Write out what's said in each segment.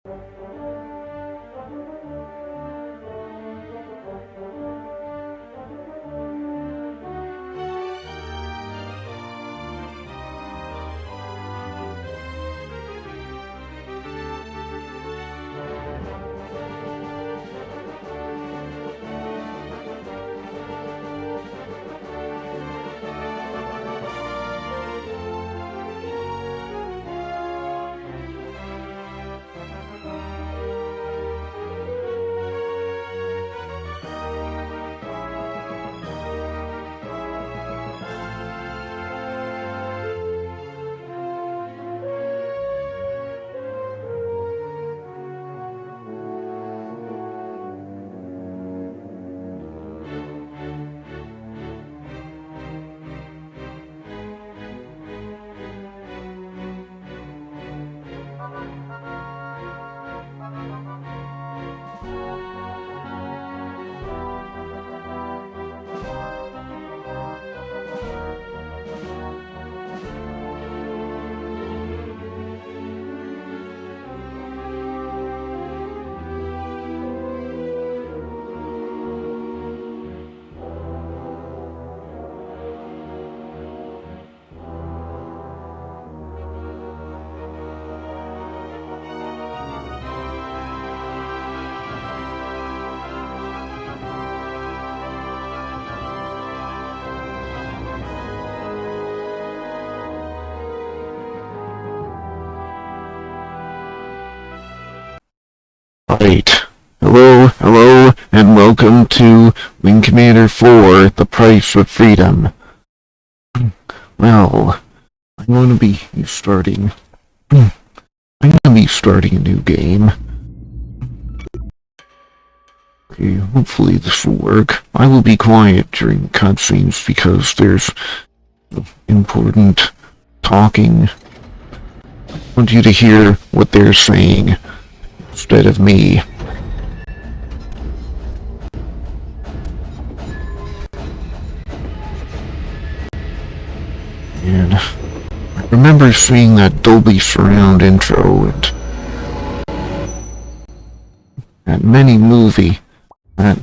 Right. Hello, and welcome to Wing Commander 4, The Price of Freedom. Well, I'm going to be starting a new game. Okay, hopefully this will work. I will be quiet during cutscenes because there's important talking. I want you to hear what they're saying instead of me. And I remember seeing that Dolby Surround intro at many a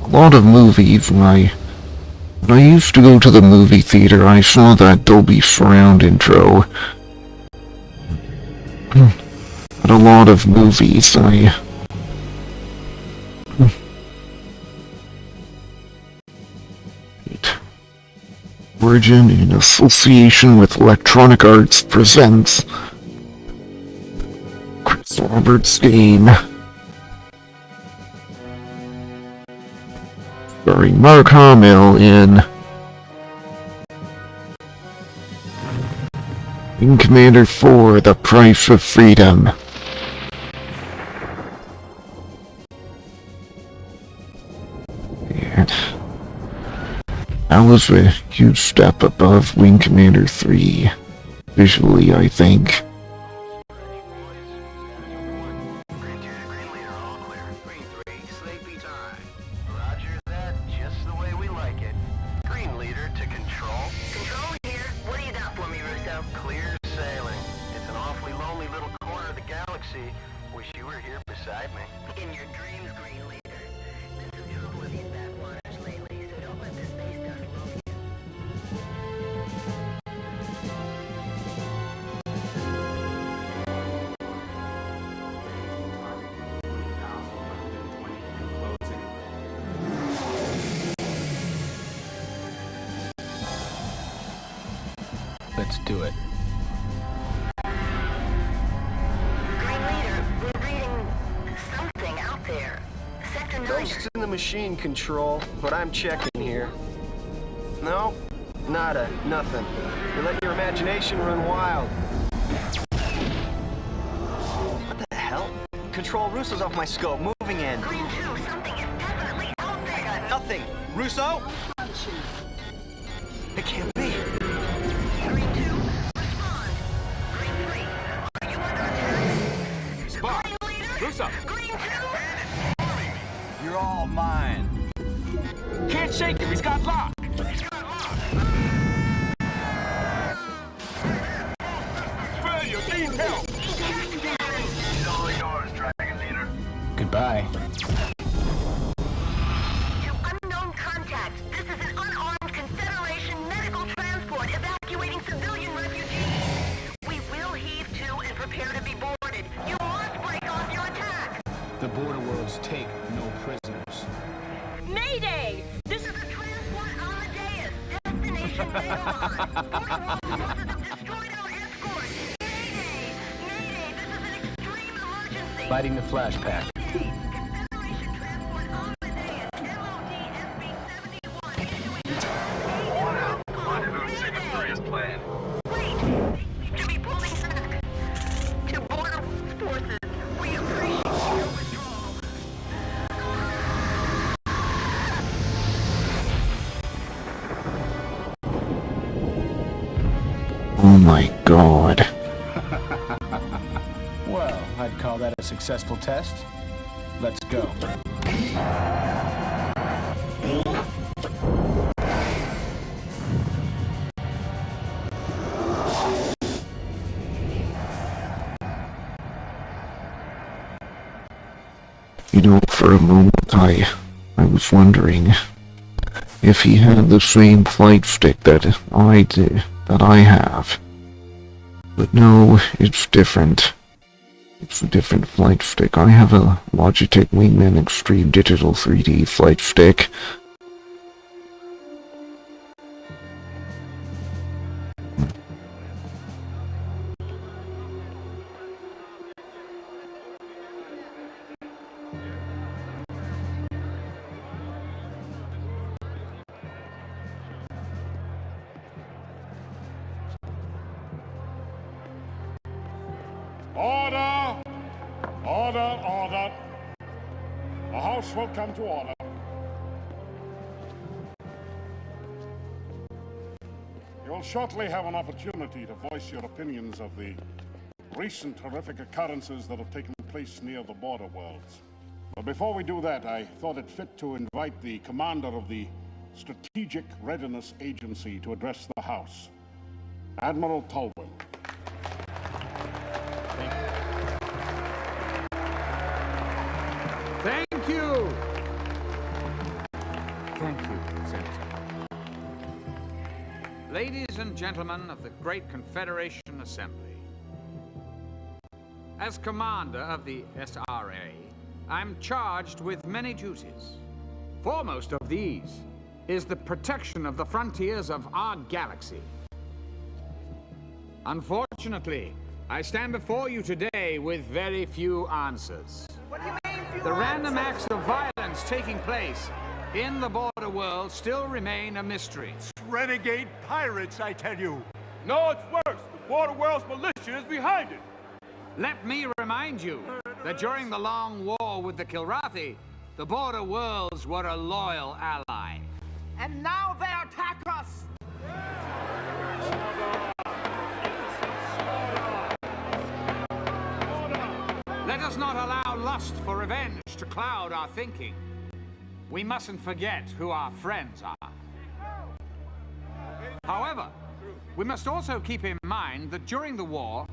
lot of movies. When I used to go to the movie theater, I saw that Dolby Surround intro. At a lot of movies, Origin, in association with Electronic Arts, presents Chris Roberts' game, starring Mark Hamill in Wing Commander 4, The Price of Freedom. And that was a huge step above Wing Commander 3, visually, I think. Let's do it. Green Leader, we're reading something out there. Sector 9. Ghosts in the machine, Control, but I'm checking here. No, nada, nothing. You're letting your imagination run wild. What the hell? Control, Russo's off my scope, moving in. Green 2, something is definitely out there. I got nothing. Russo? It can't be. Green 2, respond. Green 3, are you under attack? Spot! Green Leader? Russo! Green 2? You're all mine. Can't shake him, he's got lock. Failure, need help. Bye. To unknown contacts, this is an unarmed Confederation medical transport evacuating civilian refugees. We will heave to and prepare to be boarded. You must break off your attack. The border worlds take no prisoners. Mayday! This is a transport Amadeus. Destination Vagabond. Border wall forces have destroyed our escort. Mayday! Mayday! This is an extreme emergency. Lighting the flash pack. Confederation transport Amadeus. MOD SB-71 issuing plan. Wait! To be pulling back. To border forces, we appreciate your withdrawal. Oh my god. Well, I'd call that a successful test. Let's go. You know, for a moment I was wondering if he had the same flight stick that I have. But no, it's different. It's a different flight stick. I have a Logitech Wingman Extreme Digital 3D flight stick. Order! Order, order. The House will come to order. You will shortly have an opportunity to voice your opinions of the recent horrific occurrences that have taken place near the border worlds. But before we do that, I thought it fit to invite the commander of the Strategic Readiness Agency to address the House, Admiral Tolwyn. Thank you! Thank you, Senator. Ladies and gentlemen of the Great Confederation Assembly, as commander of the SRA, I'm charged with many duties. Foremost of these is the protection of the frontiers of our galaxy. Unfortunately, I stand before you today with very few answers. What do you mean, The random acts of violence taking place in the border world still remain a mystery. Renegade pirates, I tell you. No, it's worse. The border world's militia is behind it. Let me remind you that during the long war with the Kilrathi, the border worlds were a loyal ally. And now they attack us! Let us not allow lust for revenge to cloud our thinking. We mustn't forget who our friends are. However, we must also keep in mind that during the war,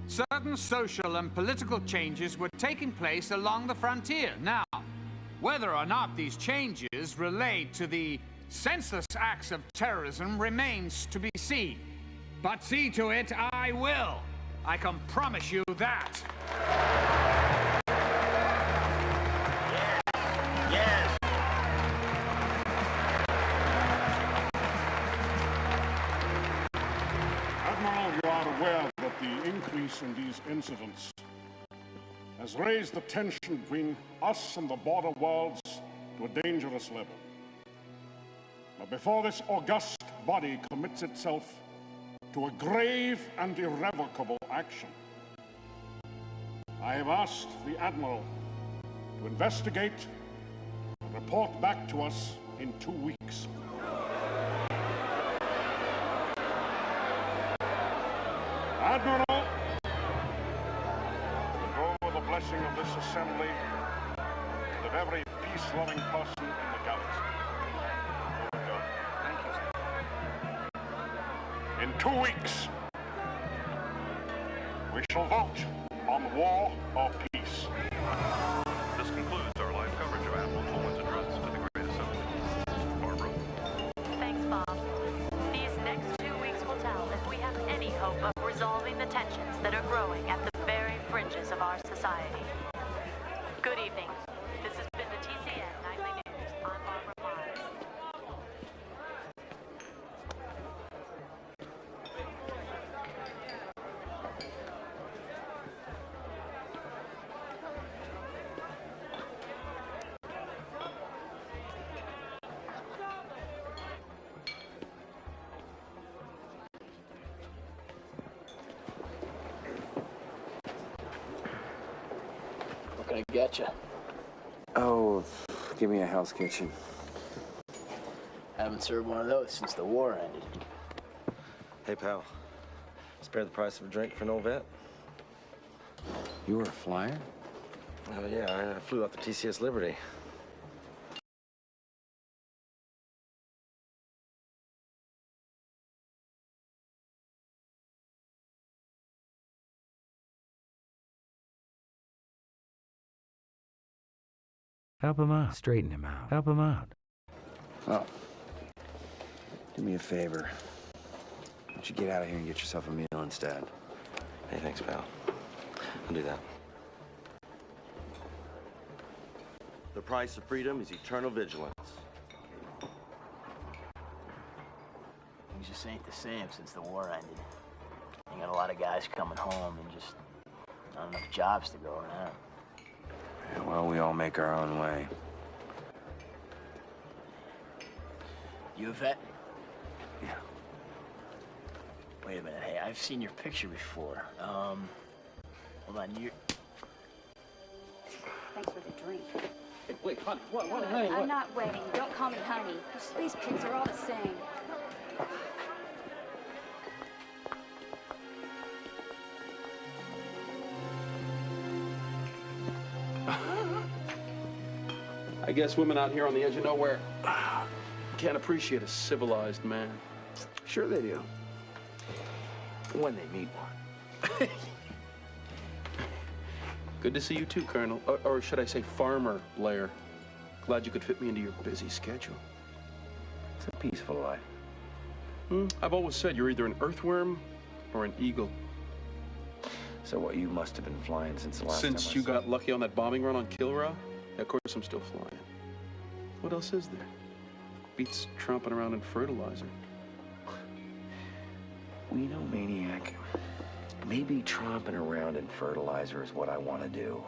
certain social and political changes were taking place along the frontier. Now, whether or not these changes relate to the senseless acts of terrorism remains to be seen. But see to it I will. I can promise you that. Admiral, you are aware that the increase in these incidents has raised the tension between us and the border worlds to a dangerous level. But before this august body commits itself to a grave and irrevocable action, I have asked the Admiral to investigate and report back to us in 2 weeks. Admiral, go with the blessing of this assembly and of every peace-loving person in the galaxy. Thank you. In 2 weeks, we shall vote on war or peace. This concludes can I get you? Oh, give me a Hell's Kitchen. Haven't served one of those since the war ended. Hey, pal. Spare the price of a drink for an old vet? You were a flyer? Oh, yeah. I flew out the TCS Liberty. Help him out. Straighten him out. Help him out. Oh. Do me a favor. Why don't you get out of here and get yourself a meal instead? Hey, thanks, pal. I'll do that. The price of freedom is eternal vigilance. Things just ain't the same since the war ended. You got a lot of guys coming home and just not enough jobs to go around. Yeah, well, we all make our own way. You a vet? Yeah. Wait a minute. Hey, I've seen your picture before. Hold on. You. Thanks for the drink. Hey, wait, honey. What? I'm not waiting. Don't call me honey. The space pigs are all the same. I guess women out here on the edge of nowhere can't appreciate a civilized man. Sure they do. When they meet one. Good to see you too, Colonel. Or should I say Farmer Blair. Glad you could fit me into your busy schedule. It's a peaceful life. I've always said you're either an earthworm or an eagle. So what, you must have been flying since the last time Since I you saw got lucky on that bombing run on Kilra? Yeah, of course I'm still flying. What else is there? Beats tromping around in fertilizer. Well, you know, Maniac, maybe tromping around in fertilizer is what I want to do.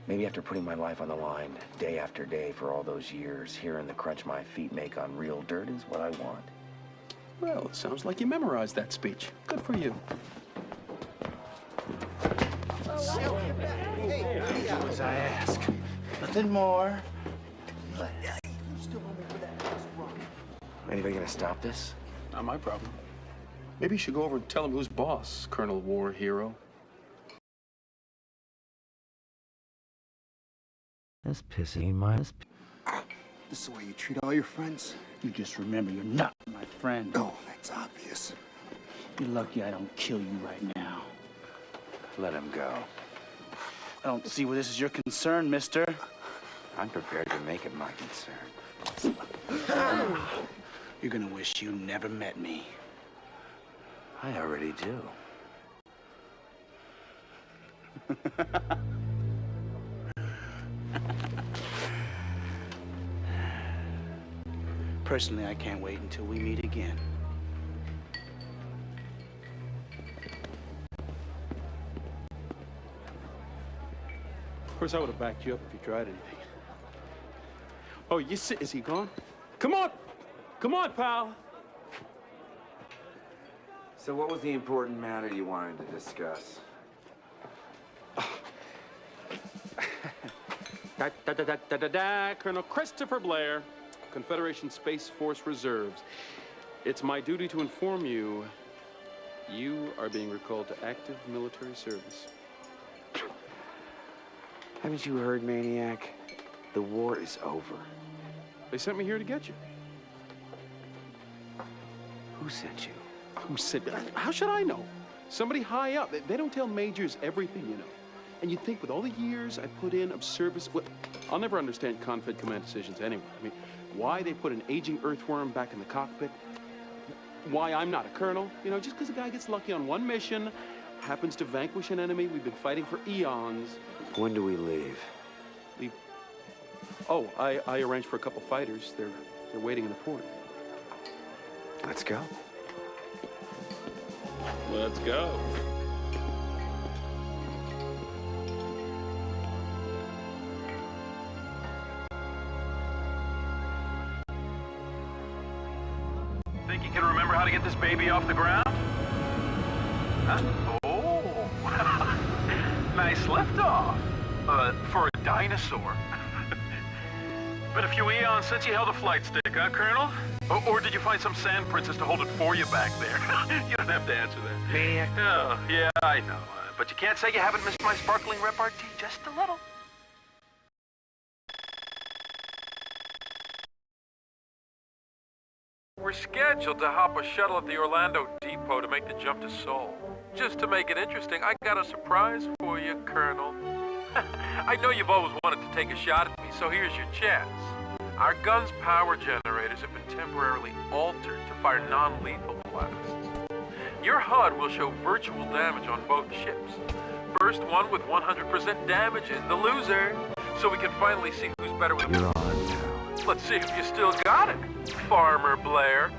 Maybe after putting my life on the line day after day for all those years, hearing the crunch my feet make on real dirt is what I want. Well, it sounds like you memorized that speech. Good for you. As I ask. Nothing more. Anybody gonna stop this? Not my problem. Maybe you should go over and tell him who's boss, Colonel War Hero. That's pissing my... This is the way you treat all your friends? You just remember you're not my friend. Oh, that's obvious. You're lucky I don't kill you right now. Let him go. I don't see where this is your concern, mister. I'm prepared to make it my concern. You're gonna wish you never met me. I already do. Personally, I can't wait until we meet again. Of course, I would have backed you up if you tried anything. Oh, is he gone? Come on! Come on, pal! So what was the important matter you wanted to discuss? Colonel Christopher Blair, Confederation Space Force Reserves. It's my duty to inform you, you are being recalled to active military service. Haven't you heard, Maniac? The war is over. They sent me here to get you. Who sent you? Who said that? How should I know? Somebody high up. They don't tell majors everything, you know. And you'd think with all the years I put in of service, well, I'll never understand Confed command decisions anyway. I mean, why they put an aging earthworm back in the cockpit, why I'm not a colonel, you know, just because a guy gets lucky on one mission, happens to vanquish an enemy we've been fighting for eons. When do we leave? Leave? Oh, I arranged for a couple fighters. They're waiting in the port. Let's go. Let's go. Think you can remember how to get this baby off the ground? Huh? Oh, nice liftoff. for a dinosaur. Been a few eons since you held a flight stick, huh, Colonel? Or did you find some sand princess to hold it for you back there? You don't have to answer that. Maniac. Oh, yeah, I know. But you can't say you haven't missed my sparkling repartee just a little. We're scheduled to hop a shuttle at the Orlando depot to make the jump to Seoul. Just to make it interesting, I got a surprise for you, Colonel. I know you've always wanted to take a shot at me, so here's your chance. Our gun's power generators have been temporarily altered to fire non-lethal blasts. Your HUD will show virtual damage on both ships. First one with 100% damage is the loser, so we can finally see who's better with You're on now. Let's see if you still got it, Farmer Blair.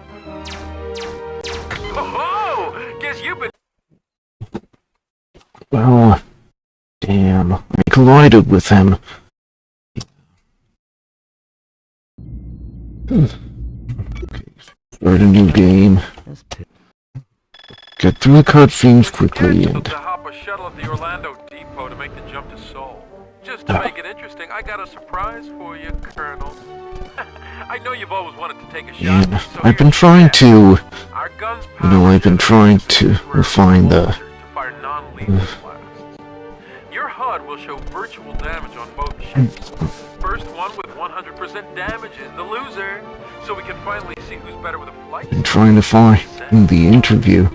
Oh, guess you've been... Well, damn. I collided with him. Okay, start a new game. Get through the cutscenes quickly and... to hop a shuttle at the Orlando depot to make the jump to Seoul. Just to make it interesting, I got a surprise for you, Colonel. I know you've always wanted to take a shot. And I've been trying to... I've been trying to refine the... Your HUD will show virtual damage on both ships. First one with 100% damage is the loser, so we can finally see who's better with a flight. I'm trying to find the interview.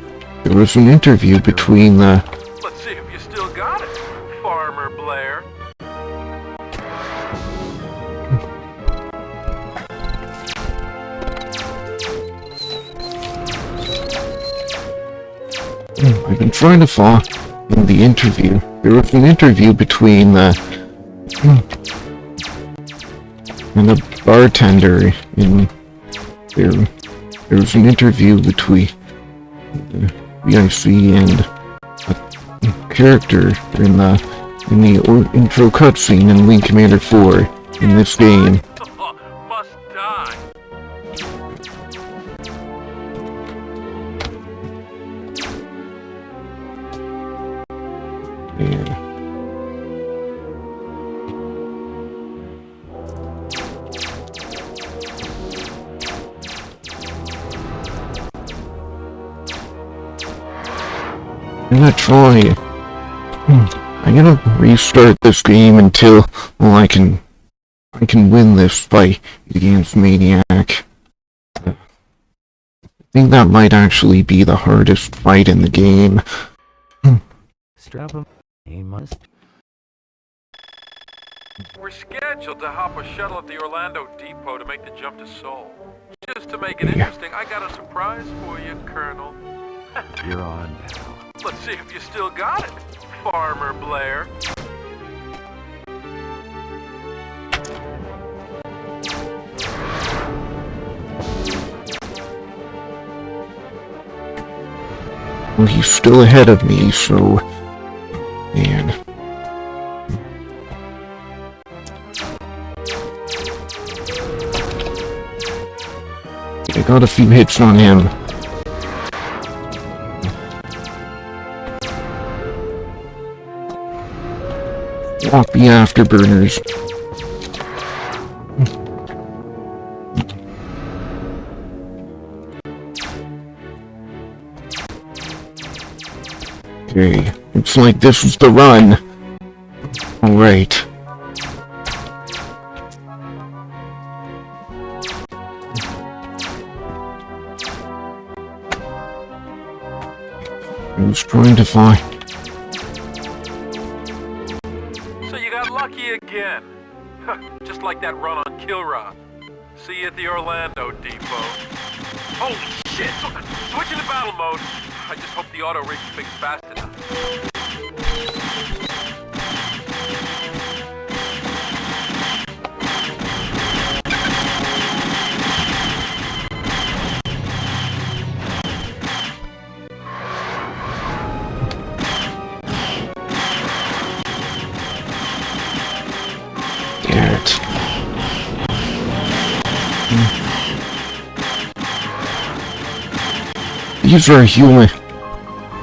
There was an interview between the... Let's see if you still got it, Farmer Blair. I've been trying to find in the interview. There was an interview between the... and the bartender in... There was an interview between the VIC and a character in the intro cutscene in Wing Commander 4 in this game. Must die. Yeah. I'm gonna try. I'm gonna restart this game until, well, I can win this fight against Maniac. I think that might actually be the hardest fight in the game. Strap him. He must. We're scheduled to hop a shuttle at the Orlando depot to make the jump to Seoul. Just to make it interesting, I got a surprise for you, Colonel. You're on now. Let's see if you still got it, Farmer Blair. Well, he's still ahead of me, so... Man. I got a few hits on him. Walk the afterburners. Okay, looks like this is the run. Alright. I was trying to find... So you got lucky again. Just like that run on Kilra. See you at the Orlando depot. Holy shit! Switching to battle mode. I just hope the auto rig thing's fast enough. Damn it. These are human...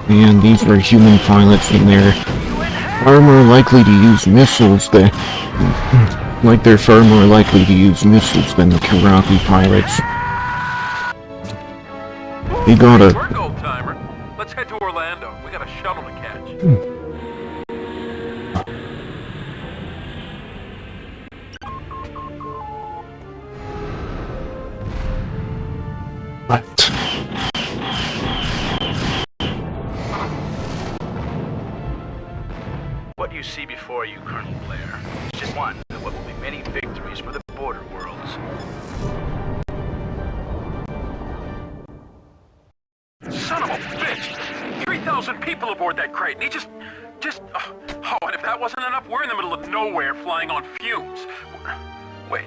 Man, these are human pilots in there. far more likely to use missiles than... Like they're far more likely to use missiles than the Kilrathi pirates. You gotta... Work, old timer. Let's head to Orlando. We got a shuttle to catch. What? What you see before you, Colonel Blair, is just one of what will be many victories for the border worlds. Son of a bitch! 3,000 people aboard that crate, and he just... Oh, and if that wasn't enough, we're in the middle of nowhere flying on fumes. Wait.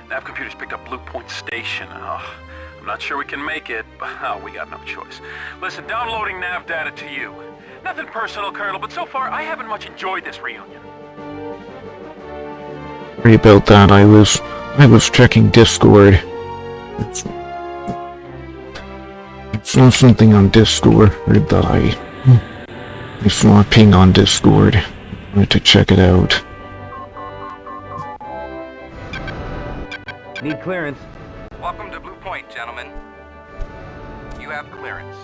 Nav computers picked up Blue Point Station. Oh, I'm not sure we can make it, but we got no choice. Listen, downloading nav data to you. Nothing personal, Colonel, but so far I haven't much enjoyed this reunion. Sorry about that, I was checking Discord. I saw something on Discord that I saw a ping on Discord. I wanted to check it out. Need clearance. Welcome to Blue Point, gentlemen. You have clearance.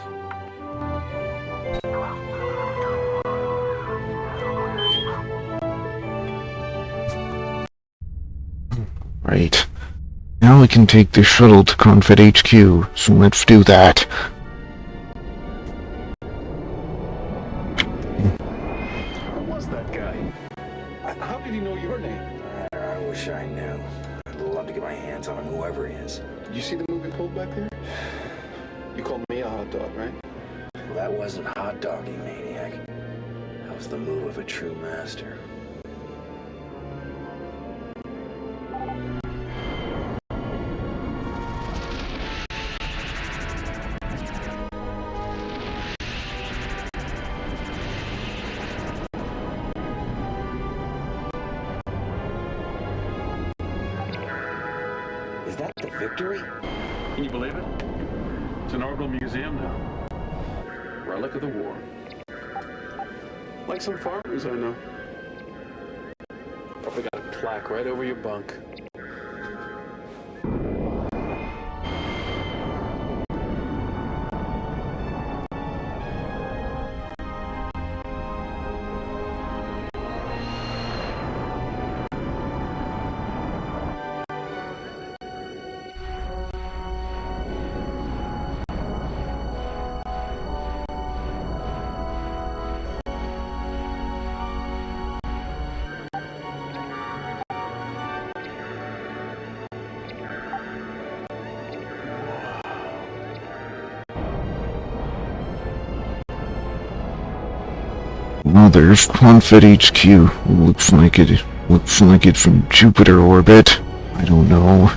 Right. Now we can take the shuttle to Confed HQ, so let's do that. Who was that guy? How did he know your name? I wish I knew. I'd love to get my hands on him, whoever he is. Did you see the movie pulled back there? You called me a hot dog, right? Well, that wasn't hot dogging, maniac. That was the move of a true master. Is that the Victory? Can you believe it? It's an orbital museum now. Relic of the war. Like some farmers I know. Probably got a plaque right over your bunk. Well, there's Confed HQ. Looks like it's in Jupiter orbit. I don't know.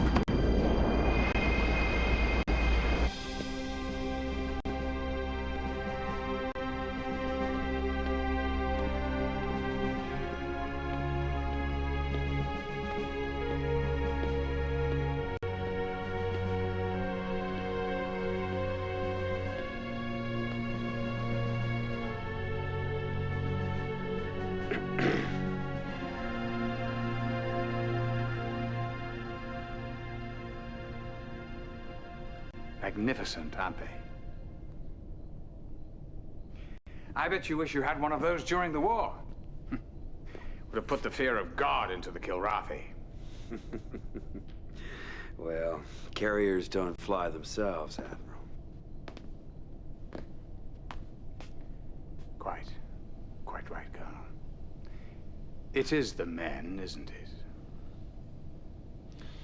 Magnificent, aren't they? I bet you wish you had one of those during the war. Would have put the fear of God into the Kilrathi. Well, carriers don't fly themselves, Admiral. Quite right, Colonel. It is the men, isn't it?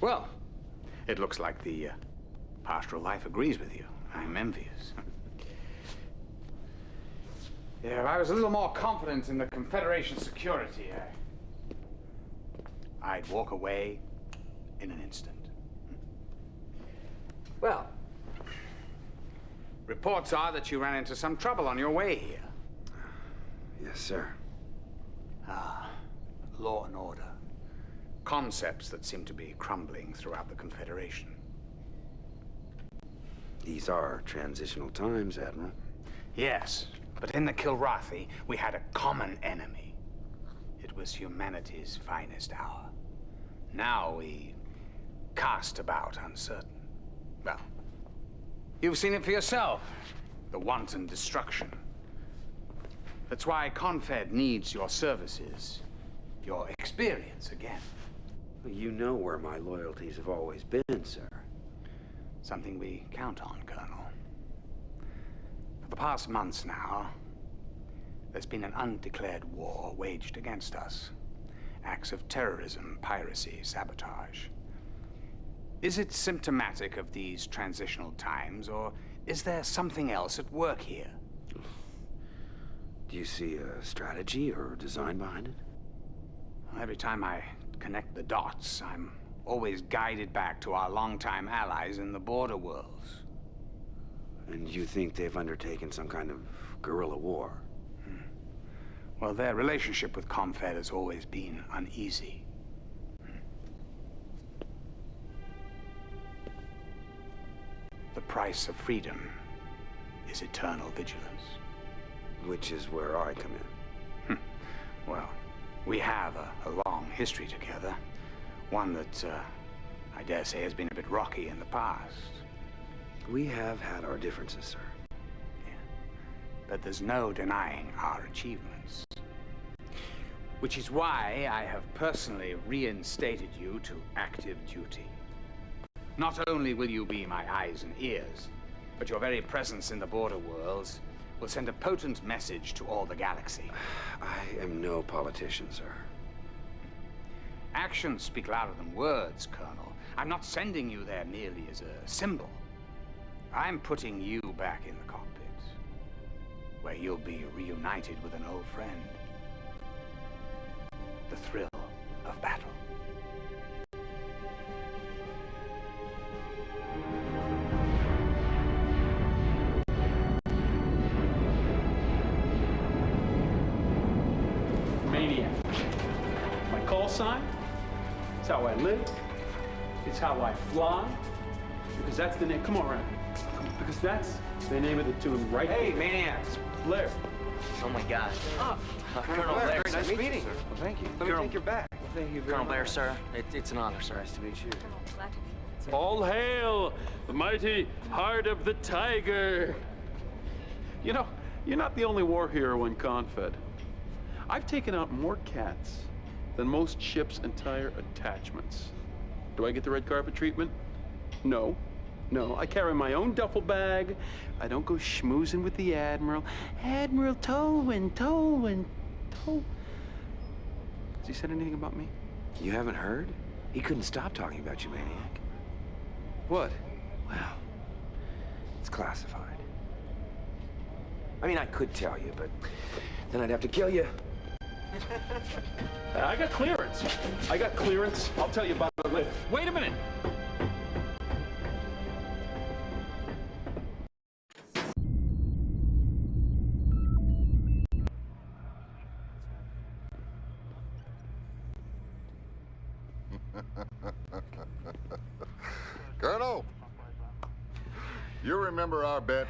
Well, it looks like the pastoral life agrees with you. I'm envious. Yeah, if I was a little more confident in the Confederation security, I'd walk away in an instant. Well, reports are that you ran into some trouble on your way here. Yes, sir. Law and order. Concepts that seem to be crumbling throughout the Confederation. These are transitional times, Admiral. Yes, but in the Kilrathi, we had a common enemy. it was humanity's finest hour. Now we cast about uncertain. Well, you've seen it for yourself. The wanton destruction. That's why Confed needs your services. Your experience again. You know where my loyalties have always been, sir. Something we count on, Colonel. For the past months now, there's been an undeclared war waged against us. Acts of terrorism, piracy, sabotage. Is it symptomatic of these transitional times, or is there something else at work here? Do you see a strategy or design behind it? Every time I connect the dots, I'm always guided back to our longtime allies in the border worlds. And you think they've undertaken some kind of guerrilla war? Well, their relationship with Confed has always been uneasy. The price of freedom is eternal vigilance. Which is where I come in. Well, we have a long history together. One that, I dare say, has been a bit rocky in the past. We have had our differences, sir. Yeah. But there's no denying our achievements. Which is why I have personally reinstated you to active duty. Not only will you be my eyes and ears, but your very presence in the border worlds will send a potent message to all the galaxy. I am no politician, sir. Actions speak louder than words, Colonel. I'm not sending you there merely as a symbol. I'm putting you back in the cockpit, where you'll be reunited with an old friend. The thrill of battle. Maniac. My call sign. It's how I live. It's how I fly. Because that's the name. Come on, Ryan. Because that's the name of the tune right Hey, there. Maniacs. Blair. Oh my God. Colonel Blair, nice meeting you. Well, thank you. Let me take your bag. Well, thank you very Colonel much. Blair, sir. It's an honor, sir. Nice to meet you. All hail the mighty heart of the tiger. You know, you're not the only war hero in Confed. I've taken out more cats than most ships' entire attachments. Do I get the red carpet treatment? No. No, I carry my own duffel bag. I don't go schmoozing with the Admiral. Admiral Tolwyn. Has he said anything about me? You haven't heard? He couldn't stop talking about you, Maniac. What? Well, it's classified. I mean, I could tell you, but then I'd have to kill you. I got clearance. I'll tell you about it later. Wait a minute. Colonel, you remember our bet?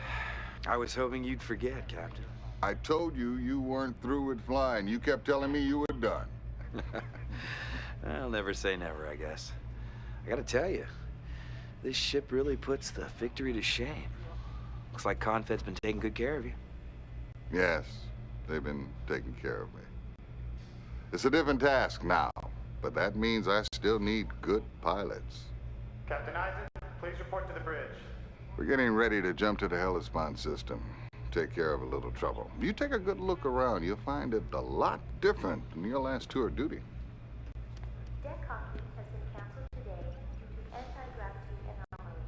I was hoping you'd forget, Captain. I told you you weren't through with flying. You kept telling me you were done. I'll never say never, I guess. I gotta tell you, this ship really puts the victory to shame. Looks like Confed's been taking good care of you. Yes, they've been taking care of me. It's a different task now, but that means I still need good pilots. Captain Isaac, please report to the bridge. We're getting ready to jump to the Hellespont system. Take care of a little trouble. You take a good look around, you'll find it a lot different than your last tour of duty. Deck hockey has been canceled today due to anti-gravity anomalies.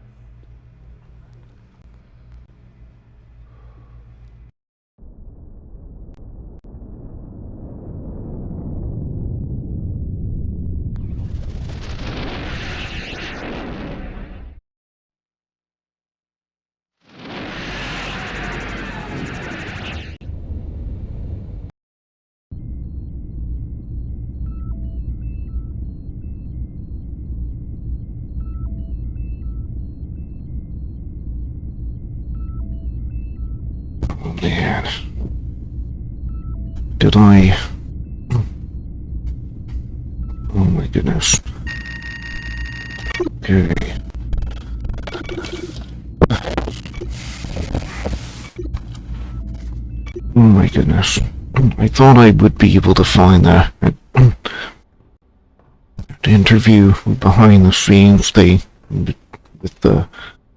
Man. Did I goodness. Okay. Oh my goodness. I thought I would be able to find that interview behind the scenes with the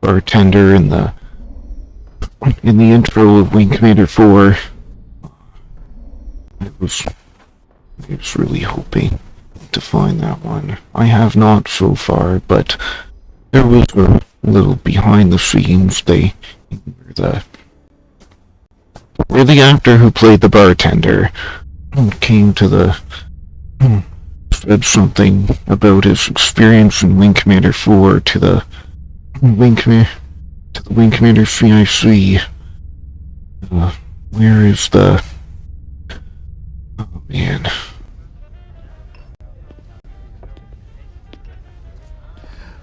bartender in the intro of Wing Commander 4. I was really hoping to find that one. I have not so far, but there was a little behind the scenes. Where the actor who played the bartender came to said something about his experience in Wing Commander 4 to the Wing Commander CIC. Where is the... Oh man.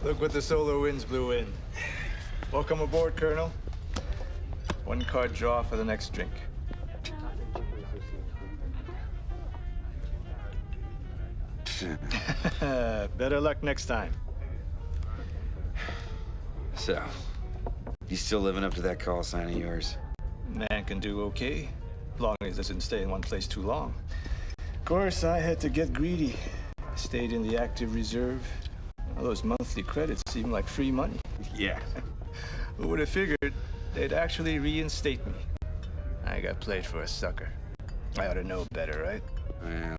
Look what the solar winds blew in. Welcome aboard, Colonel. One card draw for the next drink. Better luck next time. So, you still living up to that call sign of yours? Man can do okay, as long as he doesn't stay in one place too long. Of course, I had to get greedy. Stayed in the active reserve. All those monthly credits seem like free money. Yeah. Who would have figured they'd actually reinstate me? I got played for a sucker. I ought to know better, right?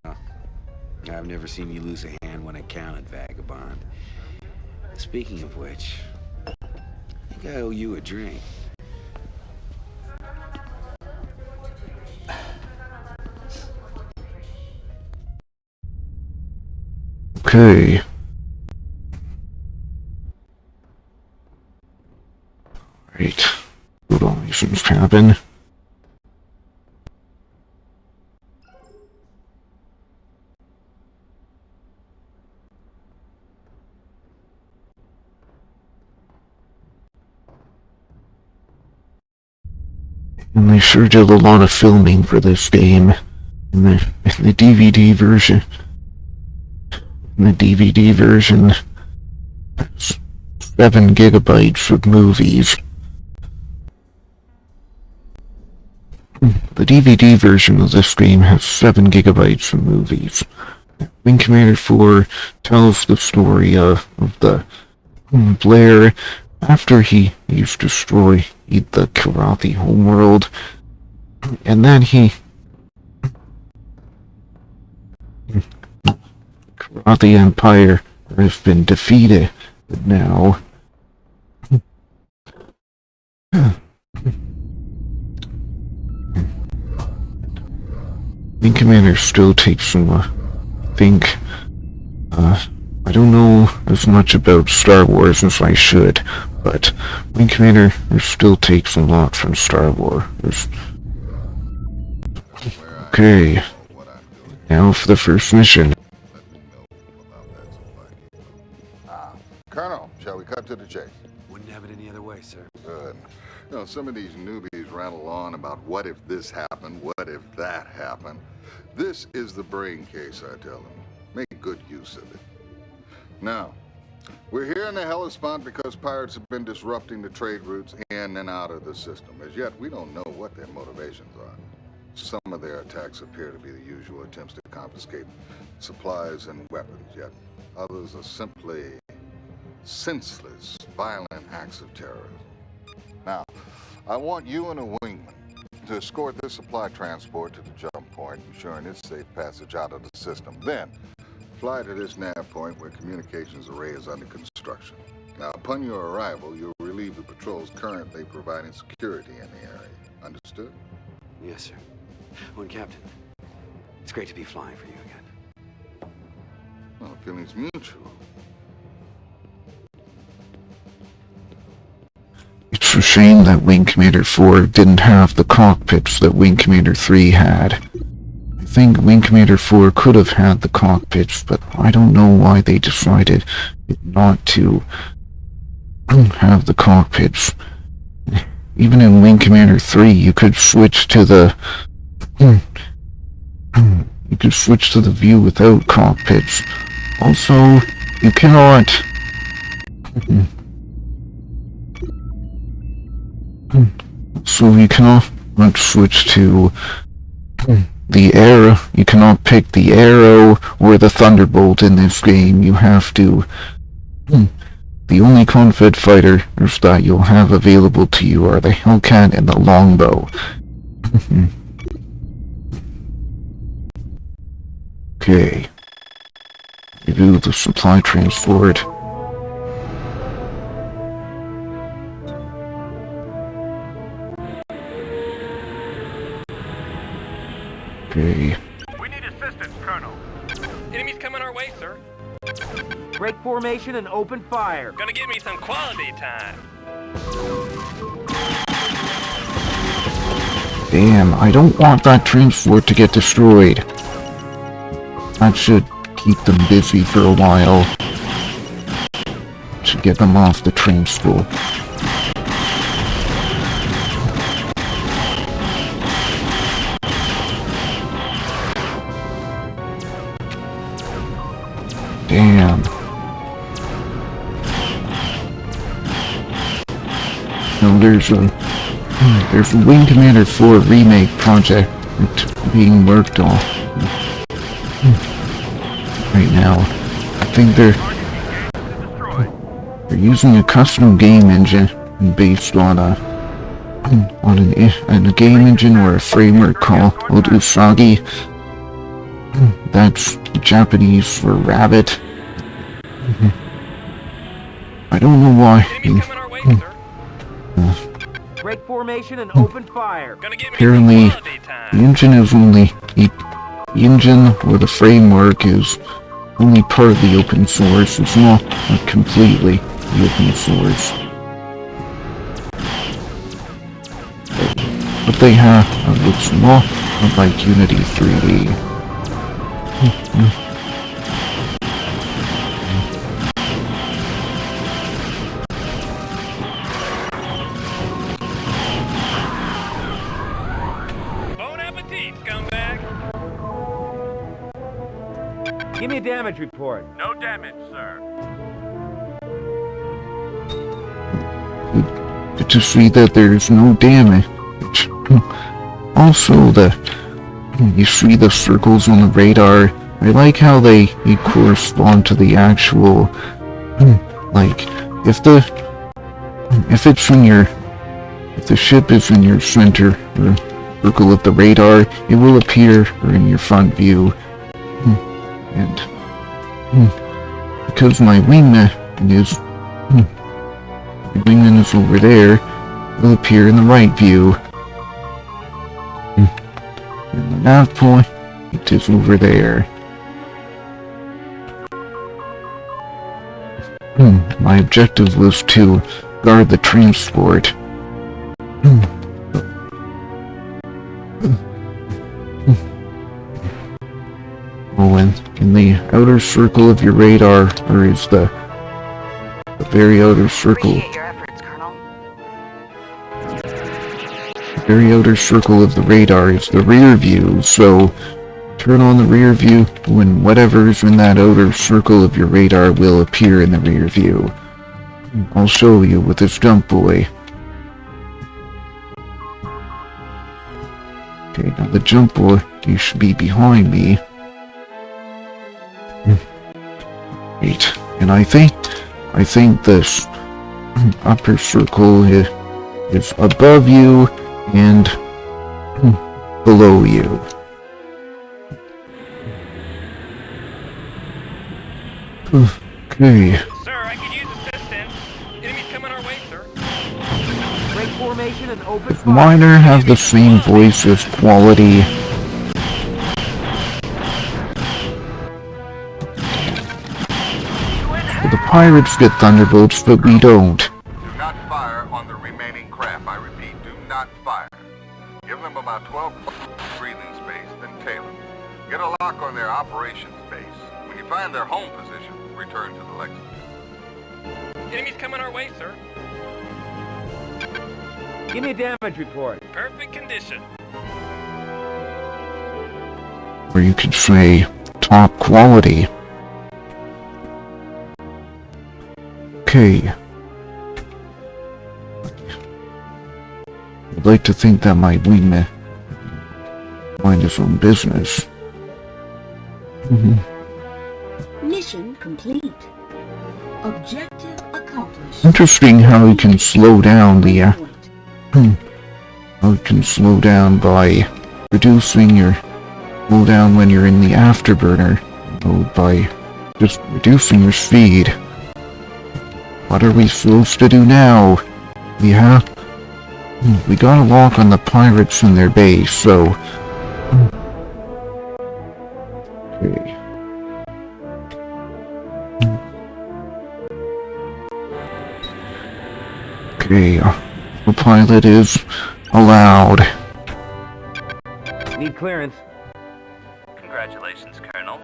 Well, I've never seen you lose a hand when it counted, vagabond. Speaking of which, I think I owe you a drink. Okay. Right. Good on license cabin. And they sure did a lot of filming for this game. In the DVD version. In the DVD version, 7 gigabytes of movies. The DVD version of this game has 7 gigabytes of movies. Wing Commander 4 tells the story of the Blair after he's destroyed the Kilrathi homeworld, and then the Kilrathi Empire has been defeated now. Wing Commander still takes some, I don't know as much about Star Wars as I should, but Wing Commander still takes a lot from Star Wars. Okay, now for the first mission. Colonel, shall we cut to the chase? Wouldn't have it any other way, sir. Good. You know, some of these newbies rattle on about what if this happened, what if that happened. This is the brain case, I tell them. Make good use of it. Now, we're here in the Hellespont because pirates have been disrupting the trade routes in and out of the system. As yet, we don't know what their motivations are. Some of their attacks appear to be the usual attempts to confiscate supplies and weapons, yet others are simply senseless, violent acts of terrorism. Now, I want you and a wingman to escort this supply transport to the jump point, ensuring its safe passage out of the system. Then, fly to this nav point where communications array is under construction. Now, upon your arrival, you'll relieve the patrols currently providing security in the area. Understood? Yes, sir. Oh, and Captain, it's great to be flying for you again. Well, feelings mutual. It's a shame that Wing Commander 4 didn't have the cockpits that Wing Commander 3 had. I think Wing Commander 4 could have had the cockpits, but I don't know why they decided not to have the cockpits. Even in Wing Commander 3, you could switch to the view without cockpits. Also, you cannot... So you cannot switch to the arrow. You cannot pick the arrow or the thunderbolt in this game. You have to... The only Confed fighters that you'll have available to you are the Hellcat and the Longbow. Okay. Review the supply transport. Okay. We need assistance, Colonel. Enemies coming our way, sir. Break formation and open fire. Gonna give me some quality time. Damn, I don't want that transport to get destroyed. That should keep them busy for a while. Should get them off the transport. Damn. No, there's a Wing Commander 4 remake project being worked on right now. I think they're using a custom game engine based on a game engine or a framework called Usagi. That's Japanese for rabbit. I don't know why. Break formation and open fire. Apparently, the engine is only the engine or the framework is only part of the open source. It's not completely the open source. But they have looks more like Unity 3D. Give me a damage report. No damage, sir. Good to see that there's no damage. Also, you see the circles on the radar. I like how they correspond to the actual, like, if the ship is in your center circle of the radar, it will appear in your front view. And because my wingman is over there, it will appear in the right view. And the nav point, it is over there. My objective was to guard the transport. Oh, and in the outer circle of your radar, or is the very outer circle. Appreciate your efforts, Colonel. The very outer circle of the radar is the rear view, so turn on the rear view when whatever's in that outer circle of your radar will appear in the rear view. I'll show you with this jump buoy. Okay, now the jump buoy, you should be behind me. Right, and I think this upper circle is above you and below you. Okay. Sir, I could use assistance. Enemies coming our way, sir. Break formation and open Does Miner have the same voice as Quality? The pirates get thunderbolts, but we don't. Do not fire on the remaining craft. I repeat, do not fire. Give them about 12 breathing space, then tail them. Get a lock on their operations base. When you find their home position, return to the Lexington. Enemies coming our way, sir. Give me a damage report. Perfect condition. Or you could say top quality. Okay. I'd like to think that my wingman mind his own business. Mission complete. Objective accomplished. Interesting how you can slow down the how you can slow down by reducing your cooldown when you're in the afterburner mode by just reducing your speed. What are we supposed to do now? We gotta lock on the pirates in their base, so okay. Okay, the pilot is allowed. Need clearance. Congratulations, Colonel.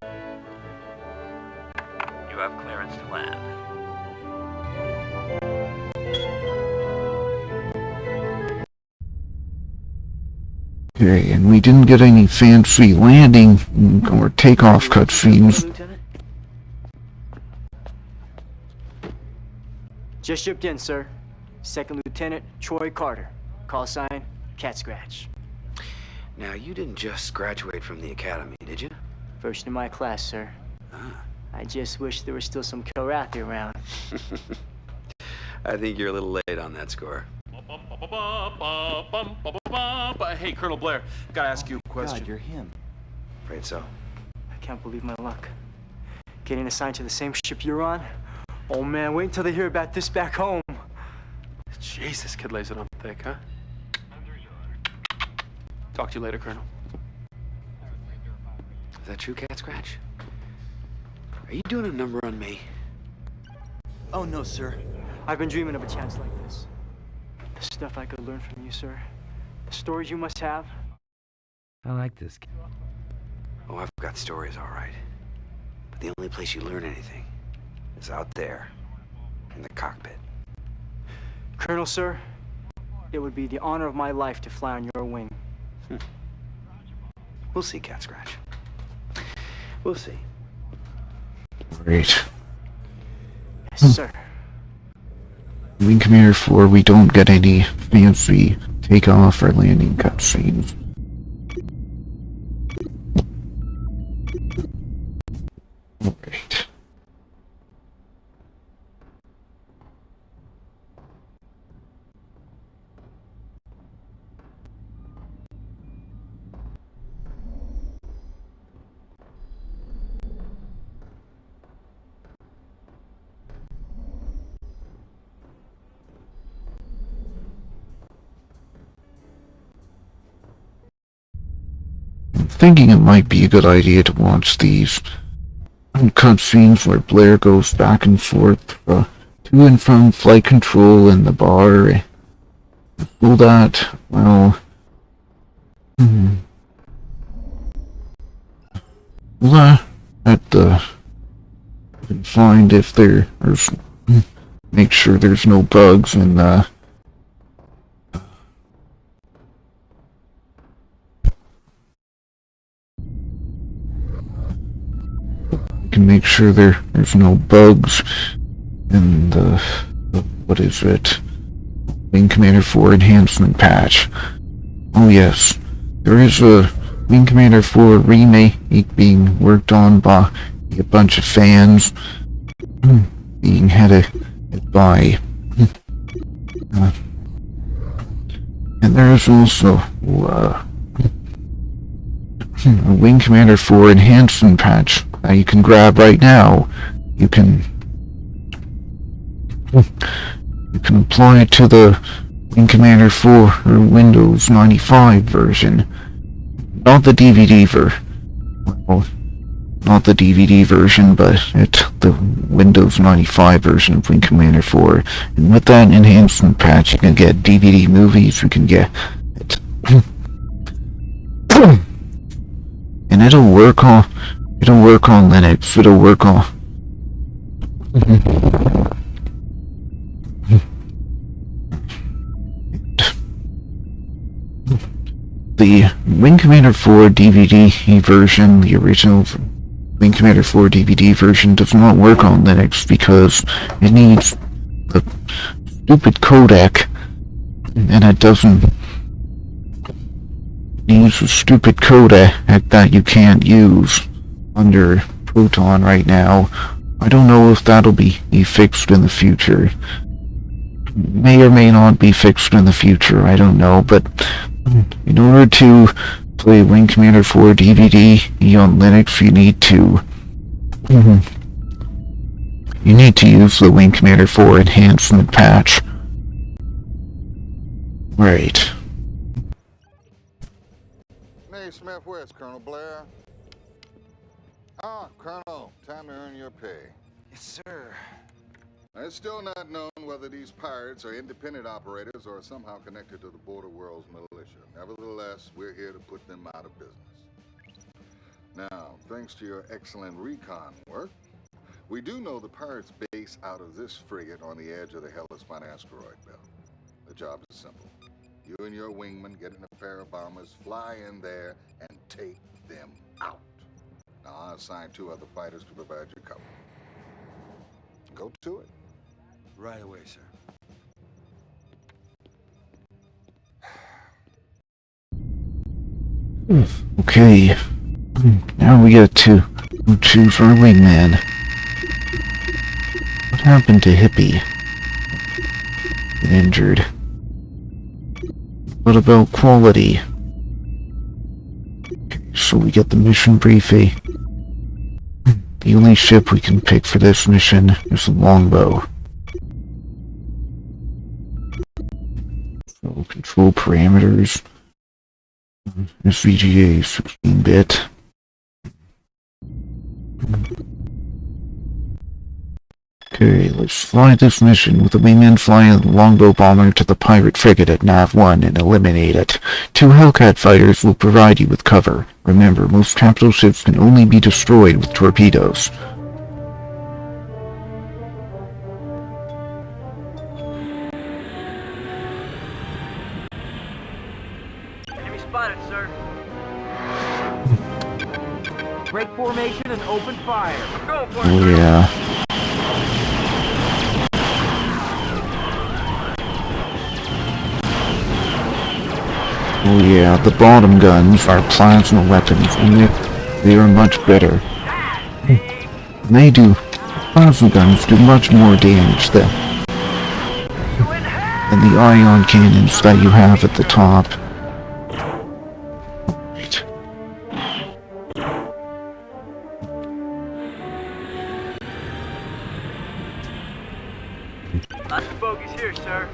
You have clearance to land. Okay, and we didn't get any fancy landing or takeoff cutscenes. Just shipped in, sir. Second Lieutenant Troy Carter. Call sign, Cat Scratch. Now, you didn't just graduate from the academy, did you? First in my class, sir. I just wish there was still some Kilrathi around. I think you're a little late on that score. Hey, Colonel Blair, gotta ask you a question. God, you're him. Afraid so. I can't believe my luck. Getting assigned to the same ship you're on? Oh man, wait until they hear about this back home. Jesus, kid lays it on thick, huh? Talk to you later, Colonel. Is that true, Cat Scratch? Are you doing a number on me? Oh no, sir. I've been dreaming of a chance like this. The stuff I could learn from you, sir. The stories you must have. I like this. Oh, I've got stories, all right. But the only place you learn anything is out there, in the cockpit. Colonel, sir, it would be the honor of my life to fly on your wing. We'll see, Cat Scratch. We'll see. Great. Yes, sir. Wing Commander 4, we don't get any fancy takeoff or landing cutscenes. Alright. Thinking it might be a good idea to watch these cutscenes where Blair goes back and forth to and from flight control and the bar. All that, well, and find if there's make sure there's no bugs and can make sure there's no bugs in the what is it? Wing Commander 4 enhancement patch. Oh yes, there is a Wing Commander 4 remake being worked on by a bunch of fans, being headed by, and there is also a Wing Commander 4 enhancement patch that you can grab right now. You can apply it to the Wing Commander 4 or Windows 95 version, not the DVD not the DVD version, but the Windows 95 version of Wing Commander 4. And with that enhancement patch, you can get DVD movies. You can get it, and it'll work on Linux. It'll work on. The Wing Commander 4 DVD version, the original Wing Commander 4 DVD version, does not work on Linux because it needs the stupid codec, and it doesn't use a stupid codec that you can't use under Proton right now. I don't know if that'll be fixed in the future. May or may not be fixed in the future, I don't know, but in order to play Wing Commander 4 DVD on Linux, you need to use the Wing Commander 4 enhancement patch. Right. Hey, Smith, where's Colonel Blair? Ah, Colonel, time to earn your pay. Yes, sir. It's still not known whether these pirates are independent operators or somehow connected to the Border World's militia. Nevertheless, we're here to put them out of business. Now, thanks to your excellent recon work, we do know the pirates base out of this frigate on the edge of the Hellespont asteroid belt. The job is simple. You and your wingman get in a pair of bombers, fly in there, and take them out. Now, I'll assign 2 other fighters to provide your cover. Go to it. Right away, sir. Okay. Now we get to choose our wingman. What happened to Hippie? Injured. What about Quality? So we get the mission briefing. The only ship we can pick for this mission is the Longbow. So control parameters. SVGA 16-bit. Okay, let's fly this mission with the wingman flying the Longbow bomber to the pirate frigate at Nav-1 and eliminate it. 2 Hellcat fighters will provide you with cover. Remember, most capital ships can only be destroyed with torpedoes. Enemy spotted, sir. Break formation and open fire. Go for it. Oh yeah. Oh yeah, the bottom guns are plasma weapons, and they are much better. Plasma guns do much more damage than the ion cannons that you have at the top. Right. Lots of bogeys here, sir.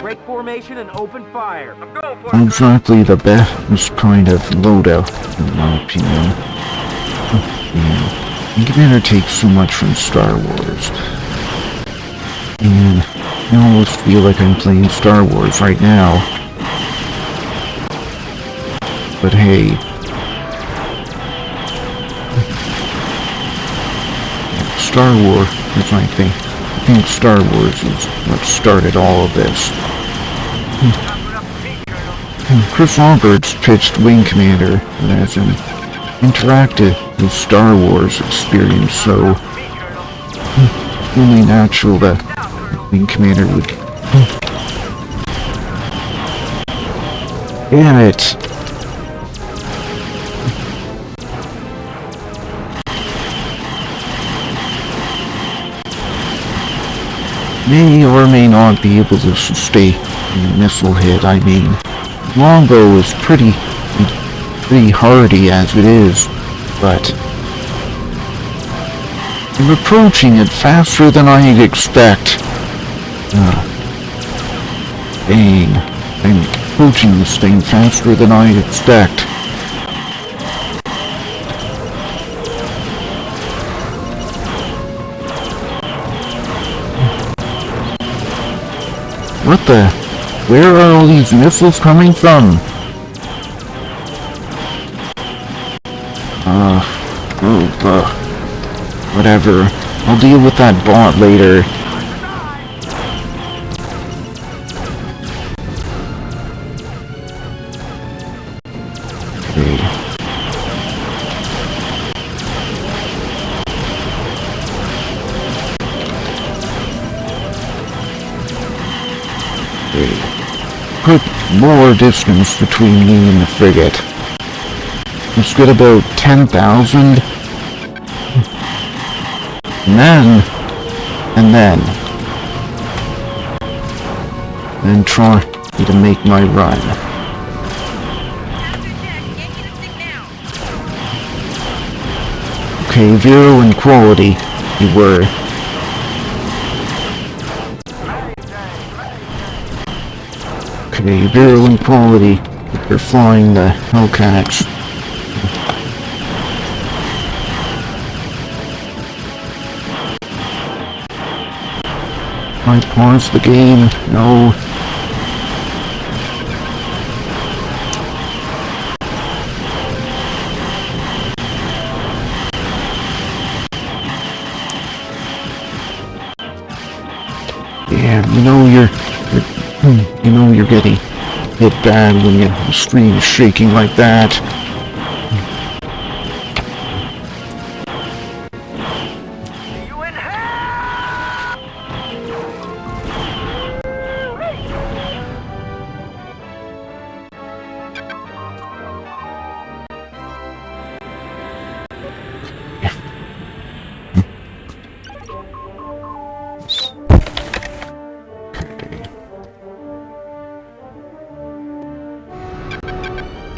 Break formation and open fire. I'm going for it. Exactly the best kind of loadout, in my opinion. Yeah. Wing Commander takes so much from Star Wars. And I almost feel like I'm playing Star Wars right now. But hey. Star Wars is my thing. I think Star Wars is what started all of this. Chris Roberts pitched Wing Commander as an interactive with Star Wars experience, so it's only natural that Wing Commander would... Damn it! May or may not be able to sustain a missile hit. I mean, Longbow is pretty hardy as it is, but I'm approaching it faster than I'd expect. Dang, I'm approaching this thing faster than I'd expect. What the? Where are all these missiles coming from? Whatever. I'll deal with that bot later. put more distance between me and the frigate. Let's get about 10,000. And then try to make my run. Okay, Vero and Quality, you were. Okay, Vero and Quality, you're flying the Hellcats. I pause the game, no. Yeah, you're getting hit bad when your screen is shaking like that.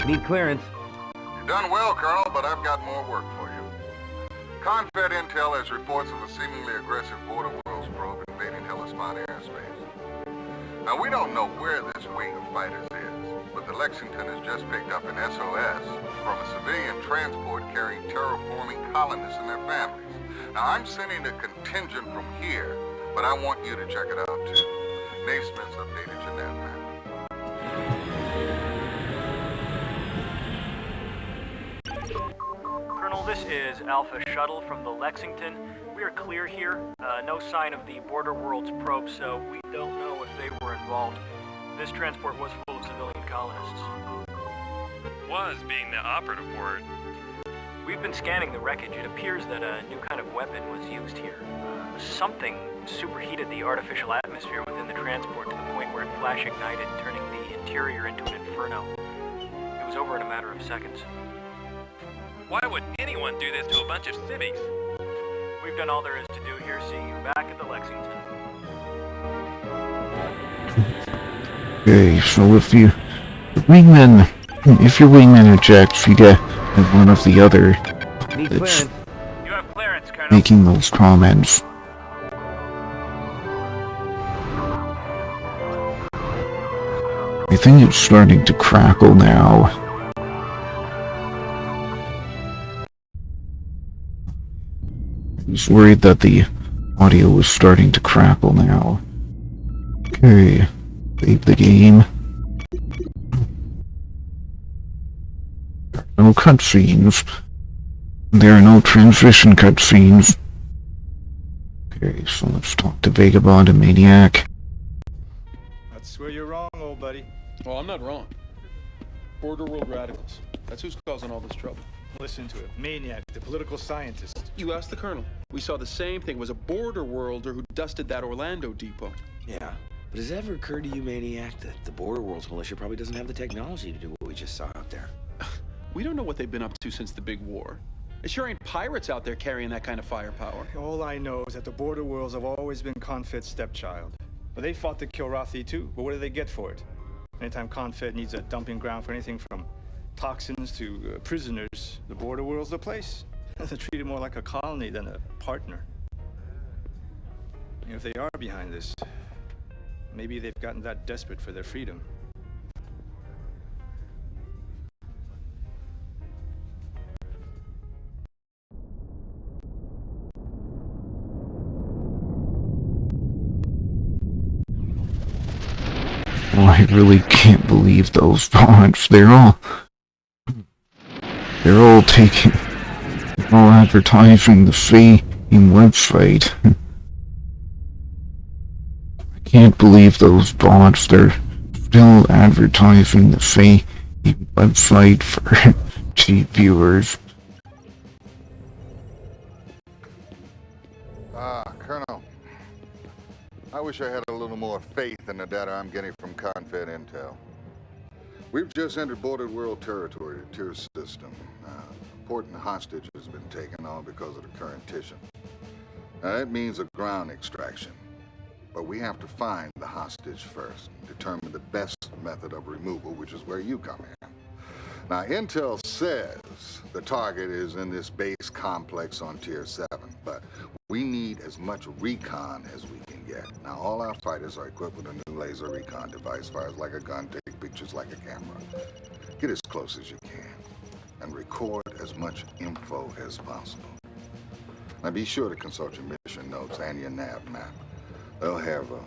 Need clearance. You've done well, Colonel, but I've got more work for you. Confed Intel has reports of a seemingly aggressive Border Worlds probe invading Hellespont airspace. Now, we don't know where this wing of fighters is, but the Lexington has just picked up an SOS from a civilian transport carrying terraforming colonists and their families. Now, I'm sending a contingent from here, but I want you to check it out, too. Naismith's updated your nav map. Colonel, this is Alpha Shuttle from the Lexington. We are clear here. No sign of the Border Worlds probe, so we don't know if they were involved. This transport was full of civilian colonists. Was being the operative word. We've been scanning the wreckage. It appears that a new kind of weapon was used here. Something superheated the artificial atmosphere within the transport to the point where it flash ignited, turning the interior into an inferno. It was over in a matter of seconds. Why would anyone do this to a bunch of civics? We've done all there is to do here. See you back at the Lexington. Okay, so if your wingman ejects, you get one of the other that's You have clearance, Colonel. making those comments. I think it's starting to crackle now. I was worried that the audio was starting to crackle now. Okay, save the game. No cutscenes. There are no transition cutscenes. Okay, so let's talk to Vagabond and Maniac. That's where you're wrong, old buddy. Oh, I'm not wrong. Border World radicals. That's who's causing all this trouble. Listen to it. Maniac, the political scientist. You asked the Colonel. We saw the same thing. It was a Border Worlder who dusted that Orlando depot. Yeah. But has it ever occurred to you, Maniac, that the Border Worlds militia probably doesn't have the technology to do what we just saw out there? We don't know what they've been up to since the big war. It sure ain't pirates out there carrying that kind of firepower. All I know is that the Border Worlds have always been Confed's stepchild. But they fought the Kilrathi too, but what do they get for it? Anytime Confed needs a dumping ground for anything from toxins to prisoners, the Border World's the place. They treat it more like a colony than a partner. And if they are behind this, maybe they've gotten that desperate for their freedom. Oh, I really can't believe those bonds. They're all advertising the same website. I can't believe those bots. They're still advertising the same website for cheap viewers. Colonel. I wish I had a little more faith in the data I'm getting from Confed Intel. We've just entered bordered world territory to Tier system. Important hostage has been taken, all because of the current Titian. Now, that means a ground extraction. But we have to find the hostage first and determine the best method of removal, which is where you come in. Now, Intel says the target is in this base complex on Tier 7, but we need as much recon as we can get. Now, all our fighters are equipped with a new laser recon device, fires like a gun, take pictures like a camera. Get as close as you can and record as much info as possible. Now, be sure to consult your mission notes and your nav map. They'll have a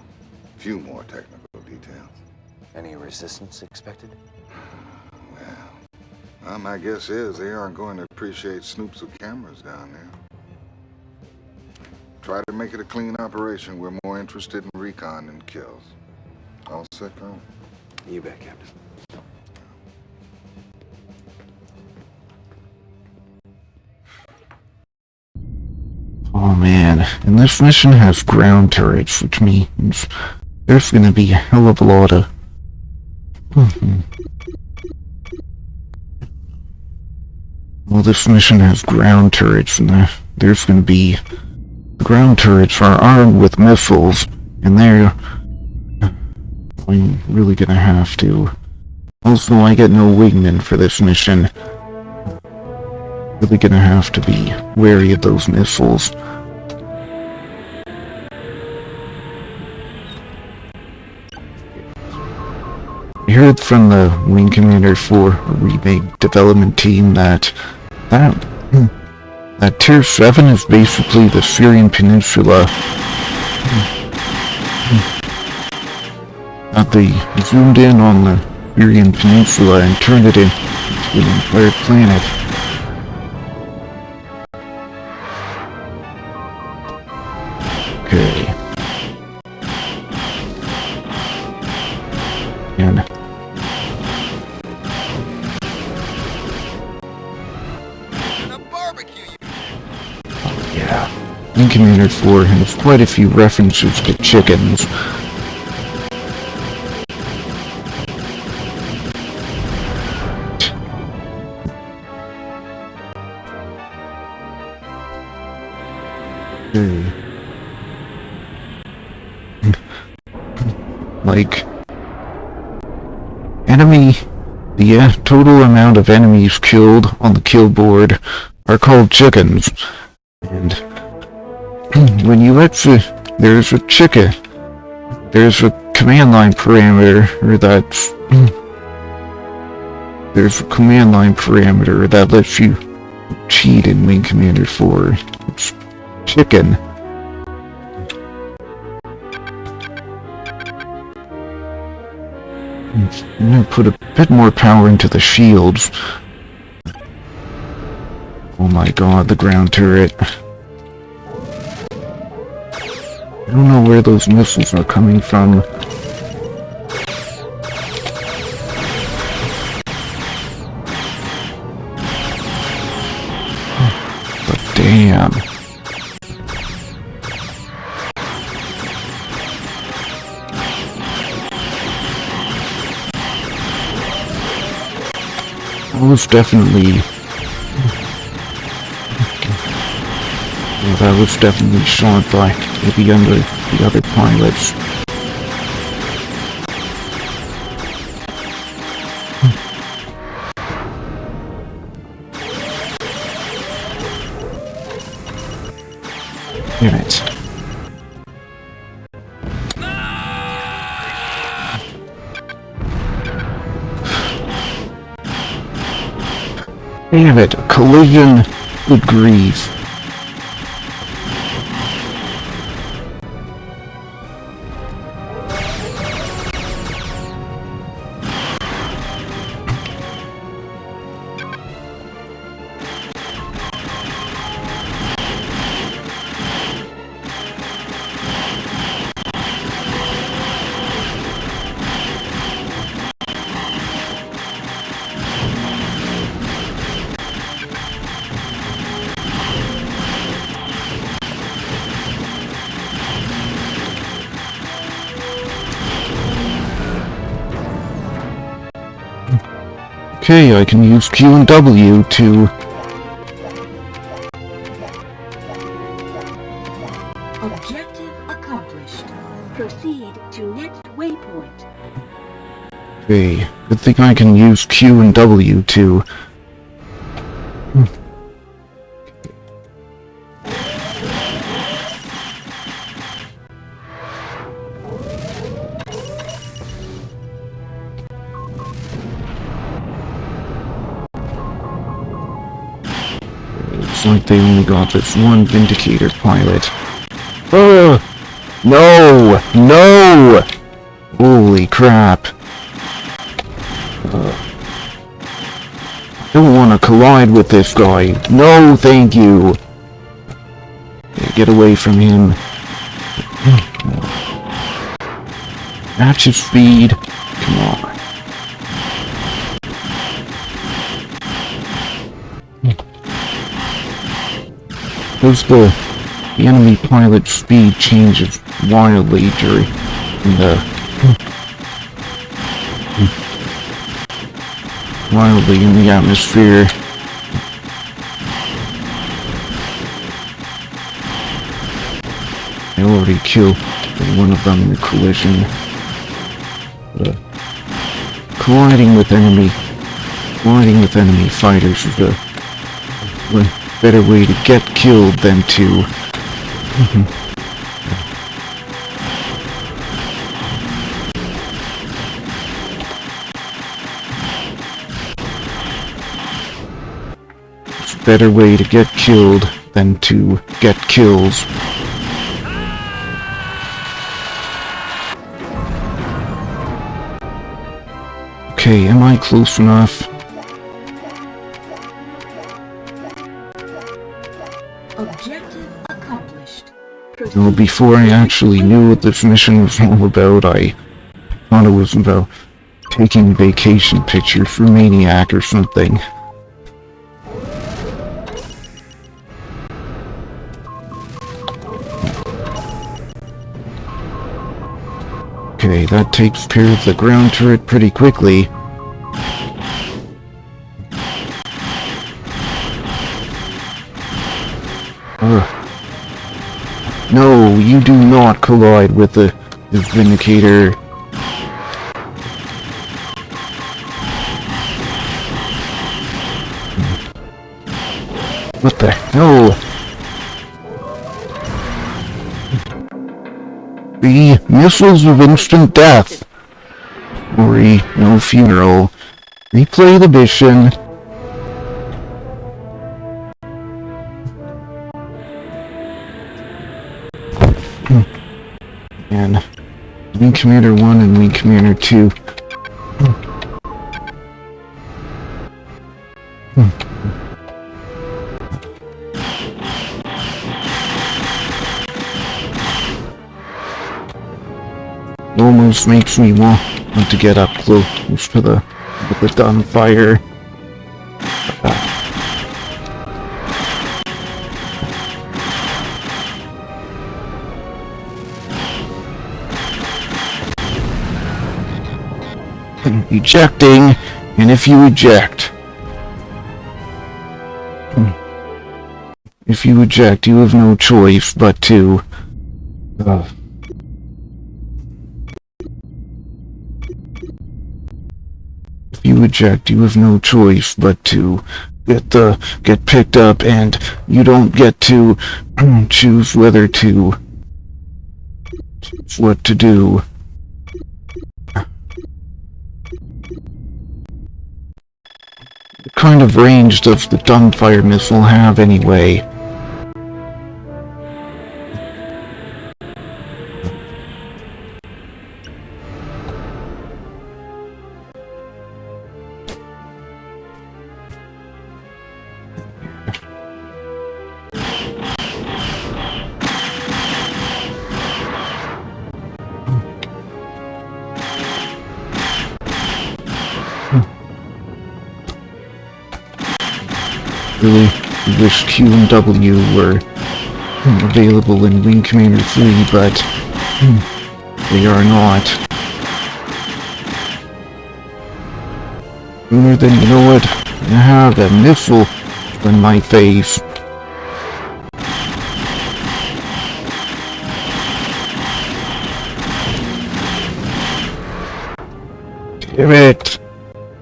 few more technical details. Any resistance expected? Well, my guess is they aren't going to appreciate snoops with cameras down there. Try to make it a clean operation. We're more interested in recon than kills. All set, Colonel? You bet, Captain. Oh man, and this mission has ground turrets, which means there's gonna be a hell of a lot of... Well, this mission has ground turrets, and there's gonna be... The ground turrets are armed with missiles, and they're... I'm really gonna have to... Also, I get no wingman for this mission. Really gonna have to be wary of those missiles. I heard from the Wing Commander 4 remake development team that Tier 7 is basically the Syrian Peninsula. That they zoomed in on the Syrian Peninsula and turned it into an entire planet. Okay. And yeah, Wing Commander 4 has quite a few references to chickens. Like, the total amount of enemies killed on the kill board are called chickens. And when you exit, there's a command line parameter that lets you cheat in Wing Commander 4. It's chicken. I'm gonna put a bit more power into the shields. Oh my god, the ground turret. I don't know where those missiles are coming from. But damn. That was definitely shot by maybe under the other pilots. Damn it. Damn it, a collision. Good grief. Okay, I can use Q and W to... Objective accomplished. Proceed to next waypoint. Okay, good thing I can use Q and W to... It's like they only got this one Vindicator pilot. No! No! Holy crap. I don't want to collide with this guy. No, thank you. Get away from him. Match his speed. Come on. Because the enemy pilot's speed changes wildly during the... wildly in the atmosphere. I already killed one of them in the collision. Colliding with enemy fighters is a better way to get killed than to... It's a better way to get killed than to get kills. Okay, am I close enough? Objective accomplished. Well, before I actually knew what this mission was all about, I thought it was about taking vacation pictures for Maniac or something. Okay, that takes care of the ground turret pretty quickly. No, you do not collide with the Vindicator. What the hell? The missiles of instant death. Worry, no funeral. Replay the mission. And Wing Commander 1 and Wing Commander 2. Almost makes me want to get up close to the gunfire. Ejecting, and if you eject, you have no choice but to get picked up, and you don't get to choose what to do. The kind of range does the gunfire missile have anyway? Really wish Q and W were available in Wing Commander 3, but they are not. Sooner than you know it, I have a missile in my face. Damn it!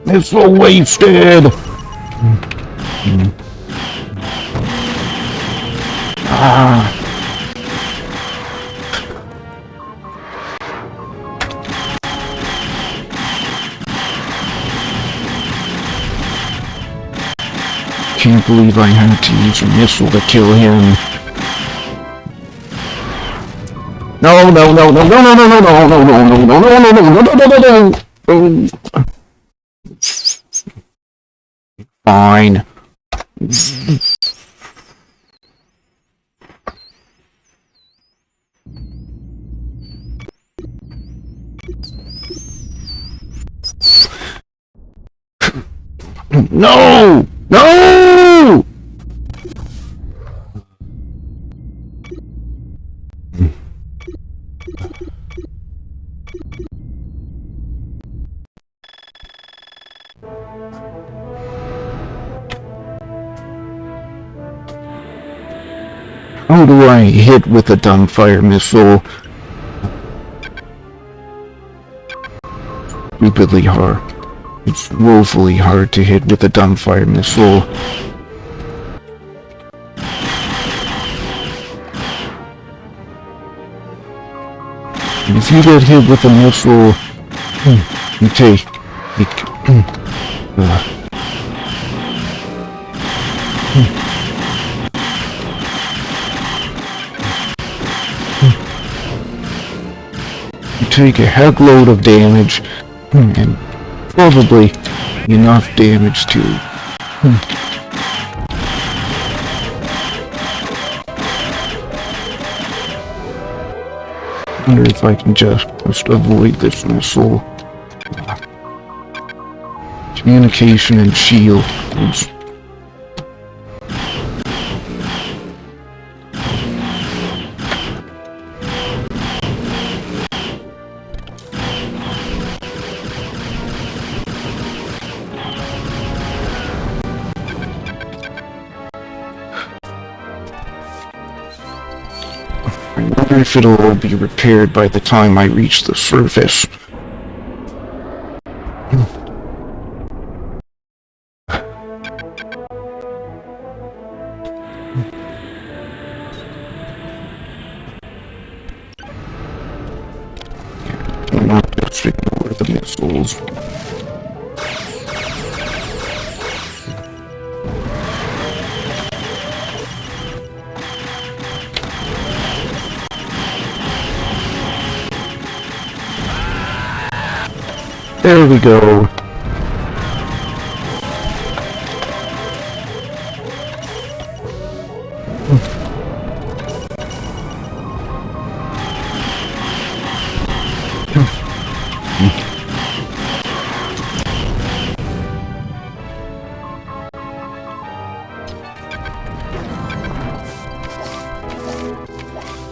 Missile wasted! Ah! Can't believe I had to use a missile to kill him. No, no, no, no, no, no, no, no, no, no, no, no, no, no, no, no, no, no, no. Fine. No! No! How do I hit with a dumbfire missile? Stupidly hard. It's woefully hard to hit with a dumbfire missile. And if you get hit with a missile, you take a heckload of damage, and probably enough damage to wonder if I can just avoid this missile. Communication and shield. I wonder if it'll all be repaired by the time I reach the surface. I'm not just ignore the missiles. There we go.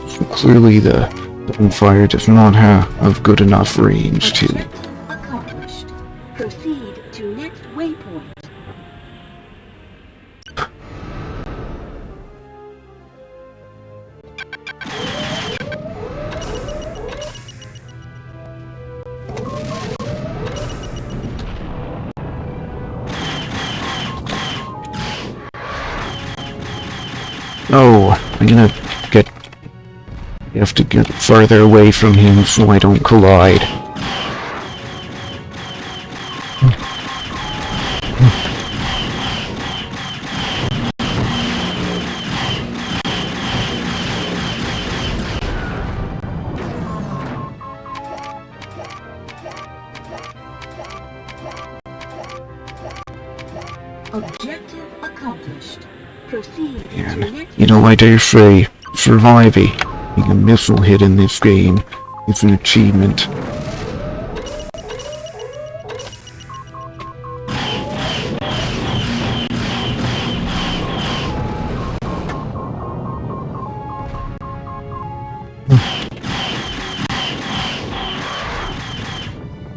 So clearly the fire does not have good enough range to Proceed to next waypoint. Oh, I have to get farther away from him so I don't collide. Objective accomplished. Proceed to And, next you know, I dare say, surviving a missile hit in this game is an achievement.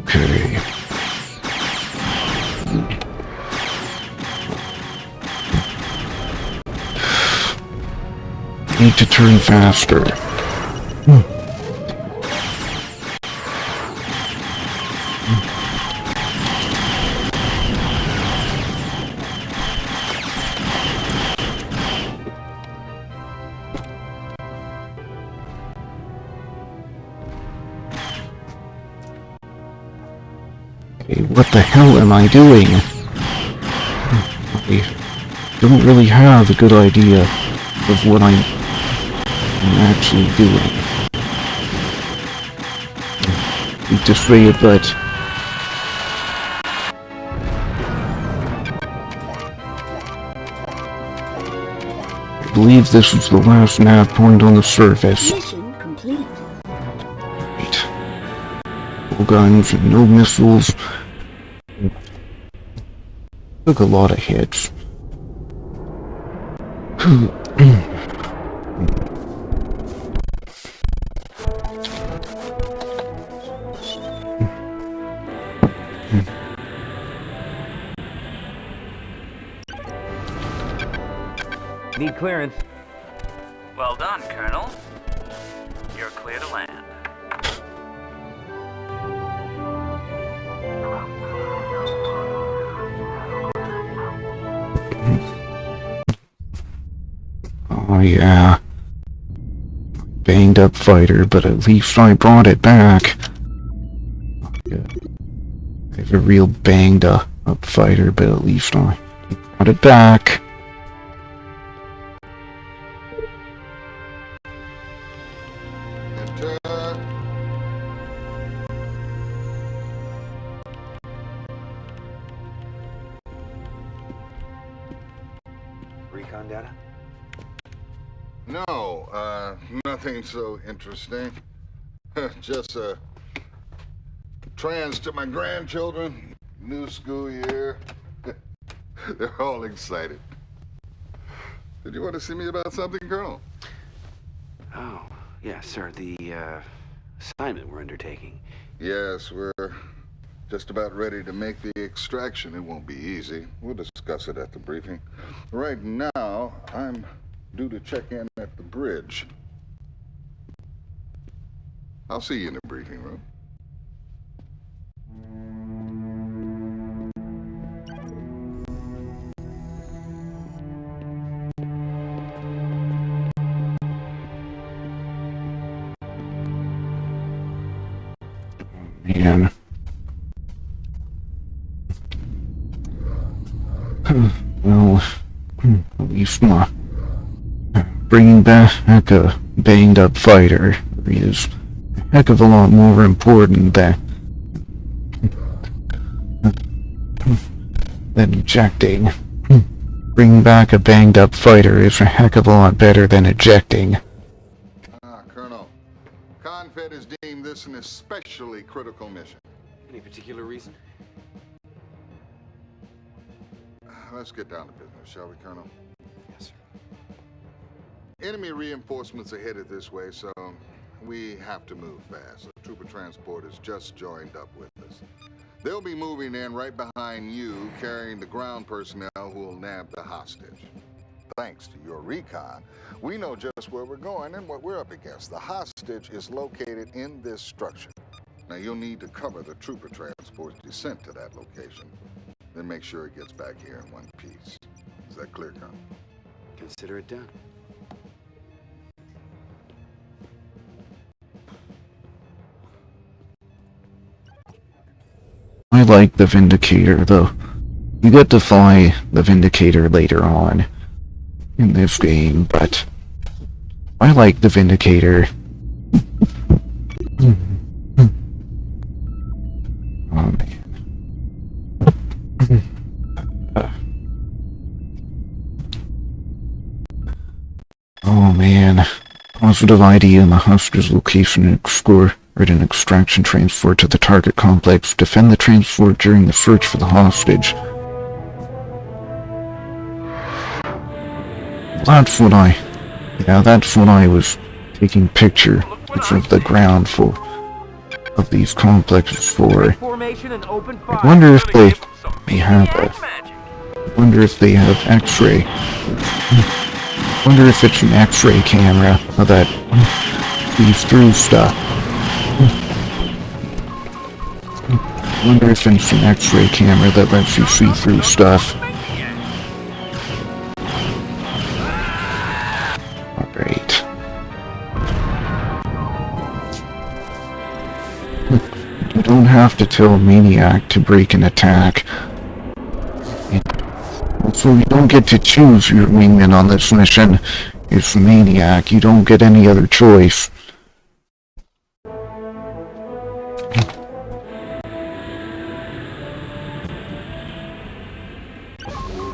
Okay. need to turn faster. Okay, what the hell am I doing? I don't really have a good idea of what I'm actually doing. I hate to say it, but I believe this is the last nav point on the surface. Mission complete. Right. No guns and no missiles. Took a lot of hits. Need clearance. Well done, Colonel. You're clear to land. Oh yeah. Banged up fighter, but at least I brought it back. I have a real banged up fighter, but at least I brought it back. Recon data? No, nothing so interesting. Just a trans to my grandchildren. New school year. They're all excited. Did you want to see me about something, Colonel? Oh, yeah, sir. The assignment we're undertaking. Yes, we're just about ready to make the extraction. It won't be easy. We'll discuss it at the briefing. Right now, I'm due to check in at the bridge. I'll see you in the briefing room. Man. Well, at least my bringing back a banged up fighter is a heck of a lot more important than ejecting. Bringing back a banged up fighter is a heck of a lot better than ejecting. Colonel, Confed has deemed this an especially critical mission. Any particular reason? Let's get down to business, shall we, Colonel? Yes, sir. Enemy reinforcements are headed this way, so we have to move fast. A trooper transport has just joined up with us. They'll be moving in right behind you, carrying the ground personnel who will nab the hostage. Thanks to your recon, we know just where we're going and what we're up against. The hostage is located in this structure. Now, you'll need to cover the trooper transport's descent to that location. Then make sure it gets back here in one piece. Is that clear, Colonel? Consider it done. I like the Vindicator, though. You get to fly the Vindicator later on in this game, but I like the Vindicator. Oh, man. Oh, man. Positive ID in the hostage's location and explore an extraction transport to the target complex. Defend the transport during the search for the hostage. That's what I was taking pictures of the ground for, of these complexes for. I wonder if they have X-ray. Wonder if it's an X-ray camera that sees through stuff. Wonder if it's an X-ray camera that lets you see through stuff. Alright. You don't have to tell a maniac to break an attack. Also, you don't get to choose your wingman on this mission. It's a maniac. You don't get any other choice.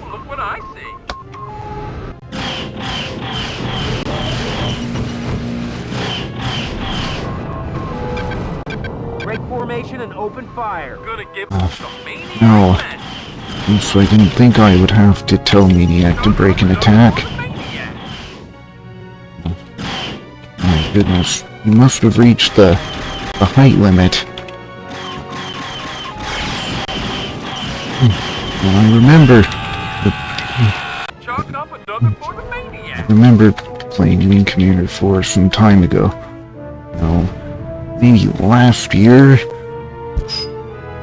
Look what I see. Break formation and open fire. Gonna give some maniac No. magic. So I didn't think I would have to tell Maniac to break an attack. My goodness. You must have reached the height limit. Well, I remember playing Wing Commander 4 some time ago. No, maybe last year?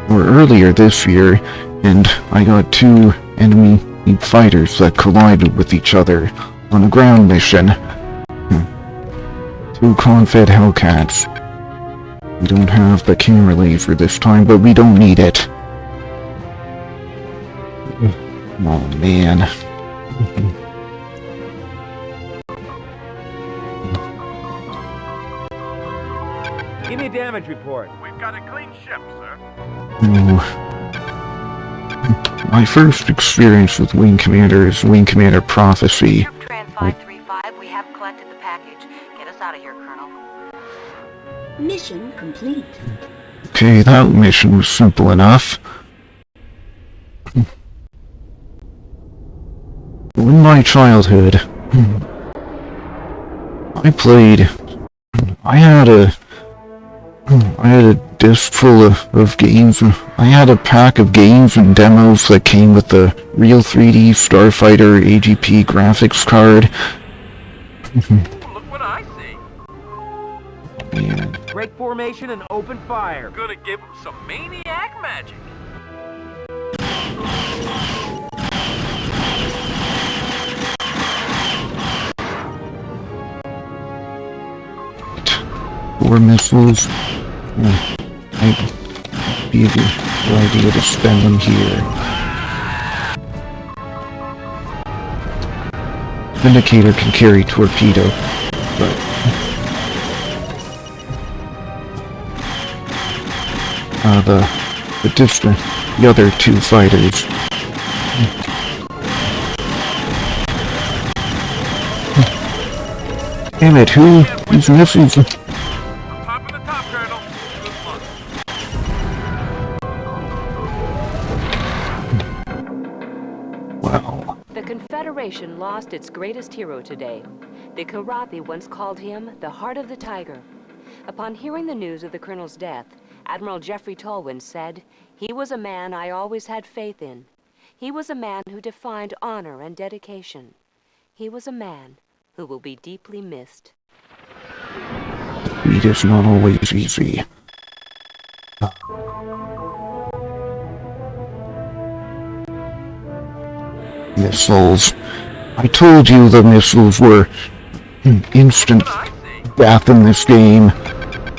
Or earlier this year, and I got two enemy fighters that collided with each other on a ground mission. Two Confed Hellcats. We don't have the camera laser this time, but we don't need it. Oh man. Give me a damage report. We've got a clean ship, sir. Oh. My first experience with Wing Commander is Wing Commander Prophecy. Tran 535, we have collected the package. Get us out of here, Colonel. Mission complete. Okay, that mission was simple enough. In my childhood, I had a disc full of games. I had a pack of games and demos that came with the Real 3D Starfighter AGP graphics card. Look what I see. Man. Break formation and open fire. Gonna give him some maniac magic. Four missiles. Might be a good idea to spend them here. Vindicator can carry torpedo, but the other two fighters. Damn it, these missiles? Top of the top, Colonel. Wow. The Confederation lost its greatest hero today. The Karathi once called him the Heart of the Tiger. Upon hearing the news of the Colonel's death, Admiral Jeffrey Tolwyn said, "He was a man I always had faith in. He was a man who defined honor and dedication. He was a man who will be deeply missed." It is not always easy. Missiles. I told you the missiles were instant death in this game.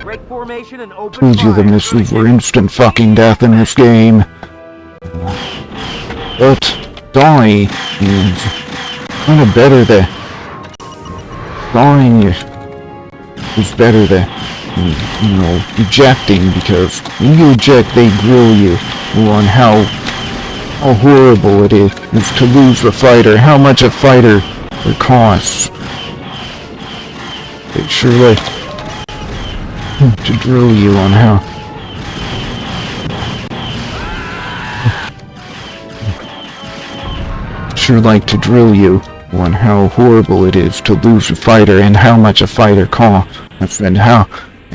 Break formation and open Told you the fire. missiles were instant fucking death in this game. But dying is kind of better than dying is better than ejecting, because when you eject they grill you on how horrible it is to lose a fighter, how much a fighter costs. They sure like to drill you on how horrible it is to lose a fighter and how much a fighter costs, and how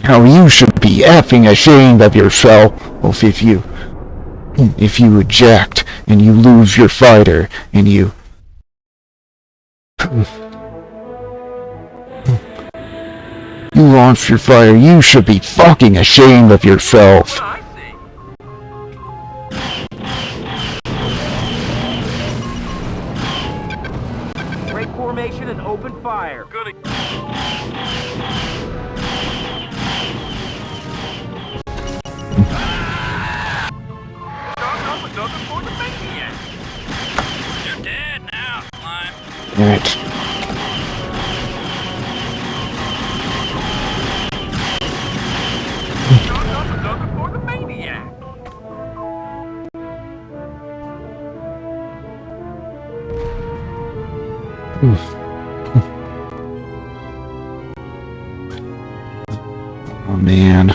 you should be effing ashamed of yourself if you eject and you lose your fighter and you You launched your fire. You should be fucking ashamed of yourself. Break formation and open fire. Good. You're dead now, Slime. Right. For the maniac. Oh man.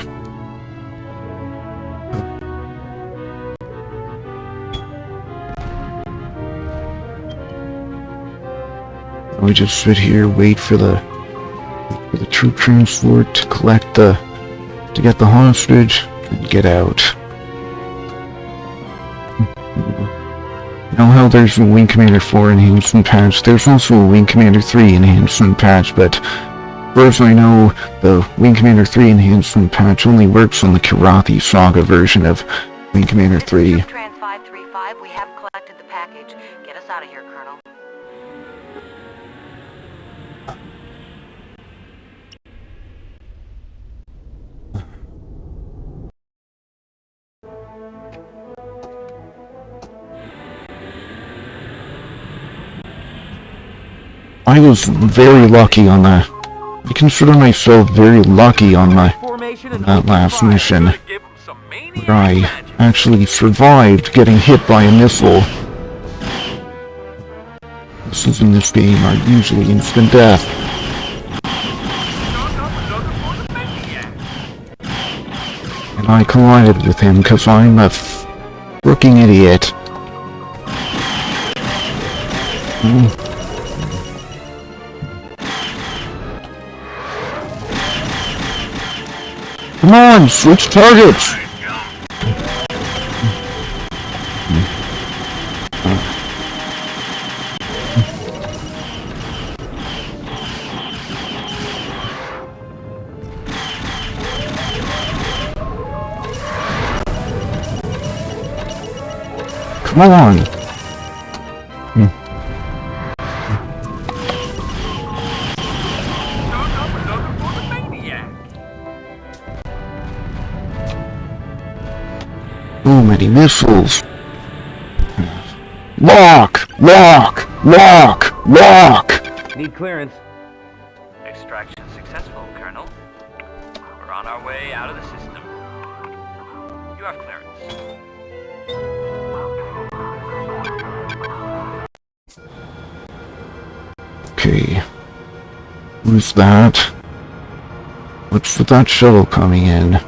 We just sit here, wait for the troop transport to to get the hostage and get out. You know how there's a Wing Commander 4 enhancement patch? There's also a Wing Commander 3 enhancement patch, but as far as I know, the Wing Commander 3 enhancement patch only works on the Kirathi Saga version of Wing Commander 3. Trans 535, we have collected the package. Get us out of here, Colonel. I was very lucky on that. I consider myself very lucky on that last mission, where I actually survived getting hit by a missile. Missiles in this game are usually instant death. And I collided with him because I'm a freaking idiot. Come on, switch targets! Come on! So many missiles. Lock! Lock! Lock! Lock! Need clearance. Extraction successful, Colonel. We're on our way out of the system. You have clearance. Okay. Who's that? What's with that shuttle coming in?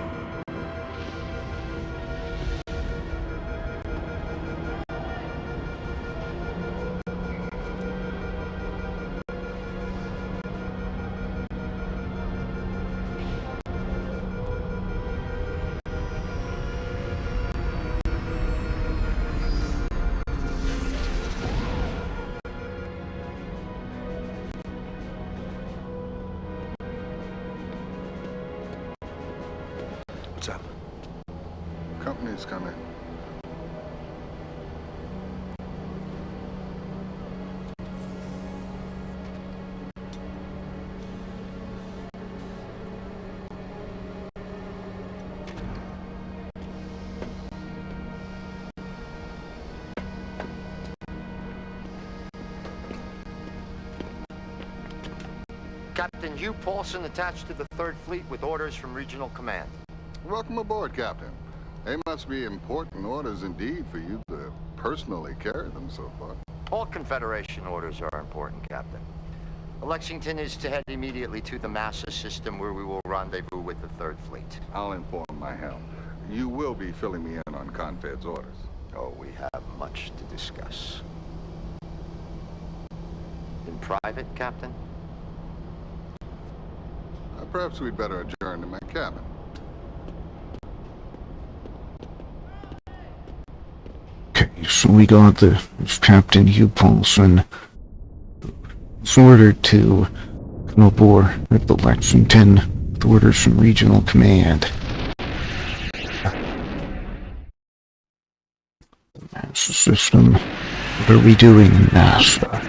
What's up? Company's coming. Captain Hugh Paulson attached to the 3rd Fleet with orders from Regional Command. Welcome aboard, Captain. They must be important orders indeed for you to personally carry them so far. All Confederation orders are important, Captain. Lexington is to head immediately to the Massa system where we will rendezvous with the 3rd Fleet. I'll inform my helm. You will be filling me in on Confed's orders. Oh, we have much to discuss. In private, Captain? Perhaps we'd better adjourn to my cabin. Okay, so we got this Captain Hugh Paulson was ordered to come aboard at the Lexington with orders from Regional Command. The Master System. What are we doing, NASA?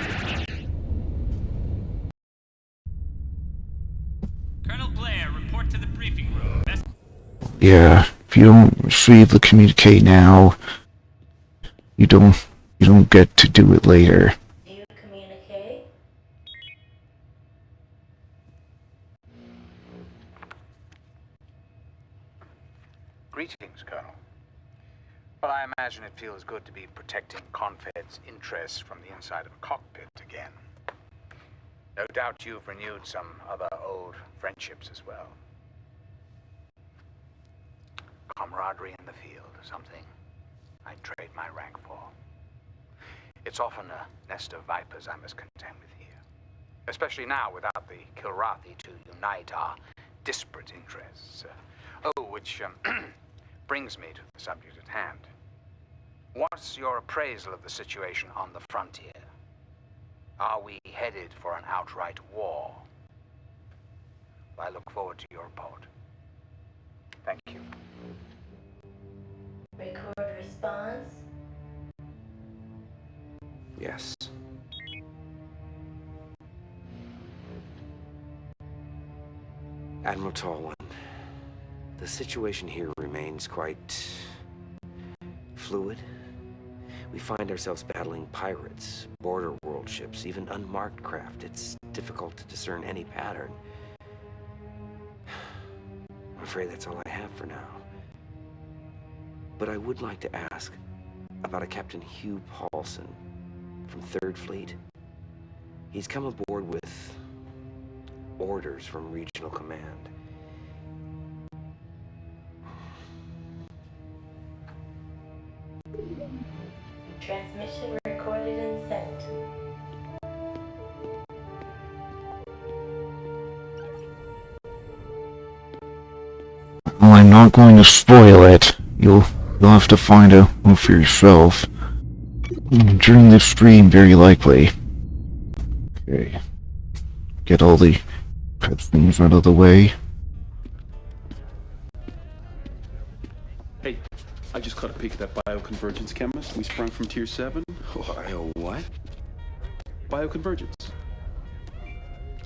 Colonel Blair, report to the briefing room. Yeah, if you don't receive the communique now, you don't get to do it later. View communique. Greetings, Colonel. Well, I imagine it feels good to be protecting Confed's interests from the inside of a cockpit again. No doubt you've renewed some other old friendships as well. Camaraderie in the field, something I'd trade my rank for. It's often a nest of vipers I must contend with here. Especially now without the Kilrathi to unite our disparate interests. Which brings me to the subject at hand. What's your appraisal of the situation on the frontier? Are we headed for an outright war? I look forward to your report. Thank you. Record response. Yes. Admiral Tallwin, the situation here remains quite fluid. We find ourselves battling pirates, border world ships, even unmarked craft. It's difficult to discern any pattern. I'm afraid that's all I have for now. But I would like to ask about a Captain Hugh Paulson from 3rd Fleet. He's come aboard with orders from Regional Command. Transmission recorded and sent. Well, I'm not going to spoil it. You'll have to find out for yourself. During this stream, very likely. Okay. Get all the cutscenes out of the way. Hey, I just caught a peek at that bioconvergence chemist we sprung from Tier 7. What? Bioconvergence.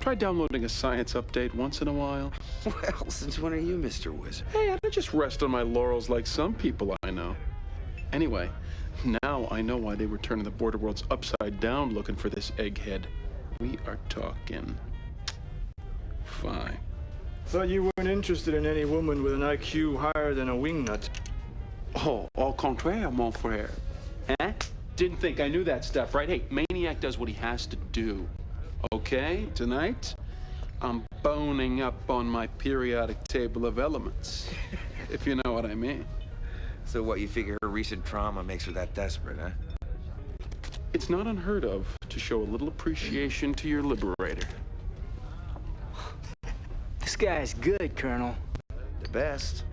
Try downloading a science update once in a while. Well, since when are you Mr. Wizard? Hey, I don't just rest on my laurels like some people I know. Anyway, now I know why they were turning the border worlds upside down looking for this egghead. We are talking. Fine. Thought you weren't interested in any woman with an IQ higher than a wingnut. Oh, au contraire, mon frère. Eh? Didn't think I knew that stuff, right? Hey, Maniac does what he has to do. Okay, tonight, I'm boning up on my periodic table of elements, if you know what I mean. So what, you figure her recent trauma makes her that desperate, huh? It's not unheard of to show a little appreciation to your liberator. This guy's good, Colonel. The best.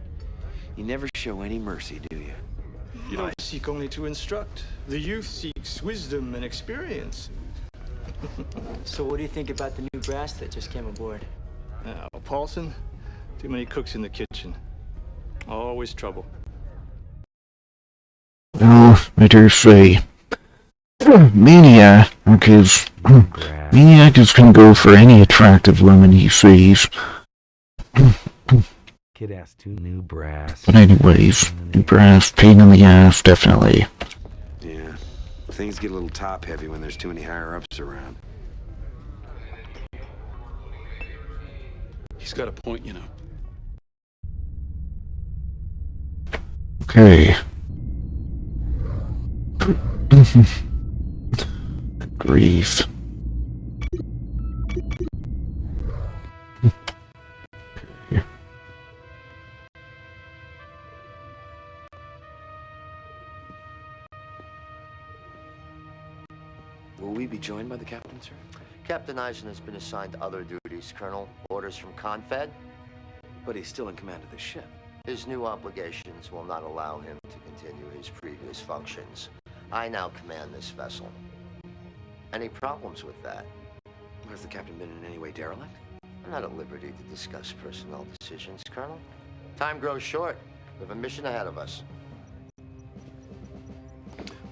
You never show any mercy, do you? You don't seek only to instruct. The youth seeks wisdom and experience. So what do you think about the new brass that just came aboard? Paulson? Too many cooks in the kitchen. Always trouble. Well, I dare say, Maniac is gonna go for any attractive woman he sees. Kid asked two new brass. But anyways, new brass, pain in the ass, definitely. Yeah. Things get a little top-heavy when there's too many higher-ups around. He's got a point, you know. Okay. Grief. Will we be joined by the captain, sir? Captain Eisen has been assigned to other duties, Colonel. Orders from Confed. But he's still in command of the ship. His new obligations will not allow him to continue his previous functions. I now command this vessel. Any problems with that? Has the captain been in any way derelict? I'm not at liberty to discuss personnel decisions, Colonel. Time grows short. We have a mission ahead of us.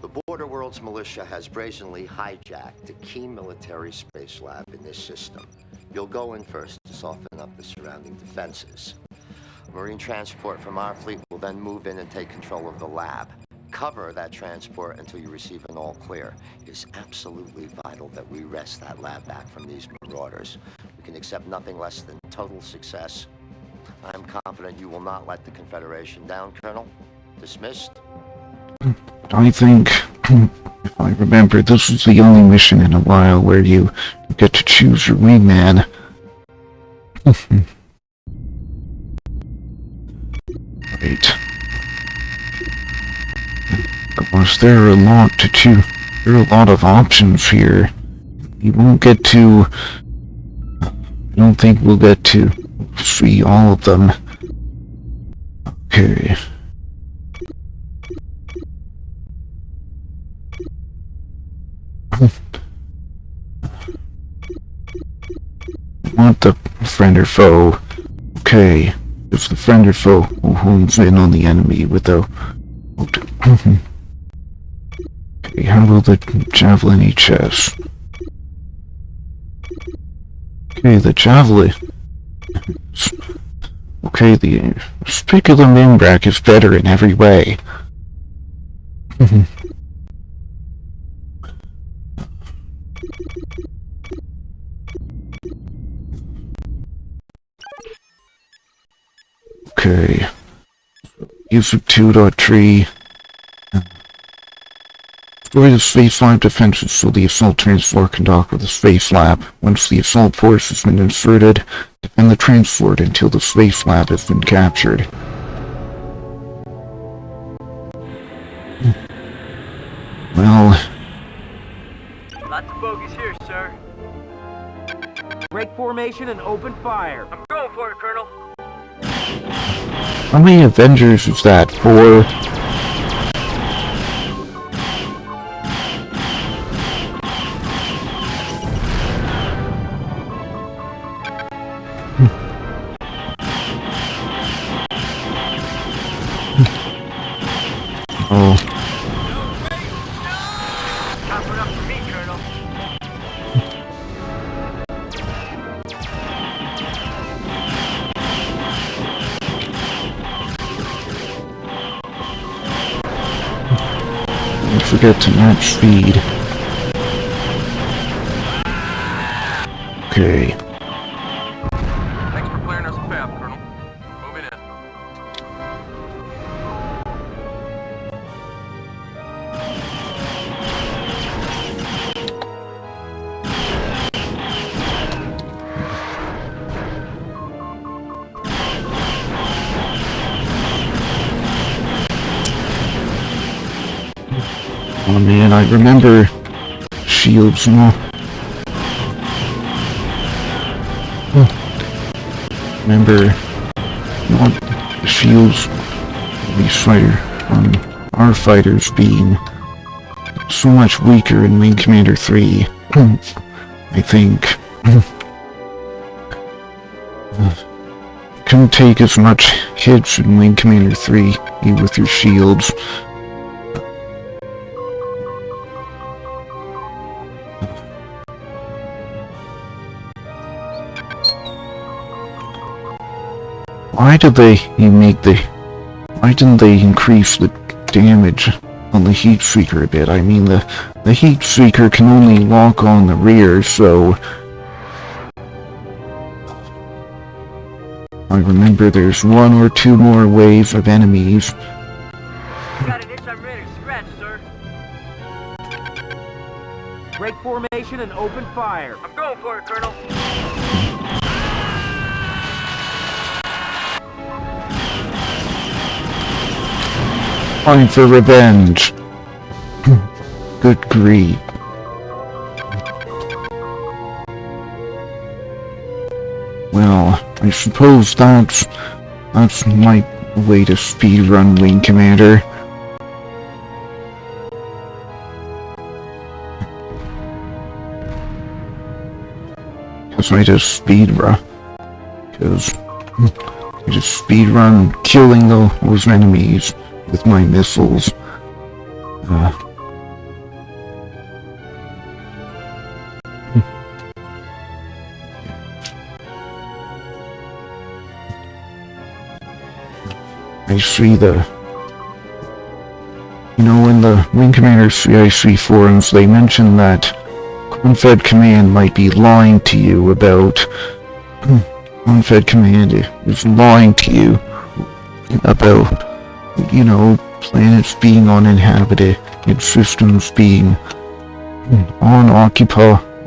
The Border Worlds militia has brazenly hijacked a key military space lab in this system. You'll go in first to soften up the surrounding defenses. Marine transport from our fleet will then move in and take control of the lab. Cover that transport until you receive an all clear. It is absolutely vital that we wrest that lab back from these marauders. We can accept nothing less than total success. I'm confident you will not let the Confederation down, Colonel. Dismissed? I think, if I remember, this is the only mission in a while where you get to choose your wingman. Right. Of course, there are a lot to choose. There are a lot of options here. You won't get to... I don't think we'll get to see all of them. Okay. Want the friend or foe? Okay. If the friend or foe who hones in on the enemy with a... Okay, how will the Javelin HS? Okay, the Javelin... Okay, the Spiculum Imbrak is better in every way. Okay. Use of 2.3. Destroy the Space Lab defenses so the assault transport can dock with the Space Lab. Once the assault force has been inserted, defend the transport until the Space Lab has been captured. Well... Lots of bogeys here, sir. Break formation and open fire. I'm going for it, Colonel. How many Avengers is that? 4? Oh. Cover up for me, Colonel. Don't forget to match speed. Okay. Thanks for clearing us a path, Colonel. Moving in. Oh man, I remember shields now. Remember not the shields our fighters being so much weaker in Wing Commander 3. I think. Couldn't take as much hits in Wing Commander 3 with your shields. Why didn't they increase the damage on the Heat Seeker a bit? I mean, the Heat Seeker can only lock on the rear, so... I remember there's 1 or 2 more waves of enemies. Got an itch I'm ready to scratch, sir. Break formation and open fire. I'm going for it, Colonel. Time for revenge. Good grief. Well, I suppose that's my way to speedrun Wing Commander. Because I just speedrun. because I just speedrun killing those enemies with my missiles. I see in the Wing Commander CIC forums, they mentioned that Confed Command might be lying to you about... Confed Command is lying to you about, planets being uninhabited and systems being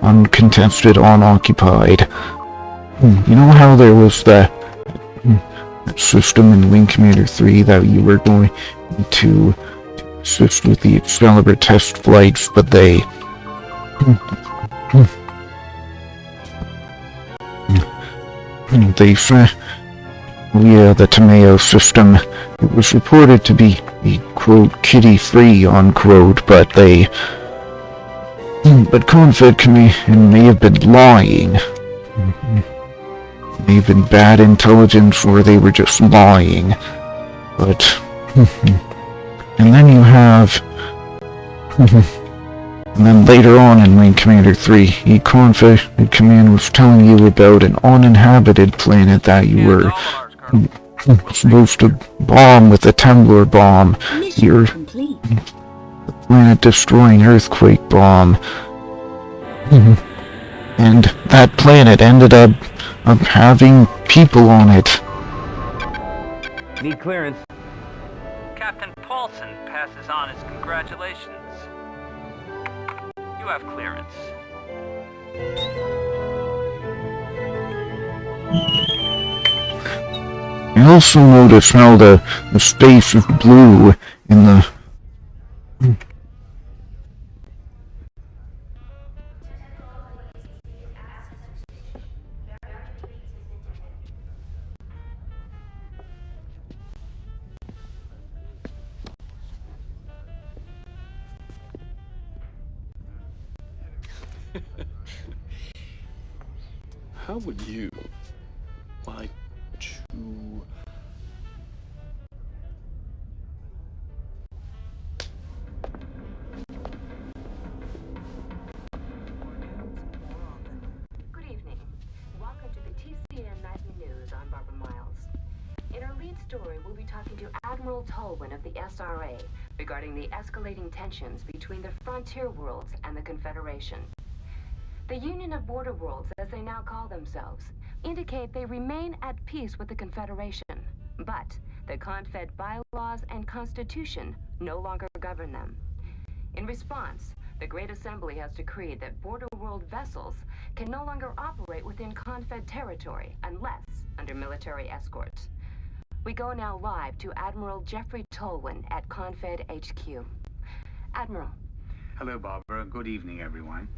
uncontested, unoccupied. You know how there was that system in Wing Commander 3 that you were going to assist with the Excalibur test flights, but the Tomeo system, it was reported to be quote kiddie-free, unquote, but Confed Command may have been lying. May have been bad intelligence, or they were just lying. But and then you have and then later on in Wing Commander 3, Confed Command was telling you about an uninhabited planet that you were supposed to bomb with a Temblor bomb. Your planet-destroying earthquake bomb. And that planet ended up having people on it. Need clearance. Captain Paulson passes on his congratulations. You have clearance. I also noticed how the space is blue in the... How would you like to... Good evening. Welcome to the TCN Nightly News. I'm Barbara Miles. In our lead story, we'll be talking to Admiral Tolwyn of the SRA regarding the escalating tensions between the Frontier Worlds and the Confederation. The Union of Border Worlds, as they now call themselves, indicate they remain at peace with the Confederation, but the Confed bylaws and constitution no longer govern them. In response, the Great Assembly has decreed that Border World vessels can no longer operate within Confed territory unless under military escorts. We go now live to Admiral Jeffrey Tolwyn at Confed HQ. Admiral. Hello, Barbara. Good evening, everyone.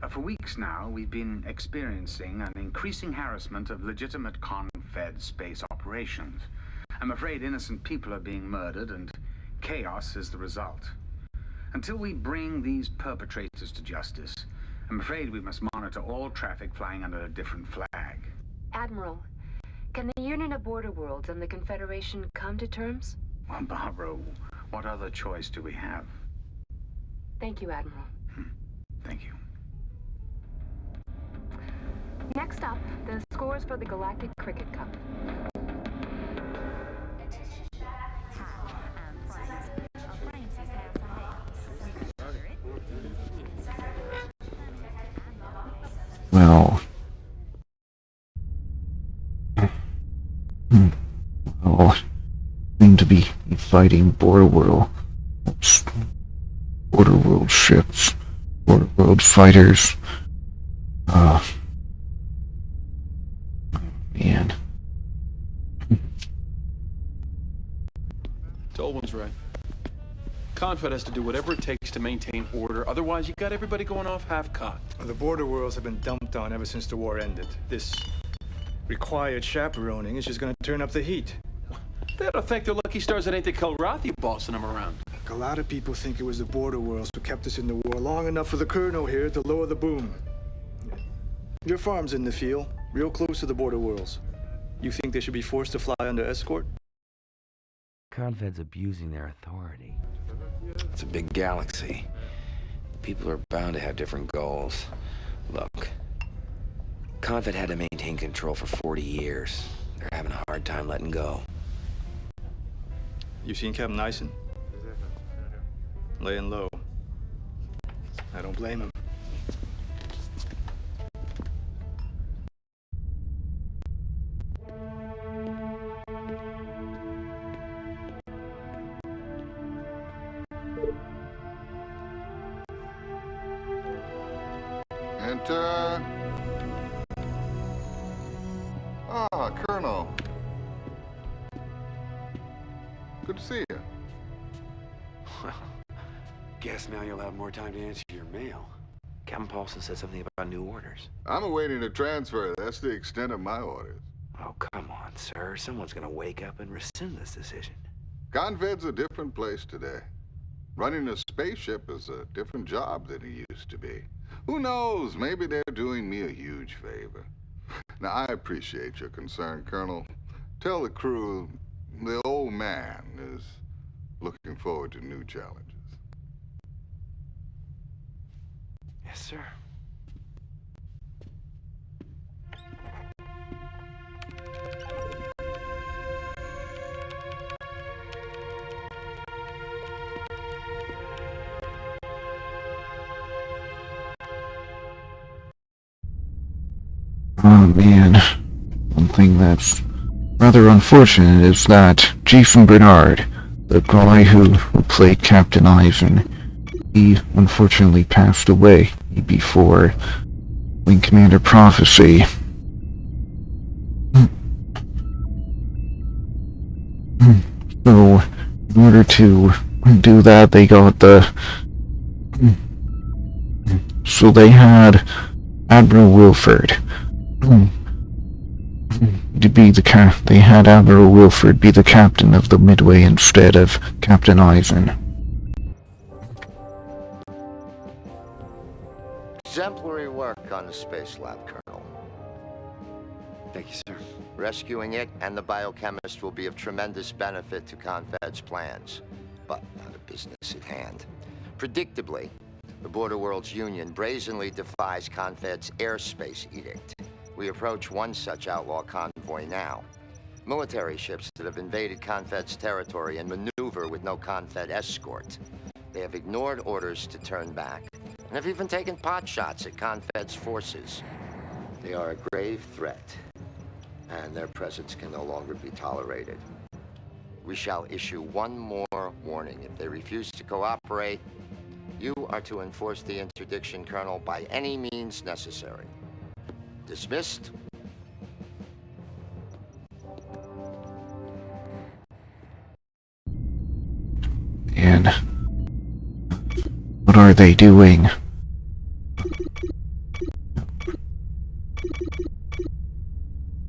For weeks now, we've been experiencing an increasing harassment of legitimate Confed space operations. I'm afraid innocent people are being murdered, and chaos is the result. Until we bring these perpetrators to justice, I'm afraid we must monitor all traffic flying under a different flag. Admiral, can the Union of Border Worlds and the Confederation come to terms? Well, Barbara, what other choice do we have? Thank you, Admiral. Thank you. Next up, the scores for the Galactic Cricket Cup. Well, seem to be fighting Border World ships, Border World fighters. Man. Tolwyn's right. Confed has to do whatever it takes to maintain order, otherwise you got everybody going off half-cocked. The border worlds have been dumped on ever since the war ended. This required chaperoning is just gonna turn up the heat. They ought to thank their lucky stars it ain't the Kilrathi bossing them around. A lot of people think it was the border worlds who kept us in the war long enough for the Colonel here to lower the boom. Your farm's in the field, real close to the border worlds. You think they should be forced to fly under escort? Confed's abusing their authority. It's a big galaxy. People are bound to have different goals. Look, Confed had to maintain control for 40 years. They're having a hard time letting go. You seen Captain Eisen? Laying low. I don't blame him. Enter. Ah, Colonel. Good to see you. Well, guess now you'll have more time to answer your mail. Captain Paulson said something about new orders. I'm awaiting a transfer. That's the extent of my orders. Oh, come on, sir. Someone's gonna wake up and rescind this decision. Confed's a different place today. Running a spaceship is a different job than it used to be. Who knows? Maybe they're doing me a huge favor. Now, I appreciate your concern, Colonel. Tell the crew the old man is looking forward to new challenges. Yes, sir. Oh man, one thing that's rather unfortunate is that Jason Bernard, the guy who played Captain Eisen, he unfortunately passed away before Wing Commander Prophecy. So, in order to do that, they got so they had Admiral Wilford to be they had Admiral Wilford be the captain of the Midway instead of Captain Eisen. Exemplary work on the Space Lab, Colonel. Thank you, sir. Rescuing it and the biochemist will be of tremendous benefit to Confed's plans, but not the business at hand. Predictably, the Border Worlds Union brazenly defies Confed's airspace edict. We approach one such outlaw convoy now. Military ships that have invaded Confed's territory and maneuver with no Confed escort. They have ignored orders to turn back, and have even taken pot shots at Confed's forces. They are a grave threat, and their presence can no longer be tolerated. We shall issue one more warning. If they refuse to cooperate, you are to enforce the interdiction, Colonel, by any means necessary. Dismissed. And what are they doing?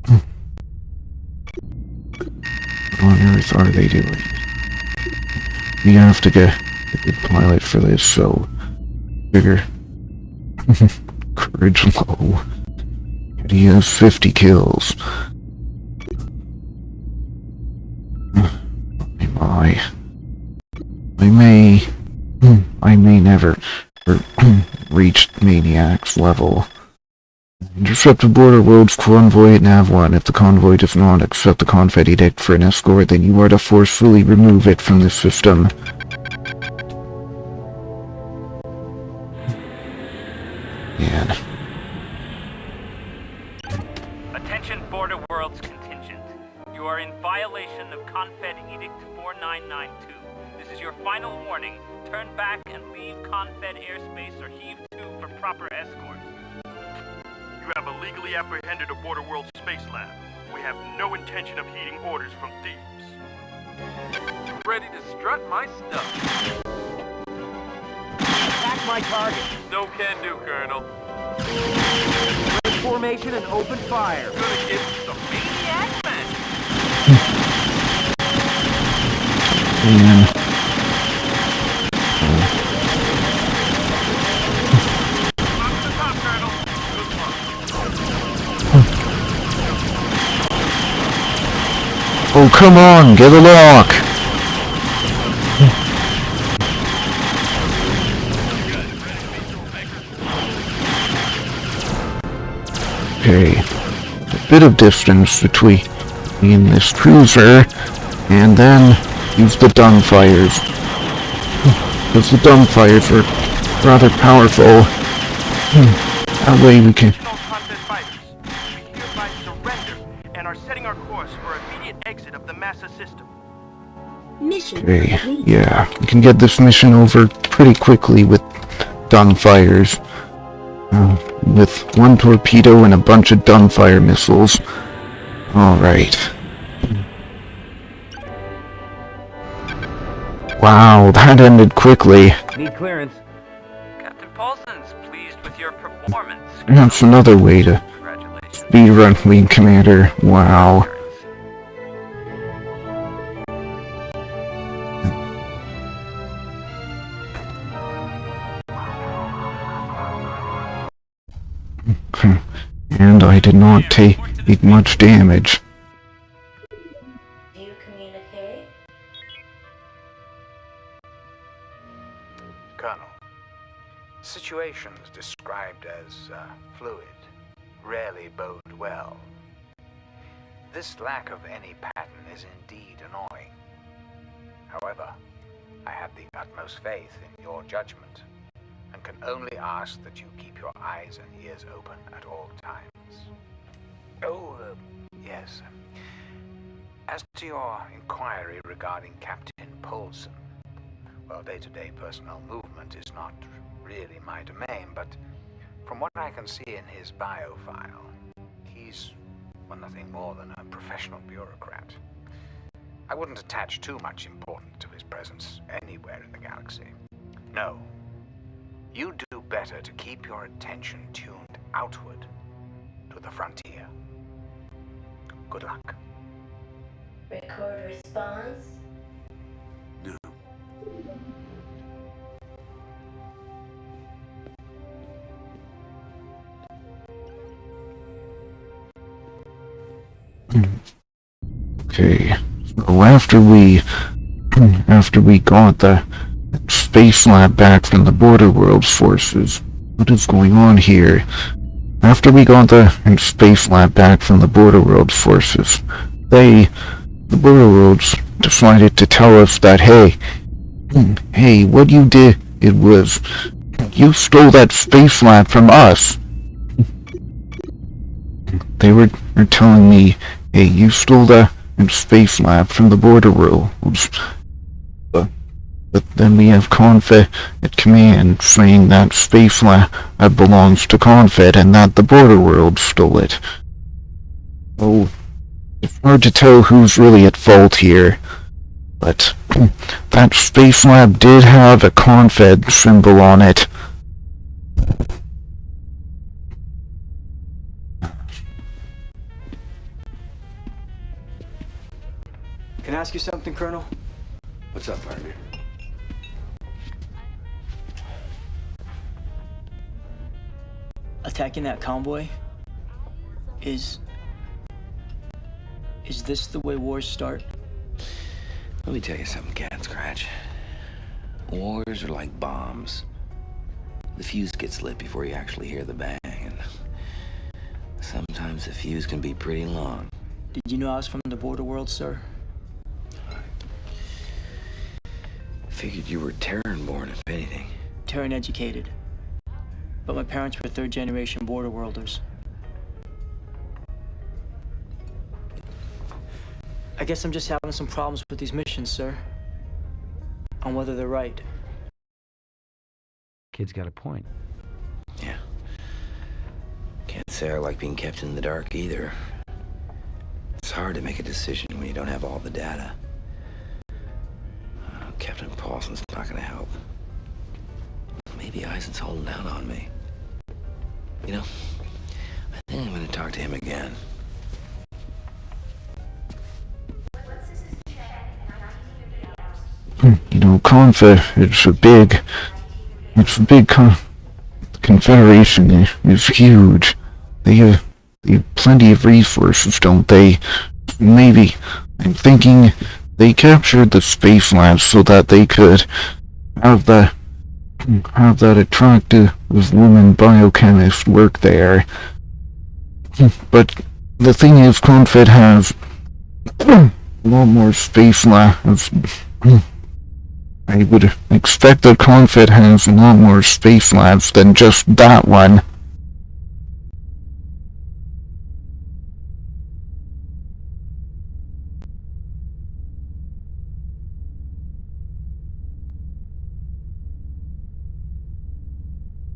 What on earth are they doing? We have to get a good pilot for this, so figure courage low. He has 50 kills. My. I may never reach Maniac's level. Intercept the Border Worlds convoy at Nav-1. If the convoy does not accept the Confed edict for an escort, then you are to forcefully remove it from the system. Man. Attention Border Worlds contingent. You are in violation of Confed Edict 4992. This is your final warning. Turn back and leave Confed airspace or heave to for proper escort. You have illegally apprehended a Border World Space Lab. We have no intention of heeding orders from thieves. Ready to strut my stuff. Attack my target. No can do, Colonel. Break formation and open fire. Gonna give some maniac magic. Man. Oh, come on, get a lock! Okay, a bit of distance between this cruiser, and then use the Dunfires. Because the Dunfires are rather powerful. That way we can... and are setting our course for immediate exit of the Massa system. Mission Okay, complete. yeah, we can get this mission over pretty quickly with Dunfires. With one torpedo and a bunch of Dunfire missiles. Alright. Wow, that ended quickly. Need clearance. Captain Paulson's pleased with your performance. That's another way to speedrun Wing Commander. Wow. And I did not take much damage. Do you communicate? Colonel, situations described as fluid rarely bode well. This lack of any pattern is indeed annoying. However, I have the utmost faith in your judgment, and can only ask that you keep your eyes and ears open at all times. Oh, yes. As to your inquiry regarding Captain Paulson, well, day-to-day personnel movement is not really my domain, but from what I can see in his bio file, he's, well, nothing more than a professional bureaucrat. I wouldn't attach too much importance to his presence anywhere in the galaxy. No. You do better to keep your attention tuned outward to the frontier. Good luck. Record response. No. Okay, so after we got the space lab back from the Border Worlds forces, what is going on here? After we got the space lab back from the Border Worlds forces, the Border Worlds decided to tell us that, hey, what you did, it was, you stole that space lab from us. They were telling me, hey, you stole the space lab from the Border Worlds. But then we have Confed at command saying that space lab belongs to Confed and that the Border Worlds stole it. Oh, it's hard to tell who's really at fault here. But that space lab did have a Confed symbol on it. Can I ask you something, Colonel? What's up, partner? Attacking that convoy? Is this the way wars start? Let me tell you something, Cat Scratch. Wars are like bombs. The fuse gets lit before you actually hear the bang, and sometimes the fuse can be pretty long. Did you know I was from the Border World, sir? Figured you were Terran-born, if anything. Terran educated. But my parents were third-generation Border Worlders. I guess I'm just having some problems with these missions, sir. On whether they're right. Kid's got a point. Yeah. Can't say I like being kept in the dark either. It's hard to make a decision when you don't have all the data. Captain Paulson's not gonna help. Maybe Eisen's holding out on me. You know, I think I'm gonna talk to him again. You know, Confed, it's a big confederation. It's huge. They have plenty of resources, don't they? Maybe I'm thinking they captured the space lab so that they could have that attractive woman biochemist work there. But the thing is, Confed has a lot more space labs. I would expect that Confed has a lot more space labs than just that one.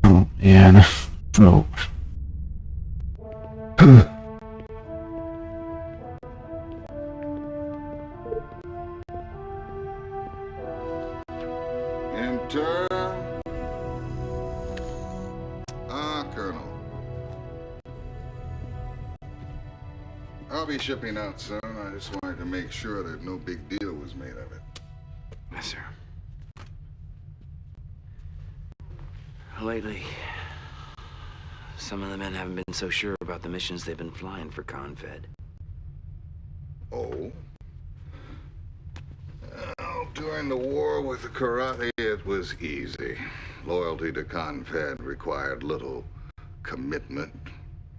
Oh man, so... Enter. Colonel. I'll be shipping out soon. I just wanted to make sure that no big deal was made of it. Yes, sir. Lately, some of the men haven't been so sure about the missions they've been flying for Confed. Oh? Well, during the war with the Karate, it was easy. Loyalty to Confed required little commitment.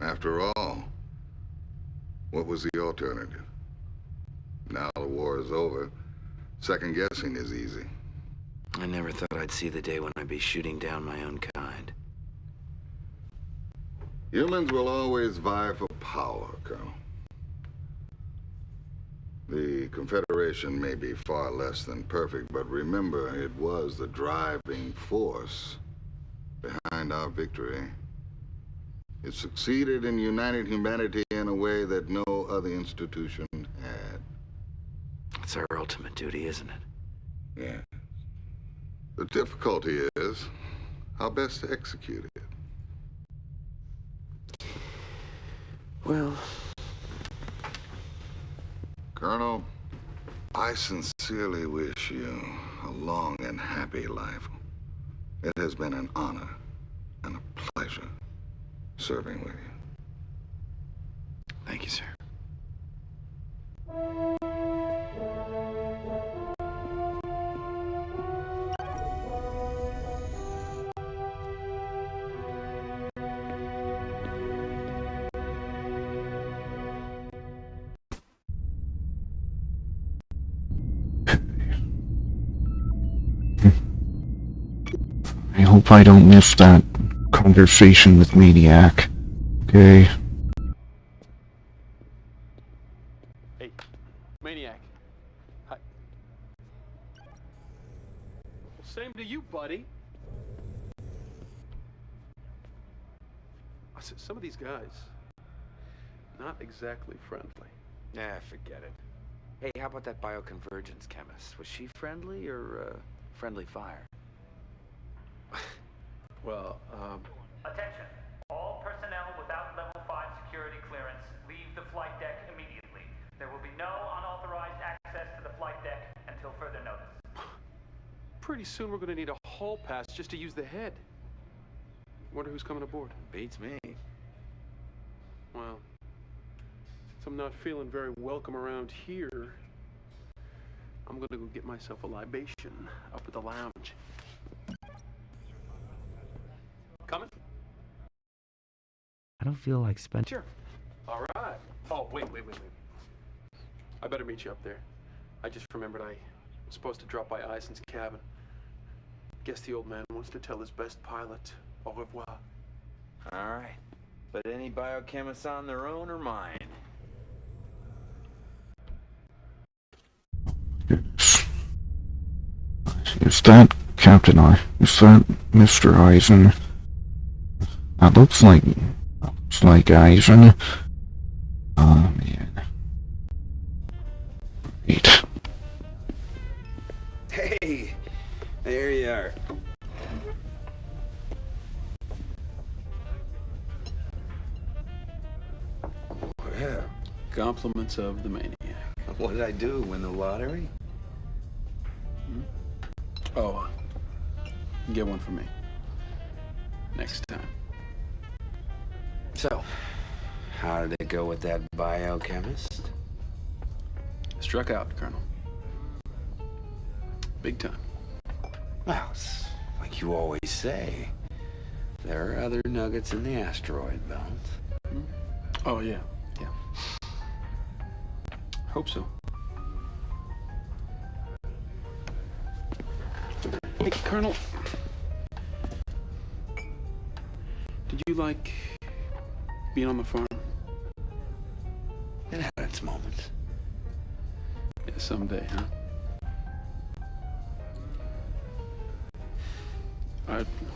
After all, what was the alternative? Now the war is over, second guessing is easy. I never thought I'd see the day when I'd be shooting down my own kind. Humans will always vie for power, Colonel. The Confederation may be far less than perfect, but remember, it was the driving force behind our victory. It succeeded in uniting humanity in a way that no other institution had. It's our ultimate duty, isn't it? Yeah. The difficulty is how best to execute it. Well... Colonel, I sincerely wish you a long and happy life. It has been an honor and a pleasure serving with you. Thank you, sir. I hope I don't miss that conversation with Maniac. Okay. Hey, Maniac. Hi. Well, same to you, buddy. Some of these guys, not exactly friendly. Nah, forget it. Hey, how about that bioconvergence chemist? Was she friendly or friendly fire? Well, Attention. All personnel without level 5 security clearance leave the flight deck immediately. There will be no unauthorized access to the flight deck until further notice. pretty soon we're gonna need a hall pass just to use the head. Wonder who's coming aboard. Beats me. Well, since I'm not feeling very welcome around here, I'm gonna go get myself a libation up at the lounge. Coming? I don't feel like spending... Sure. All right. Oh, wait. I better meet you up there. I just remembered I was supposed to drop by Eisen's cabin. Guess the old man wants to tell his best pilot au revoir. All right. But any biochemists on their own or mine? Is that Captain Is that Mr. Eisen? That looks like Eisen. Oh man. Great. Hey, there you are. Yeah. Compliments of the maniac. What did I do? Win the lottery? Oh, get one for me. Next time. So, how did it go with that biochemist? struck out, Colonel. Big time. Well, it's like you always say. There are other nuggets in the asteroid belt. Oh, yeah. Hope so. Hey, Colonel. Did you like being on the farm? It had its moments. Yeah, someday, huh?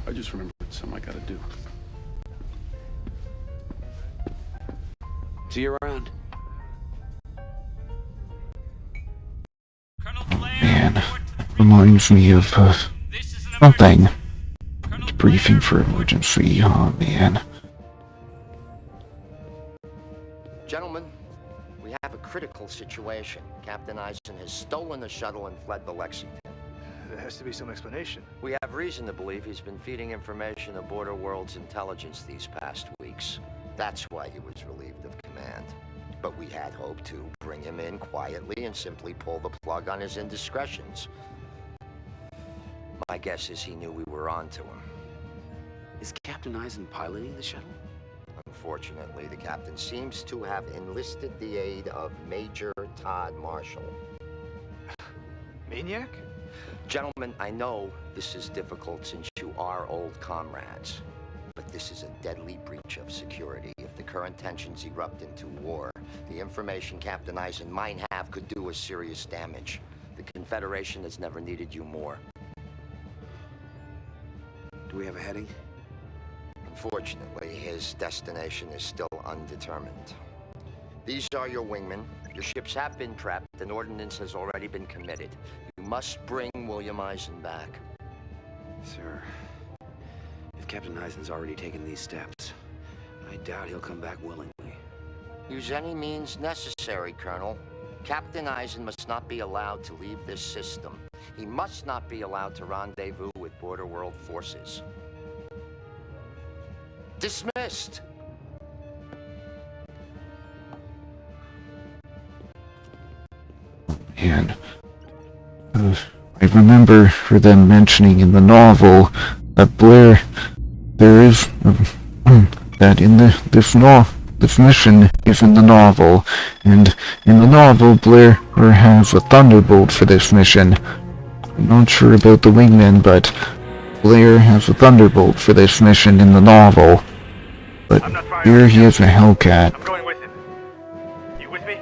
I just remembered something I gotta do. See you around. Man, reminds me of something. Briefing for emergency. Oh man. Gentlemen, we have a critical situation. Captain Eisen has stolen the shuttle and fled to Lexington. There has to be some explanation. We have reason to believe he's been feeding information to Border World's intelligence these past weeks. That's why he was relieved of command. But we had hoped to bring him in quietly and simply pull the plug on his indiscretions. My guess is he knew we were on to him. Is Captain Eisen piloting the shuttle? Unfortunately, the captain seems to have enlisted the aid of Major Todd Marshall. Maniac? Gentlemen, I know this is difficult since you are old comrades, but this is a deadly breach of security. If the current tensions erupt into war, the information Captain Eisen might have could do us serious damage. The Confederation has never needed you more. Do we have a heading? Unfortunately, his destination is still undetermined. These are your wingmen. Your ships have been prepped, and ordnance has already been committed. You must bring William Eisen back. Sir, if Captain Eisen's already taken these steps, I doubt he'll come back willingly. Use any means necessary, Colonel. Captain Eisen must not be allowed to leave this system. He must not be allowed to rendezvous with Border World forces. Dismissed! And I remember for them mentioning in the novel that Blair, there is that in this mission is in the novel, and in the novel Blair has a Thunderbolt for this mission. I'm not sure about the wingmen, but Blair has a Thunderbolt for this mission in the novel. But here he has a Hellcat. I'm going with him. You with me?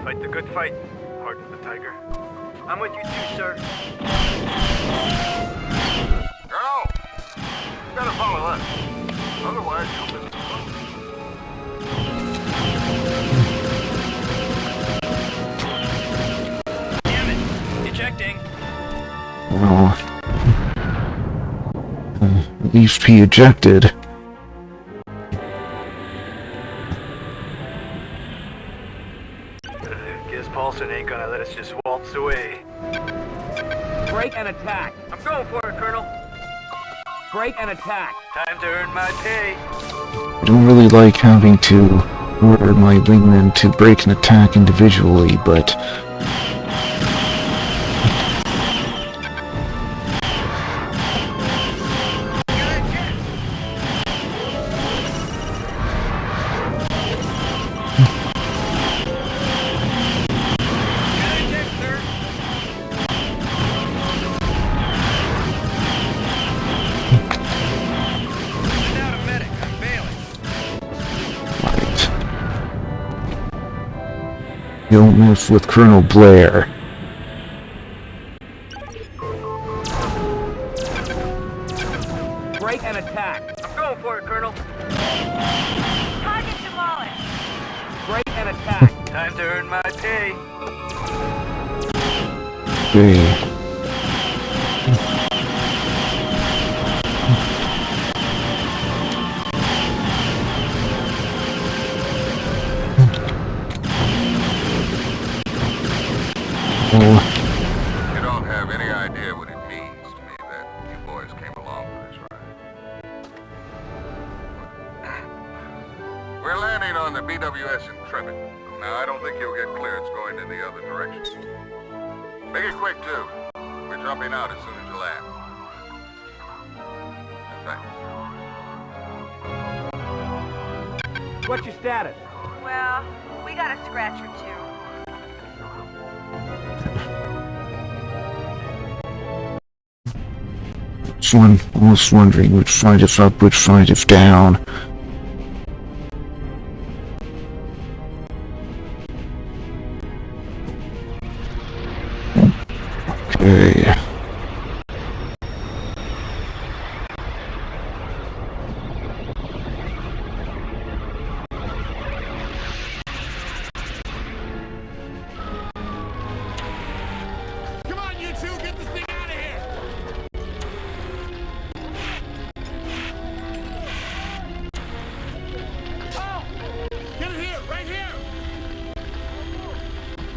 Fight the good fight, Heart of the Tiger. I'm with you too, sir. Girl! You better follow us. Otherwise, you'll miss the boat. Damn it! Ejecting. Well, at least he ejected. Guess Paulson ain't gonna let us just waltz away. Break and attack. I'm going for it, Colonel. Break and attack. Time to earn my pay. I don't really like having to order my wingmen to break and attack individually, but don't mess with Colonel Blair. Break and attack. I'm going for it, Colonel. Target demolished. Break and attack. Time to earn my pay. Okay. You don't have any idea what it means to me that you boys came along for this ride. We're landing on the BWS Intrepid. Now, I don't think you'll get clearance going in the other direction. Make it quick, too. We're jumping out as soon as you land. Thanks. What's your status? Well, we got a scratch or two. Almost wondering which side is up, which side is down. Okay. Come on, you two, get this thing out of here! Oh! Get it here, right here!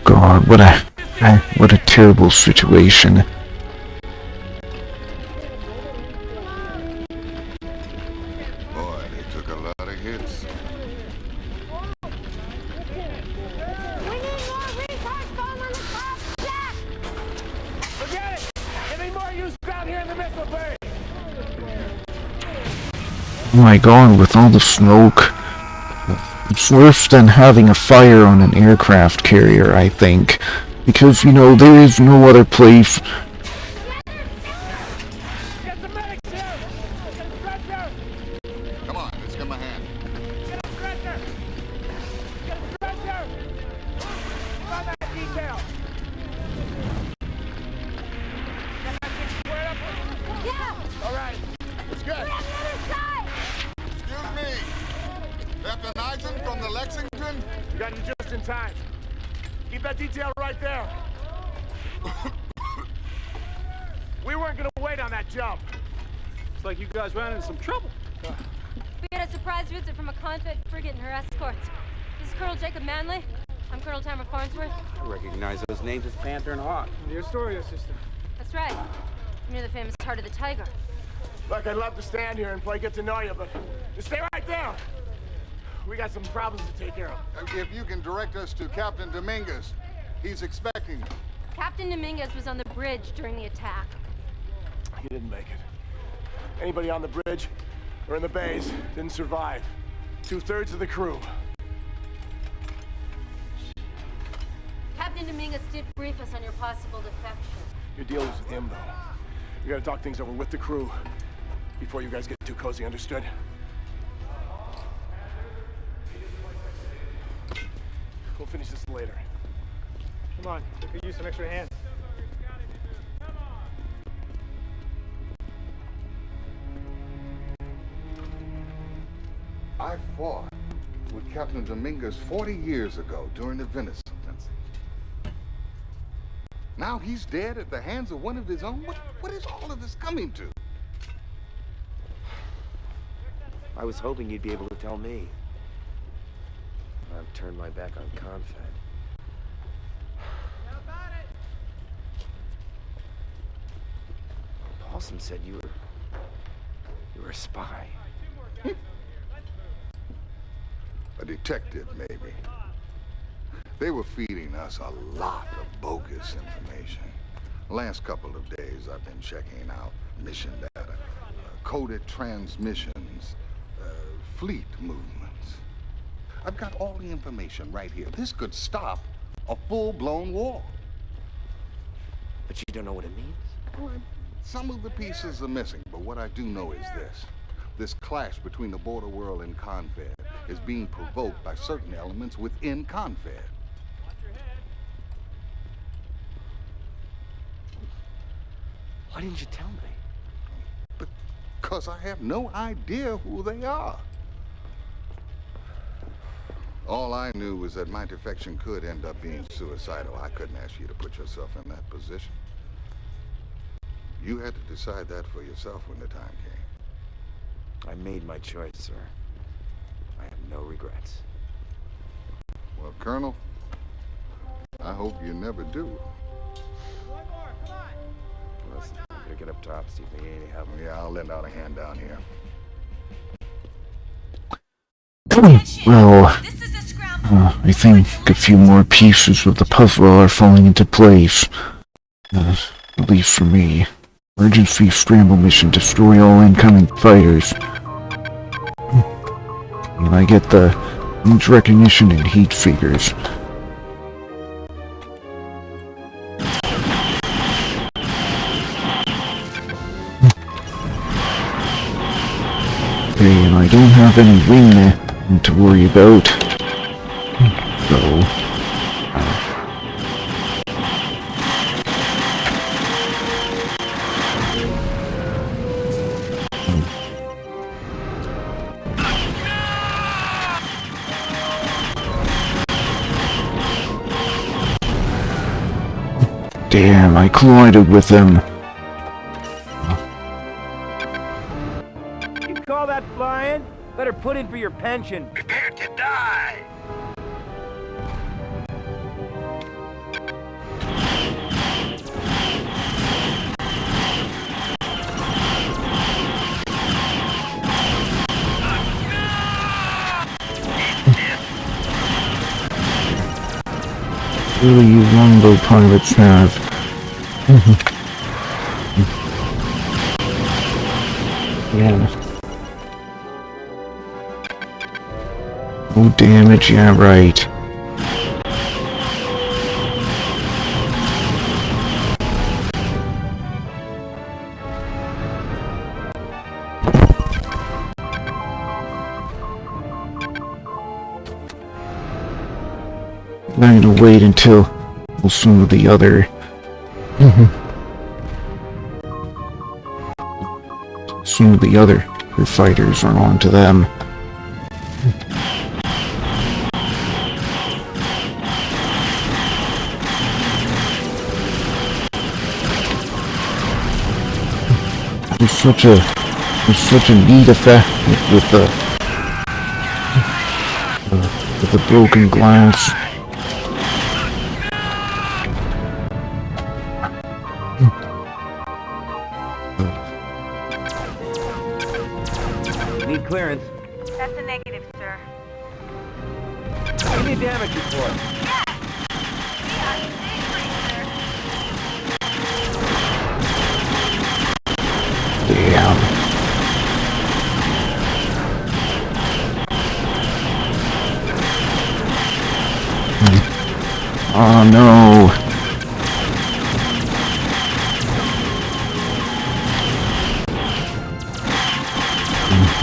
God, what a terrible situation. Boy, they took a lot of hits. Forget it! Any more use down here in the missile bay! Oh my god, with all the smoke. It's worse than having a fire on an aircraft carrier, I think. Because, you know, there is no other place. Come on, let's give him a hand. Get a stretcher! Get a stretcher! Run that detail! Yeah! Alright, it's good. Excuse me. Captain Eisen from the Lexington? We got you just in time. Keep that detail right there. We weren't gonna wait on that jump. Looks like you guys ran into some trouble. We got a surprise visit from a Confed frigate and her escorts. This is Colonel Jacob Manley. I'm Colonel Tamara Farnsworth. I recognize those names as Panther and Hawk. Your story, sister. That's right. I'm near the famous Heart of the Tiger. Look, I'd love to stand here and play get to know you, but just stay right there. We got some problems to take care of. If you can direct us to Captain Dominguez, he's expecting. Captain Dominguez was on the bridge during the attack. He didn't make it. Anybody on the bridge or in the bays didn't survive. 2/3 of the crew. Captain Dominguez did brief us on your possible defection. Your deal was with him, though. We gotta talk things over with the crew before you guys get too cozy, understood? We'll finish this later. Come on, we could use some extra hands. I fought with Captain Dominguez 40 years ago during the Venice offensive. Now he's dead at the hands of one of his own? What is all of this coming to? I was hoping you'd be able to tell me. I've turned my back on Confed. Paulson said you were a spy. A detective, maybe. They were feeding us a lot of bogus information. The last couple of days, I've been checking out mission data, coded transmissions, fleet movements. I've got all the information right here. This could stop a full-blown war. But you don't know what it means? Well, some of the pieces are missing, but what I do know is this. This clash between the border world and Confed is being provoked by certain elements within Confed. Why didn't you tell me? Because I have no idea who they are. All I knew was that my defection could end up being suicidal. I couldn't ask you to put yourself in that position. You had to decide that for yourself when the time came. I made my choice, sir. I have no regrets. Well, Colonel, I hope you never do. Listen, I'm gonna get up top, see if they need any help. Yeah, I'll lend out a hand down here. Well, I think a few more pieces of the puzzle are falling into place. At least for me. Emergency scramble mission, destroy all incoming fighters. And I get the image recognition and heat figures. Okay, and I don't have any wingmen to worry about. So... Damn, I collided with them. You call that flying? Better put in for your pension. Prepare to die! Really, you longbow pilots have. Yeah. No damage, yeah, right. I'm gonna wait until some of the other some of the other fighters are on to them. There's such a neat effect with the broken glass. Need clearance. That's a negative, sir. Give me a damage report. Damn. Oh no.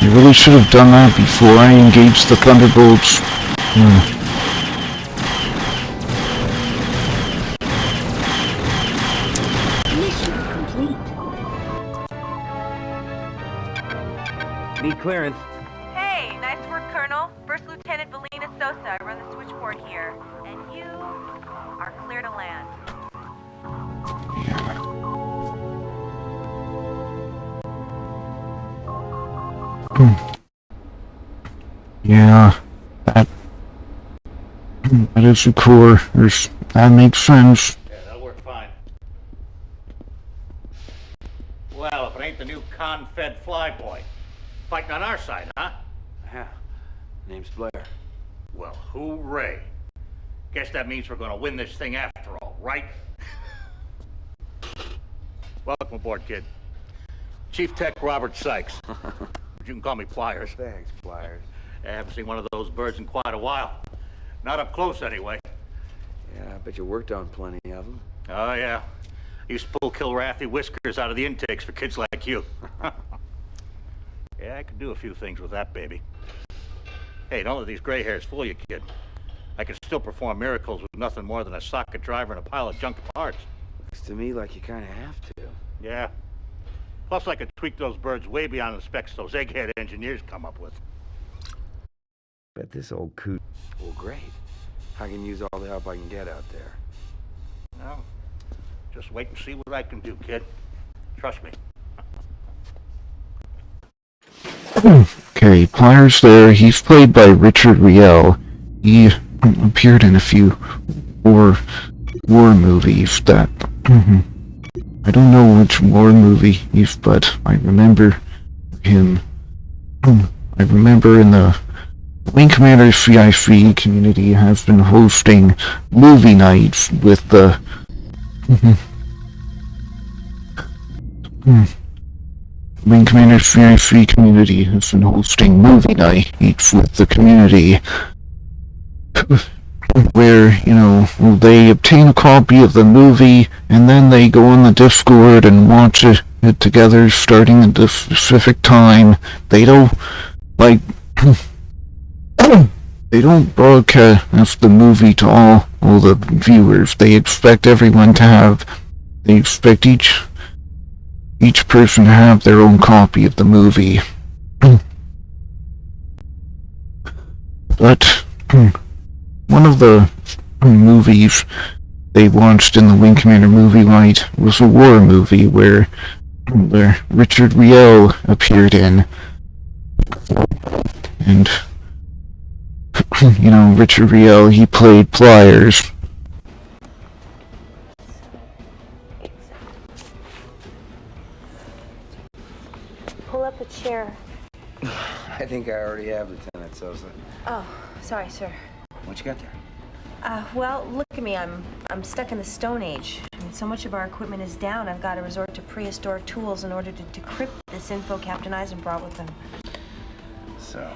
You really should have done that before I engaged the Thunderbolts. Mission complete. Need clearance. Hey, nice work, Colonel. First Lieutenant Valina Sosa, I run the switchboard here. And you are clear to land. Yeah, that is the core. That makes sense. Yeah, that'll work fine. Well, if it ain't the new con-fed flyboy. Fighting on our side, huh? Yeah. Name's Blair. Well, hooray. Guess that means we're gonna win this thing after all, right? Welcome aboard, kid. Chief Tech Robert Sykes. You can call me Pliers. Thanks, Pliers. I haven't seen one of those birds in quite a while. Not up close, anyway. Yeah, I bet you worked on plenty of them. Oh, yeah. I used to pull Kilrathi whiskers out of the intakes for kids like you. Yeah, I could do a few things with that baby. Hey, don't let these gray hairs fool you, kid. I can still perform miracles with nothing more than a socket driver and a pile of junk parts. Looks to me like you kind of have to. Yeah. Plus, I could tweak those birds way beyond the specs those egghead engineers come up with. Bet this old coot. Well, great. I can use all the help I can get out there. Well, just wait and see what I can do, kid. Trust me. Okay, Pliers there. He's played by Richard Riel. He appeared in a few war movies that... I don't know which war movie he's, but I remember him. I remember in the Wing Commander CIC community has been hosting movie nights with the Wing Commander CIC community has been hosting movie nights with the community where, you know, they obtain a copy of the movie and then they go on the Discord and watch it together starting at a specific time. They don't, like, they don't broadcast the movie to all the viewers. They expect everyone to have, they expect each person to have their own copy of the movie. But one of the movies they watched in the Wing Commander movie night was a war movie where Richard Riel appeared in. And, you know, Richard Riel, he played Pliers. Pull up a chair. I think I already have, Lieutenant Sosa. Oh, sorry, sir. What you got there? Well, look at me. I'm stuck in the Stone Age. I mean, so much of our equipment is down, I've got to resort to prehistoric tools in order to decrypt this info Captain Eisen brought with him. So,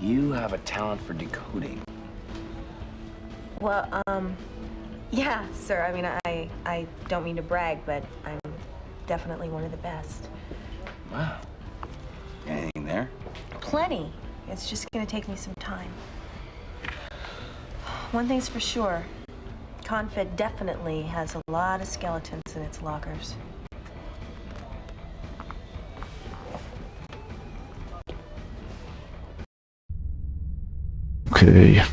you have a talent for decoding. Well, yeah, sir. I mean, I don't mean to brag, but I'm definitely one of the best. Wow. Anything there? Plenty. It's just gonna take me some time. One thing's for sure. Confed definitely has a lot of skeletons in its lockers. Okay.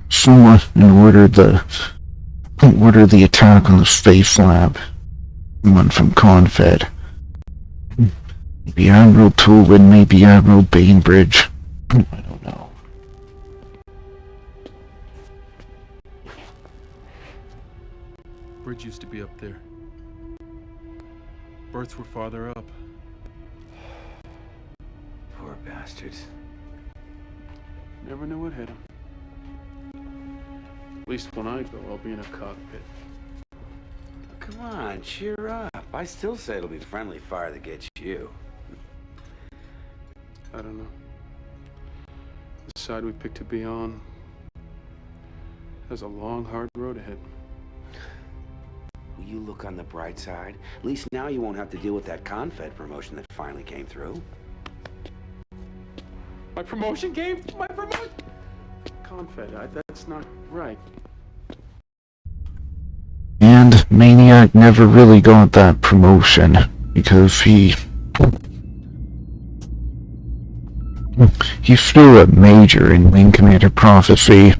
Someone ordered the attack on the space lab. One from Confed. Maybe Admiral Tolwyn, maybe Admiral Bainbridge. I don't know. Bridge used to be up there. Berths were farther up. Poor bastards. Never knew what hit him. At least when I go, I'll be in a cockpit. Come on, cheer up. I still say it'll be friendly fire that gets you. I don't know. The side we picked to be on has a long, hard road ahead. Will you look on the bright side? At least now you won't have to deal with that Confed promotion that finally came through. My promotion came? My promotion? Confed, that's not right. And Maniac never really got that promotion because he's still a major in Wing Commander Prophecy.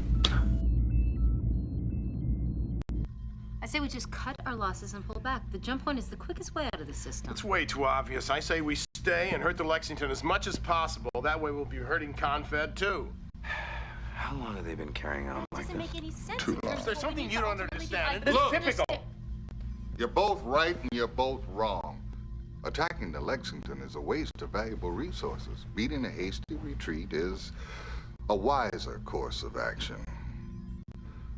I say we just cut our losses and pull back. The jump point is the quickest way out of the system. It's way too obvious. I say we stay and hurt the Lexington as much as possible. That way we'll be hurting Confed too. How long have they been carrying on like this? Doesn't make any sense. Too long. There's something you don't understand. Look, It's typical. You're both right and you're both wrong. Attacking the Lexington is a waste of valuable resources. Beating a hasty retreat is a wiser course of action.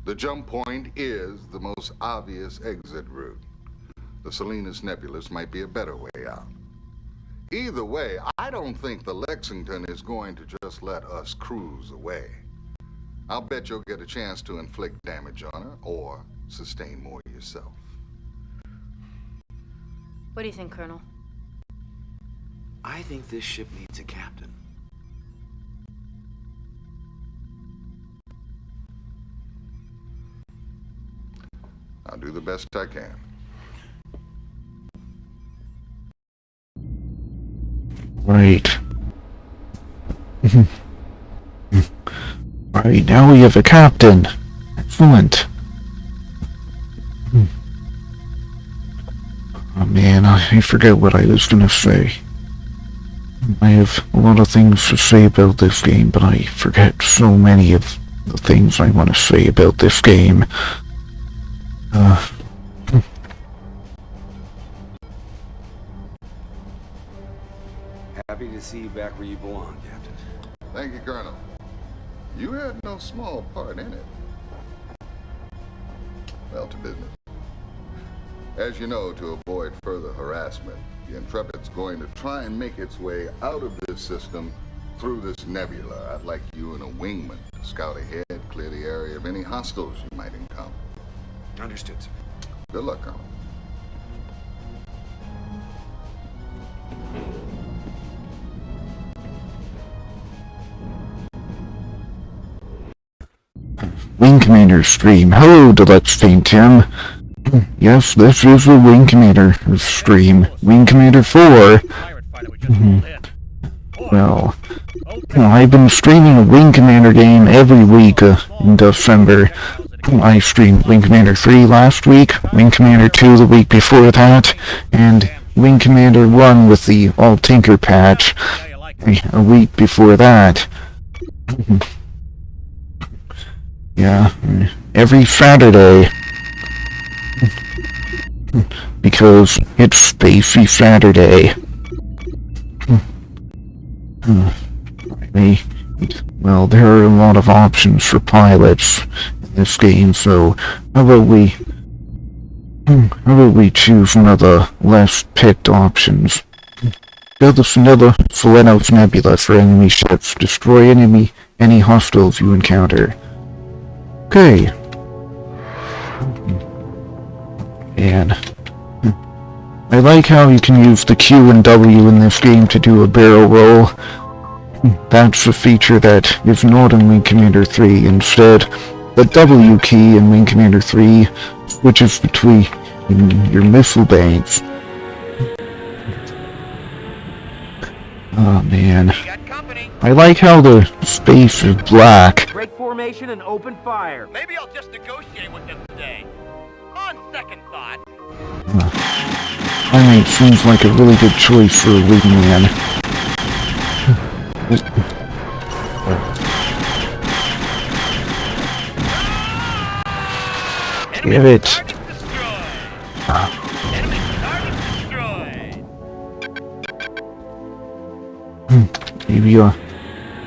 The jump point is the most obvious exit route. The Salinas Nebulous might be a better way out. Either way, I don't think the Lexington is going to just let us cruise away. I'll bet you'll get a chance to inflict damage on her or sustain more yourself. What do you think, Colonel? I think this ship needs a captain. I'll do the best I can. Right. Right, now we have a captain. Excellent. Oh man, I forget what I was gonna say. I have a lot of things to say about this game, but I forget so many of the things I want to say about this game. Happy to see you back where you belong, Captain. Thank you, Colonel. You had no small part in it. Well, to business. As you know, to avoid further harassment, the Intrepid's going to try and make its way out of this system through this nebula. I'd like you and a wingman to scout ahead, clear the area of any hostiles you might encounter. Understood, sir. Good luck, Colonel. Wing Commander stream. Hello, Deluxe Faint Tim. Yes, this is the Wing Commander stream. Wing Commander 4. Well, I've been streaming a Wing Commander game every week in December. I streamed Wing Commander 3 last week, Wing Commander 2 the week before that, and Wing Commander 1 with the All Tinker patch a week before that. Yeah, every Saturday. Because it's Spacey Saturday. Well, there are a lot of options for pilots in this game, so how about we choose one of the less picked options? Build the Selenos Nebula for enemy ships. Destroy any hostiles you encounter. Okay. And I like how you can use the Q and W in this game to do a barrel roll. That's a feature that is not in Wing Commander 3. Instead, the W key in Wing Commander 3 switches between your missile banks. Oh man. I like how the space is black. Break formation and open fire. Maybe I'll just negotiate with them today. On second thought. I mean, it seems like a really good choice for a wingman. Give it.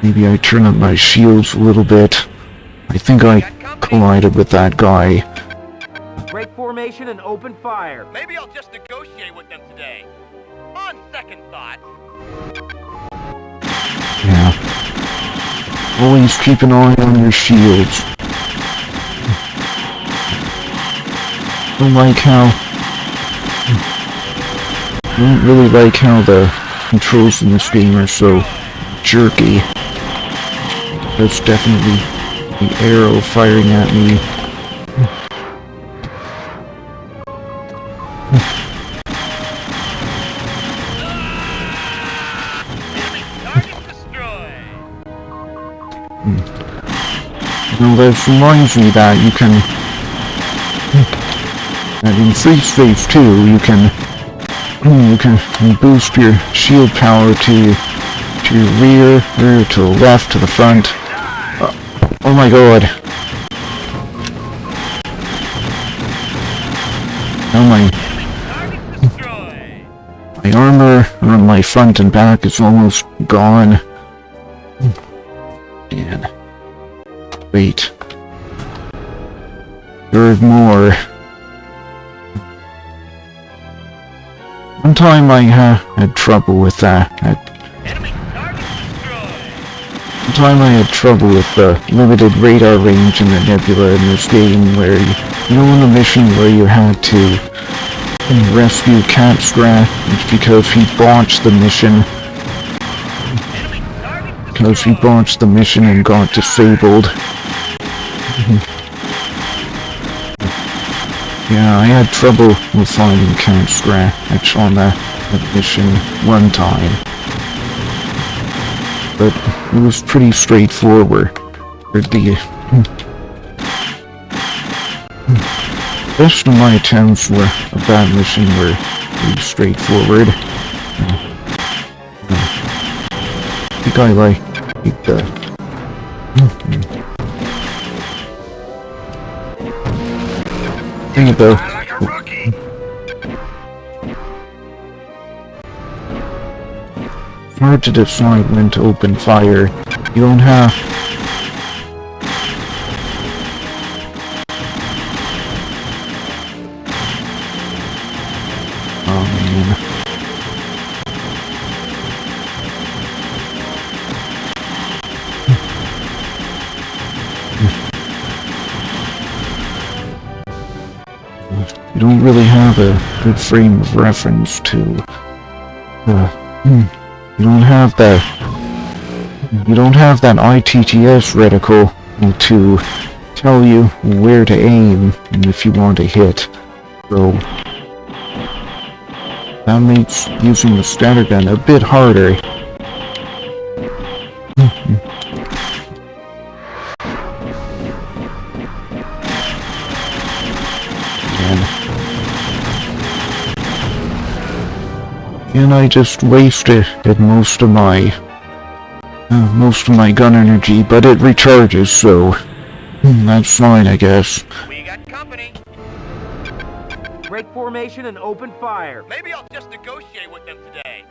Maybe I turn up my shields a little bit. I think I collided with that guy. Break formation and open fire. Maybe I'll just negotiate with them today. On second thought. Yeah. Always keep an eye on your shields. Don't really like how the controls in this game are so jerky. That's definitely the arrow firing at me. Well, that reminds me that you can... that in Free Space 2, you can boost your shield power to your rear, or to the left, to the front. Oh my god. Now my armor on my front and back is almost gone. And wait. There's more. One time I had trouble with that. One time I had trouble with the limited radar range in the nebula in this game, where you know, in the mission where you had to rescue Catstrat, it's because he botched the mission. Because he botched the mission and got disabled. Yeah, I had trouble with finding Catstrat on that mission one time. But it was pretty straightforward. The rest of my attempts of that mission were pretty straightforward. I think I like the... thing about... hard to decide when to open fire. You don't have... Oh man. You don't really have a good frame of reference to... You don't have that ITTS reticle to tell you where to aim and if you want to hit. So that makes using the scatter gun a bit harder. And I just wasted most of my gun energy, but it recharges, so that's fine, I guess. We got company. Break formation and open fire. Maybe I'll just negotiate with them today.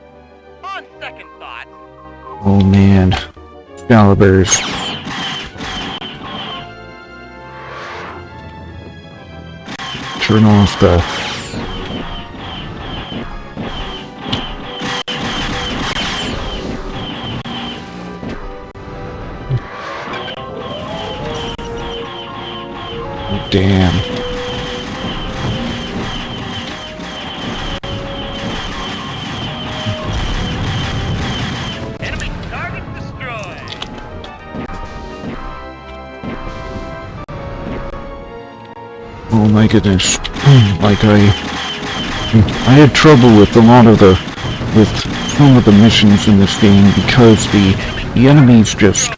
On second thought. Oh man, Excaliburs. Turn off the... Damn. Enemy target destroyed. Oh my goodness. Like I had trouble with a lot of with some of the missions in this game because the enemies just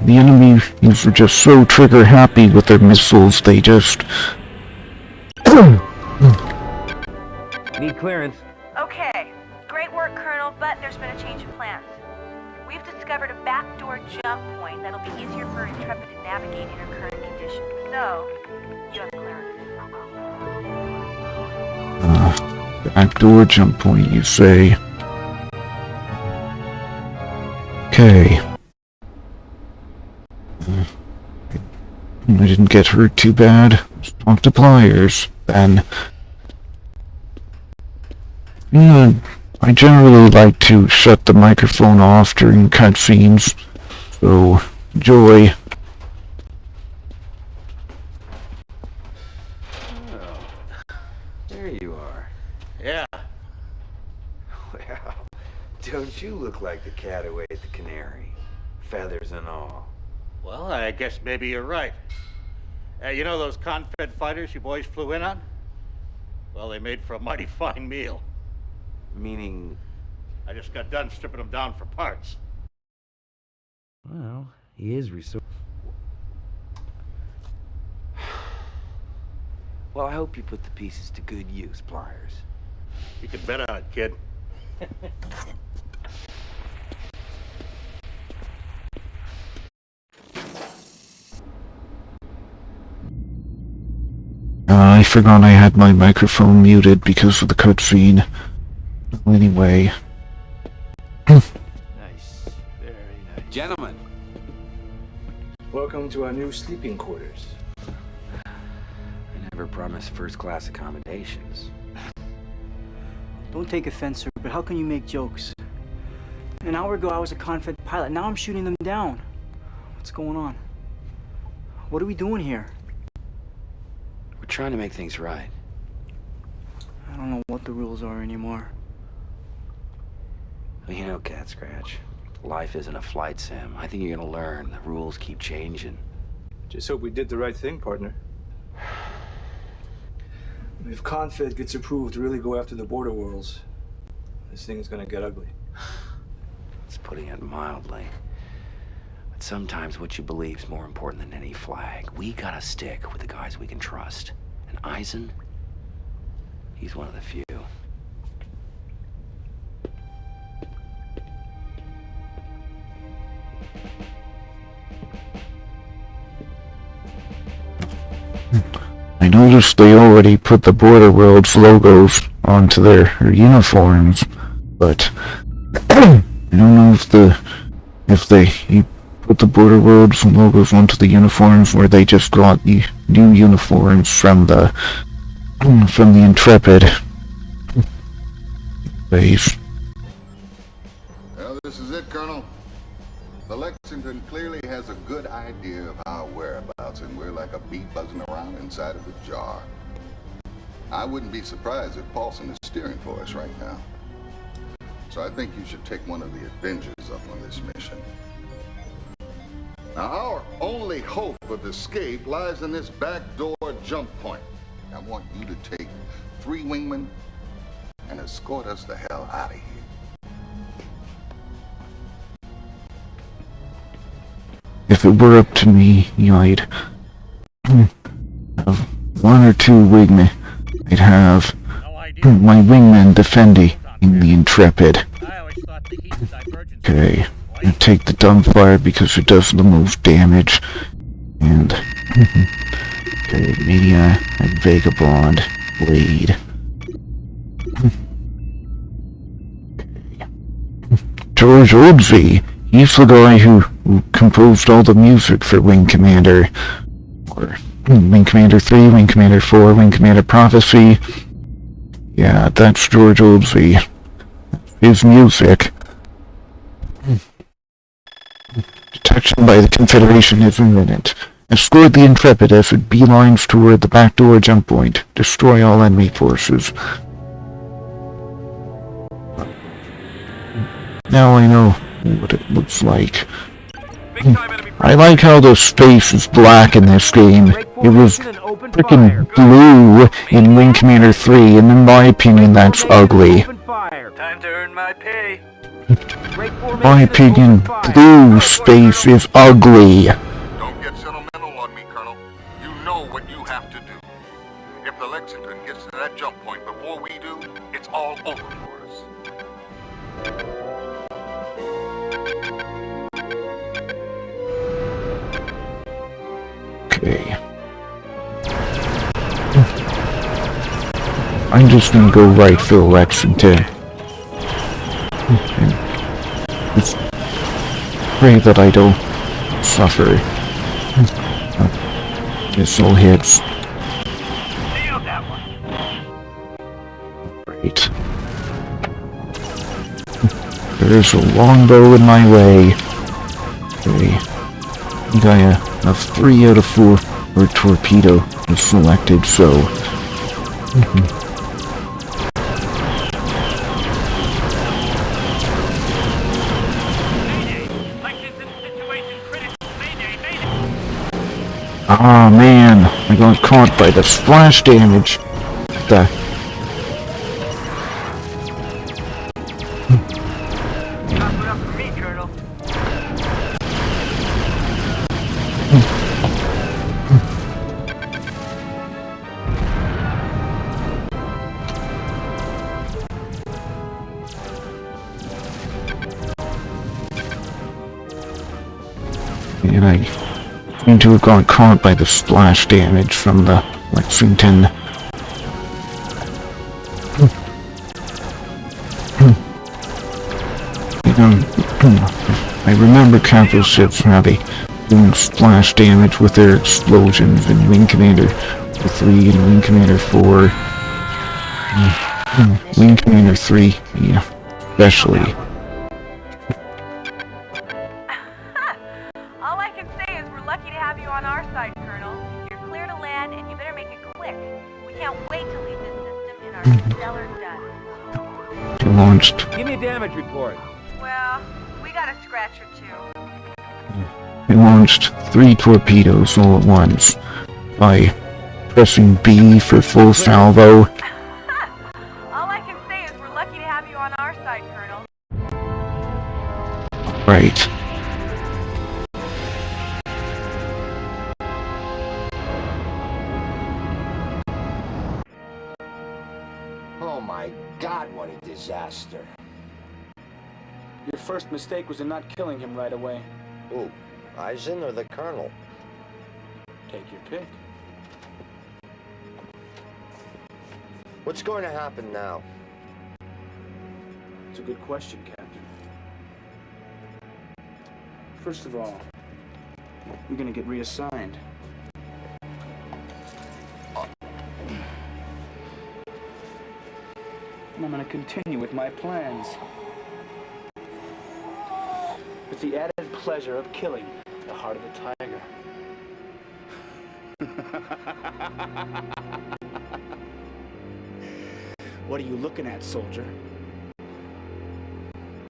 the enemies are just so trigger happy with their missiles, they just... Need clearance. Okay. Great work, Colonel, but there's been a change of plans. We've discovered a backdoor jump point that'll be easier for Intrepid to navigate in her current condition. So, you have clearance. Backdoor jump point, you say? Okay. I didn't get hurt too bad. Let's talk to Pliers, then. Yeah, I generally like to shut the microphone off during cutscenes, so enjoy. Oh, there you are. Yeah. Well, don't you look like the cat who ate the canary? Feathers and all. Well, I guess maybe you're right. You know those Confed fighters you boys flew in on? Well, they made for a mighty fine meal. Meaning? I just got done stripping them down for parts. Well, he is Well, I hope you put the pieces to good use, Pliers. You can bet on it, kid. I forgot I had my microphone muted because of the cutscene. Anyway. Nice. Very nice. Gentlemen. Welcome to our new sleeping quarters. I never promised first-class accommodations. Don't take offense, sir, but how can you make jokes? An hour ago, I was a Confed pilot. Now I'm shooting them down. What's going on? What are we doing here? We're trying to make things right. I don't know what the rules are anymore. Well, you know, Cat Scratch, life isn't a flight sim. I think you're gonna learn. The rules keep changing. Just hope we did the right thing, partner. If Confed gets approved to really go after the border worlds, this thing is gonna get ugly. It's putting it mildly. But sometimes what you believe is more important than any flag. We gotta stick with the guys we can trust. And Eisen, he's one of the few. I noticed they already put the Border Worlds logos onto their uniforms, but I don't know if they put the Border Worlds logos onto the uniforms, or they just got the new uniforms from the Intrepid base. Well, this is it, Colonel. The Lexington clearly has a good idea of our whereabouts, and we're like a bee buzzing around inside of a jar. I wouldn't be surprised if Paulson is steering for us right now. So I think you should take one of the Avengers up on this mission. Now, our only hope of escape lies in this backdoor jump point. I want you to take 3 wingmen and escort us the hell out of here. If it were up to me, I'd have 1 or 2 wingmen. I'd have my wingmen defending the Intrepid. Okay, I'd take the dumbfire because it does the most damage. And okay, maybe a Vagabond Blade. George Oldesby. He's the guy who composed all the music for Wing Commander. Or Wing Commander 3, Wing Commander 4, Wing Commander Prophecy. Yeah, that's George Oldesby. His music. Detection by the Confederation is imminent. Escort the Intrepid as it beelines toward the backdoor jump point. Destroy all enemy forces. Now I know what it looks like. I like how the space is black in this game. It was frickin' blue in Wing Commander 3, and in my opinion that's ugly. Time to earn my pay. In my opinion, blue space is ugly. Don't get sentimental on me, Colonel. You know what you have to do. If the Lexington gets to that jump point before we do, it's all over for us. Okay. I'm just gonna go right for Lexington. And just pray that I don't suffer missile hits. Great. There's a longbow in my way. Okay. I think I have 3 out of 4 or torpedo is selected, so ah man, I got caught by the splash damage. And I seem to have got caught by the splash damage from the Lexington. I remember capital ships having doing splash damage with their explosions in Wing Commander 3 and Wing Commander 4. Wing Commander 3, yeah, especially. All I can say is we're lucky to have you on our side, Colonel. You're clear to land, and you better make it quick. We can't wait to leave this system in our stellar dust. They launched. Give me a damage report. Well, we got a scratch or 2. They launched 3 torpedoes all at once by pressing B for full salvo. All I can say is we're lucky to have you on our side, Colonel. Right. Oh my God, what a disaster. Your first mistake was in not killing him right away. Who, Eisen or the Colonel? Take your pick. What's going to happen now? It's a good question, Captain. First of all, we're gonna get reassigned. And I'm gonna continue with my plans. With the added pleasure of killing the heart of the tiger. What are you looking at, soldier?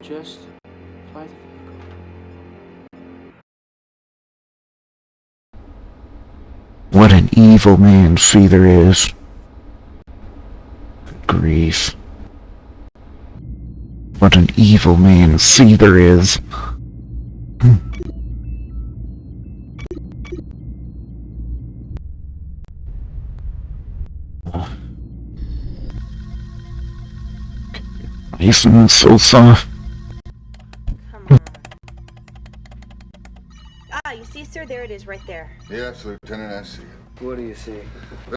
Just fly the vehicle. What an evil man Feather is. Good grief. What an evil man Feather is. Isn't it so soft? Ah, you see, sir? There it is, right there. Yes, Lieutenant, I see it. What do you see?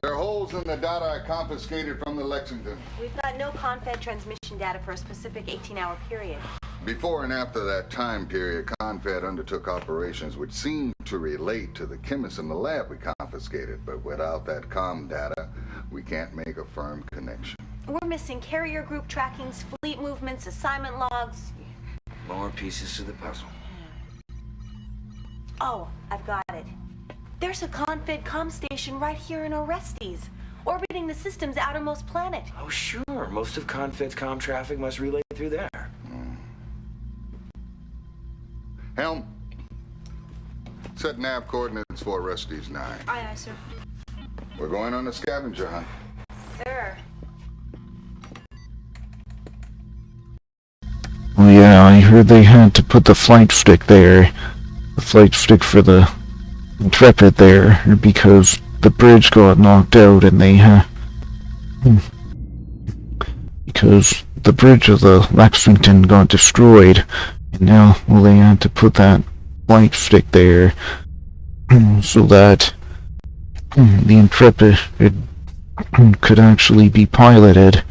There are holes in the data I confiscated from the Lexington. We've got no Confed transmission data for a specific 18-hour period. Before and after that time period, Confed undertook operations which seemed to relate to the chemists in the lab we confiscated, but without that comm data, we can't make a firm connection. We're missing carrier group trackings, fleet movements, assignment logs. More pieces to the puzzle. Oh, I've got it. There's a Confed comm station right here in Orestes, orbiting the system's outermost planet. Oh, sure. Most of Confed's comm traffic must relay through there. Helm, set nav coordinates for Orestes 9. Aye, aye, sir. We're going on a scavenger hunt. Sir. Oh yeah, I heard they had to put the flight stick there. The flight stick for the Intrepid there, because the bridge got knocked out and they because the bridge of the Lexington got destroyed, and now, well, they had to put that flight stick there so that the Intrepid could actually be piloted.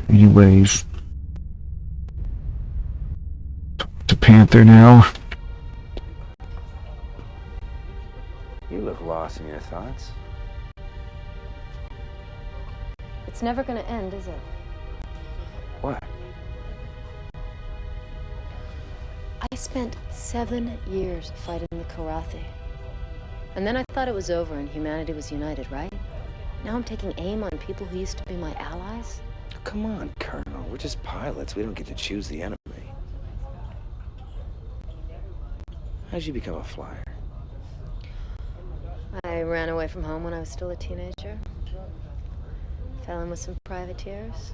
Anyways, to Panther now. You look lost in your thoughts. It's never gonna end, is it? What? I spent 7 years fighting the Kilrathi. And then I thought it was over and humanity was united, right? Now I'm taking aim on people who used to be my allies? Come on, Colonel. We're just pilots. We don't get to choose the enemy. How'd you become a flyer? I ran away from home when I was still a teenager. Fell in with some privateers.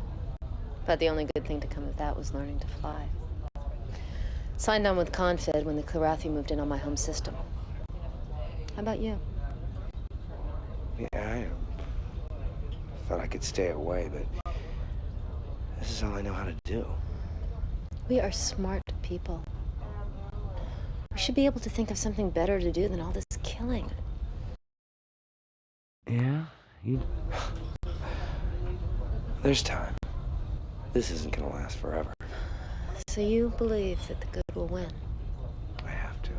But the only good thing to come of that was learning to fly. Signed on with Confed when the Kilrathi moved in on my home system. How about you? Yeah, I thought I could stay away, but this is all I know how to do. We are smart people. We should be able to think of something better to do than all this killing. Yeah? You... There's time. This isn't gonna last forever. So you believe that the good will win? I have to.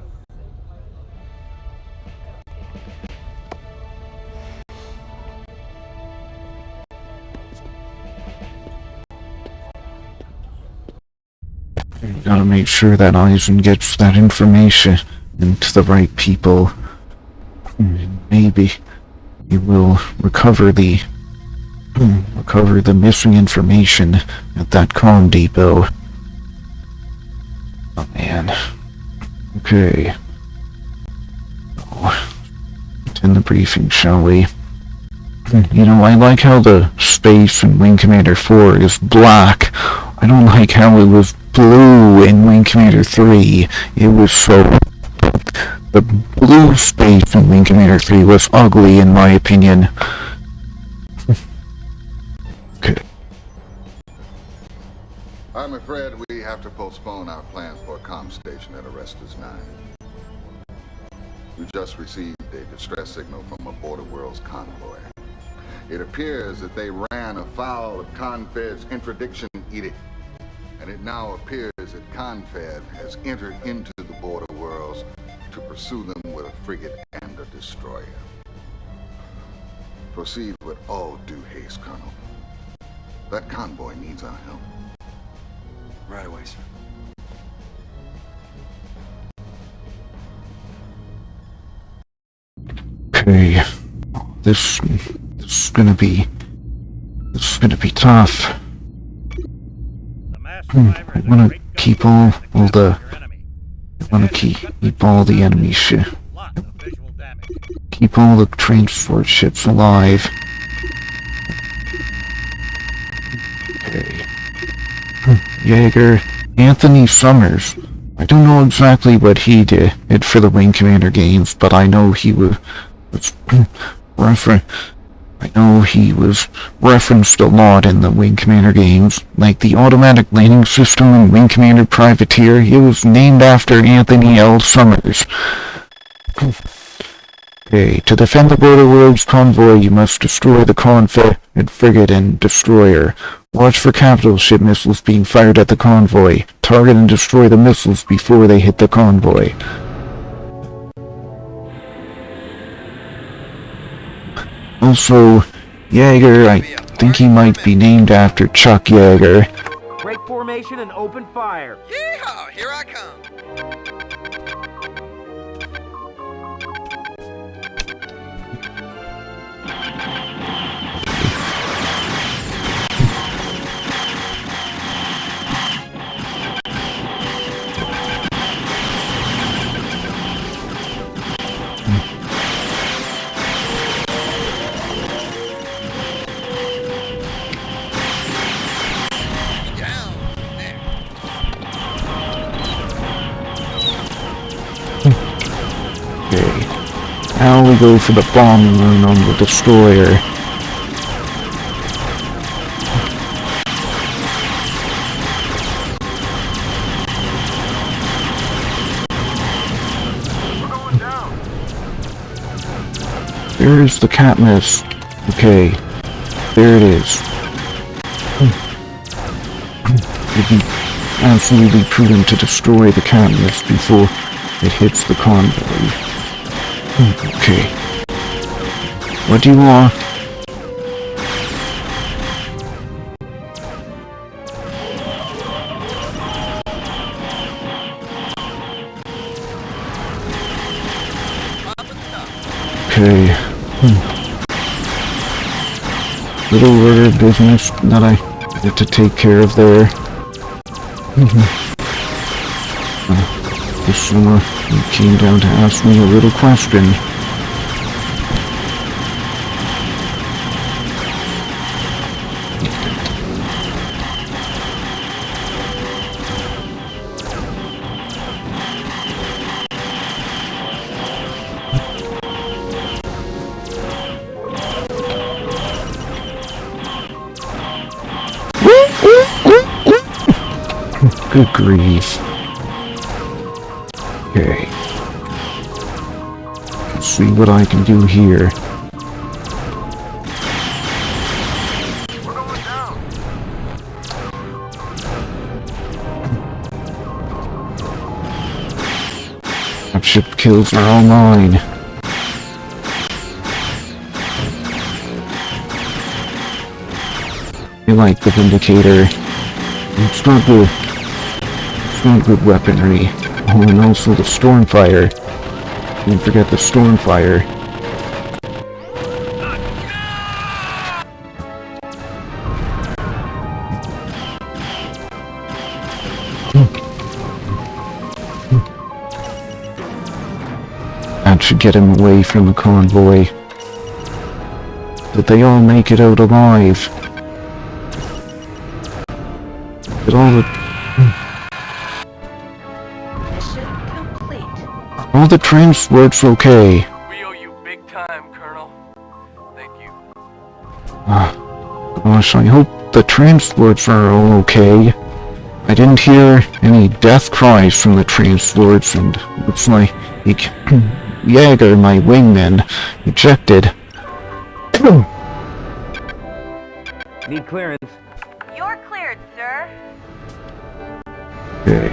You gotta make sure that Eisen gets that information into the right people. Maybe he will recover the missing information at that comm depot. Oh man. Okay. In the briefing, shall we? You know, I like how the space in Wing Commander 4 is black. I don't like how it was blue in Wing Commander 3. It was so... The blue space in Wing Commander 3 was ugly, in my opinion. Okay. I'm afraid we have to postpone our plans for a comm station at Orestes 9. We just received a distress signal from a Border Worlds convoy. It appears that they ran afoul of Confed's interdiction edict, and it now appears that Confed has entered into the border worlds to pursue them with a frigate and a destroyer. Proceed with all due haste, Colonel. That convoy needs our help. Right away, sir. Okay, this is gonna be tough. I wanna keep all the enemy shit. Keep all the transport ships alive. Okay. Jaeger, Anthony Summers. I don't know exactly what he did for the Wing Commander games, but I know he was referenced a lot in the Wing Commander games, like the automatic landing system in Wing Commander Privateer. It was named after Anthony L. Summers. Okay, to defend the Border Worlds convoy, you must destroy the Confed frigate and destroyer. Watch for capital ship missiles being fired at the convoy. Target and destroy the missiles before they hit the convoy. Also, Jaeger, I think he might be named after Chuck Yeager. Break formation and open fire. Yeehaw! Here I come. Okay, now we go for the bombing run on the destroyer. There's the Katniss. Okay, there it is. It'd be absolutely prudent to destroy the Katniss before it hits the convoy. Okay. What do you want? Okay. Little order of business that I had to take care of there. This summer, you came down to ask me a little question. Good grief. Okay. Let's see what I can do here. Ship kills are all mine. I like the Vindicator. It's not good weaponry. Oh, and also the Stormfire. Don't forget the Stormfire. That should get him away from the convoy. Did they all make it out alive? Did all the transports okay? We owe you big time, Colonel. Thank you. Gosh, I hope the transports are all okay. I didn't hear any death cries from the transports, and looks like Jaeger, my wingman, ejected. Need clearance. You're cleared, sir. Okay.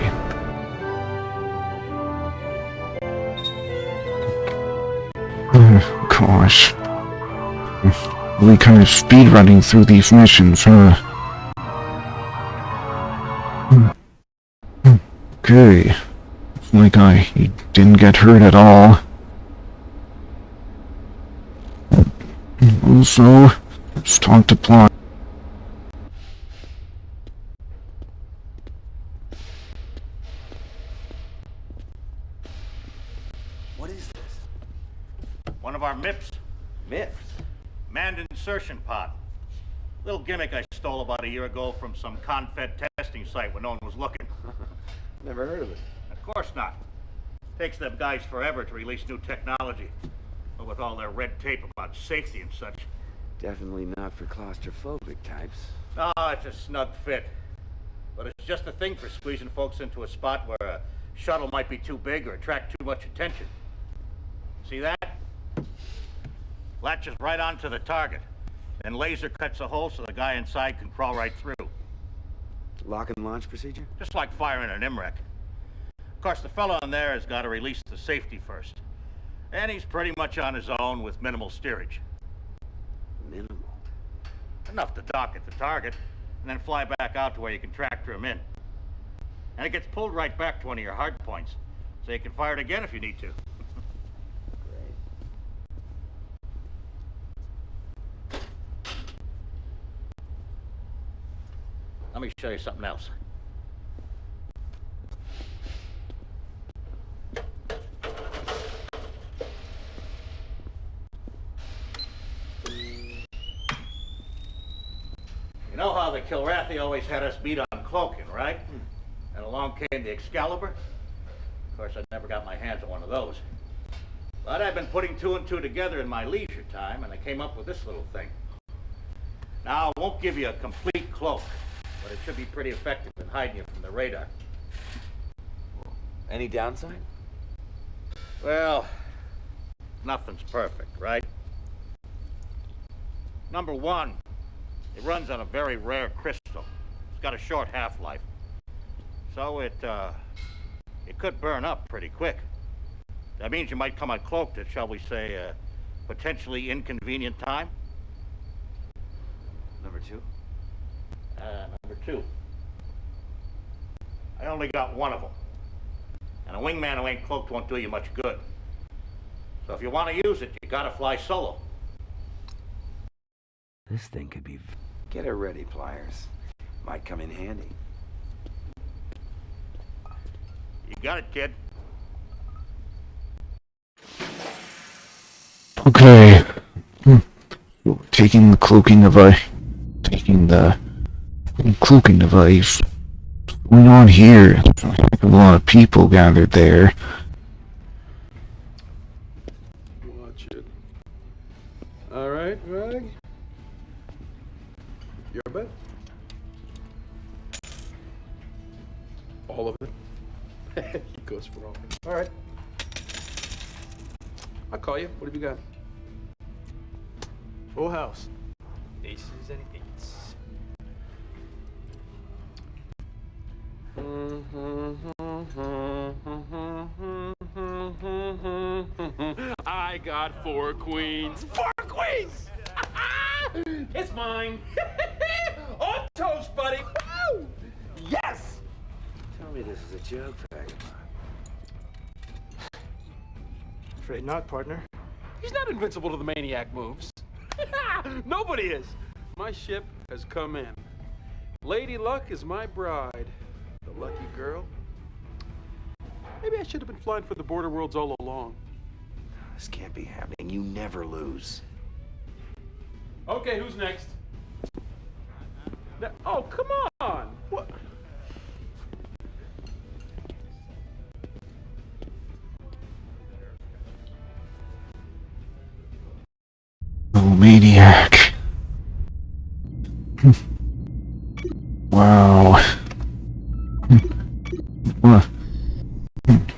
Gosh. Really kind of speed running through these missions, huh? Okay. Like he didn't get hurt at all. Also, let's talk to Plot. What is this? One of our MIPs. MIPs? Manned insertion pod. Little gimmick I stole about a year ago from some Confed testing site when no one was looking. Never heard of it. Of course not. Takes them guys forever to release new technology. But with all their red tape about safety and such. Definitely not for claustrophobic types. No, it's a snug fit. But it's just a thing for squeezing folks into a spot where a shuttle might be too big or attract too much attention. See that? Latches right onto the target. Then laser cuts a hole so the guy inside can crawl right through. Lock and launch procedure? Just like firing an MREC. Of course, the fellow in there has got to release the safety first. And he's pretty much on his own with minimal steerage. Minimal? Enough to dock at the target, and then fly back out to where you can tractor him in. And it gets pulled right back to one of your hard points, so you can fire it again if you need to. Let me show you something else. You know how the Kilrathi always had us beat on cloaking, right? And along came the Excalibur. Of course, I never got my hands on one of those. But I've been putting two and two together in my leisure time, and I came up with this little thing. Now, I won't give you a complete cloak, but it should be pretty effective in hiding you from the radar. Any downside? Well, nothing's perfect, right? Number one, it runs on a very rare crystal. It's got a short half-life. So it could burn up pretty quick. That means you might come uncloaked at, shall we say, a potentially inconvenient time. Number two? Number two. I only got one of them. And a wingman who ain't cloaked won't do you much good. So if you want to use it, you gotta fly solo. This thing could be... Get her ready, Pliers. Might come in handy. You got it, kid. Okay. Taking the cloaking device. Taking the cloaking device. What's going on here? A lot of people gathered there. Watch it. All right, Rag. Your bet. All of it. He goes for all of it. All right. I'll call you. What have you got? Full house. Aces and eights. I got 4 queens. 4 queens! It's mine. On toast, buddy. Woo! Yes! Tell me this is a joke, Vagabond. Afraid not, partner. He's not invincible to the maniac moves. Nobody is. My ship has come in. Lady Luck is my bride. The lucky girl. Maybe I should have been flying for the border worlds all along. This can't be happening. You never lose. Okay, who's next? Oh, come on! What? Oh, maniac. Wow.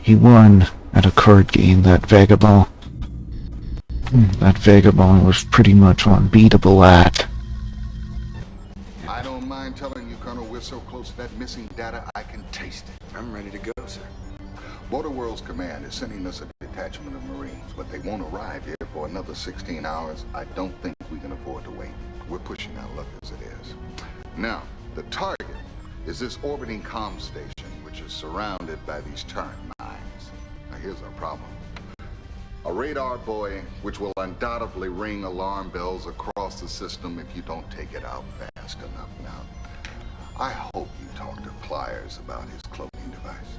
He won at a card game, that Vagabond. That Vagabond was pretty much unbeatable at. that missing data, I can taste it. I'm ready to go, sir. Border Worlds Command is sending us a detachment of Marines, but they won't arrive here for another 16 hours. I don't think we can afford to wait. We're pushing our luck as it is. Now, the target is this orbiting comm station, which is surrounded by these turret mines. Now, here's our problem. A radar buoy, which will undoubtedly ring alarm bells across the system if you don't take it out fast enough. Now, I hope you talk to Pliers about his cloaking device.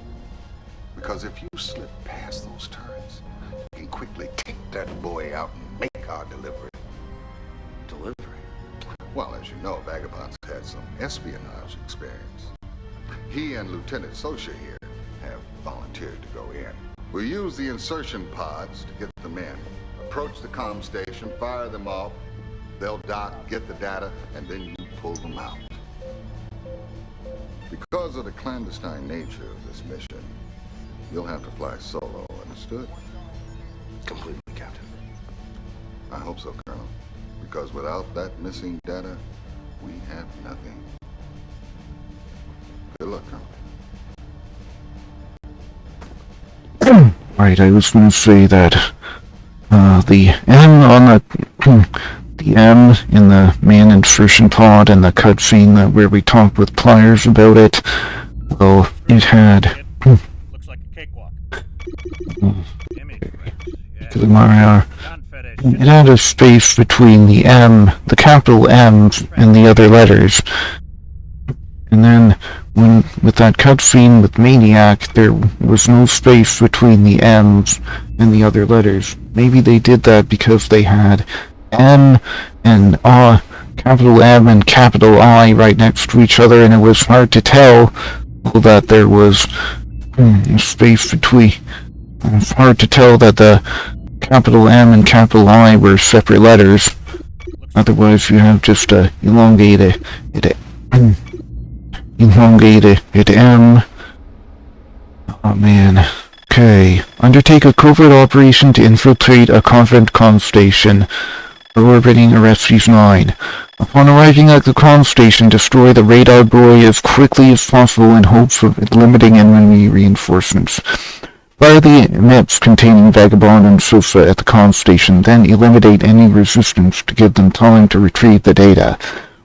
Because if you slip past those turrets, you can quickly take that buoy out and make our delivery. Delivery? Well, as you know, Vagabond's had some espionage experience. He and Lieutenant Sosha here have volunteered to go in. We'll use the insertion pods to get them in. Approach the comm station, fire them off. They'll dock, get the data, and then you pull them out. Because of the clandestine nature of this mission, you'll have to fly solo, understood? Completely, Captain. I hope so, Colonel. Because without that missing data, we have nothing. Good luck, Colonel. Right, I was going to say that the M on the M in the man insertion pod and the cutscene where we talked with Pliers about it, well, it had Looks like a cakewalk. It had a space between the M, the capital M, and the other letters. And then, with that cutscene with Maniac, there was no space between the M's and the other letters. Maybe they did that because they had M and capital M and capital I right next to each other, and it was hard to tell that there was space between. It's hard to tell that the capital M and capital I were separate letters. Otherwise, you have just a elongated M. Oh man. Okay. Undertake a covert operation to infiltrate a convent comm station. Orbiting Orestes 9. Upon arriving at the comm station, destroy the radar buoy as quickly as possible in hopes of limiting enemy reinforcements. Fire the MIPs containing Vagabond and Sosa at the comm station, then eliminate any resistance to give them time to retrieve the data.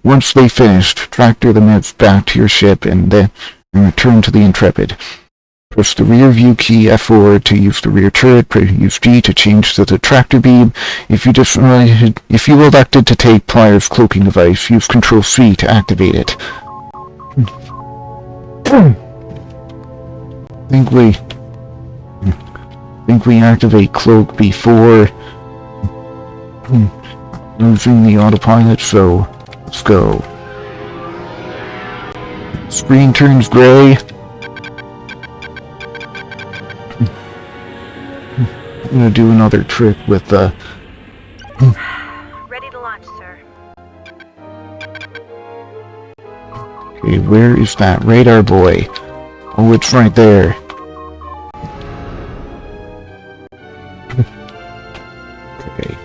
Once they finished, tractor the MIPs back to your ship and then return to the Intrepid. Press the rear view key F4 to use the rear turret, use G to change to the tractor beam. If you elected to take Pliers' cloaking device, use Control C to activate it. I think we activate cloak before losing the autopilot, so let's go. Screen turns gray. I'm gonna do another trick with the... Ready to launch, sir. Okay, where is that radar buoy? Oh, it's right there. Okay.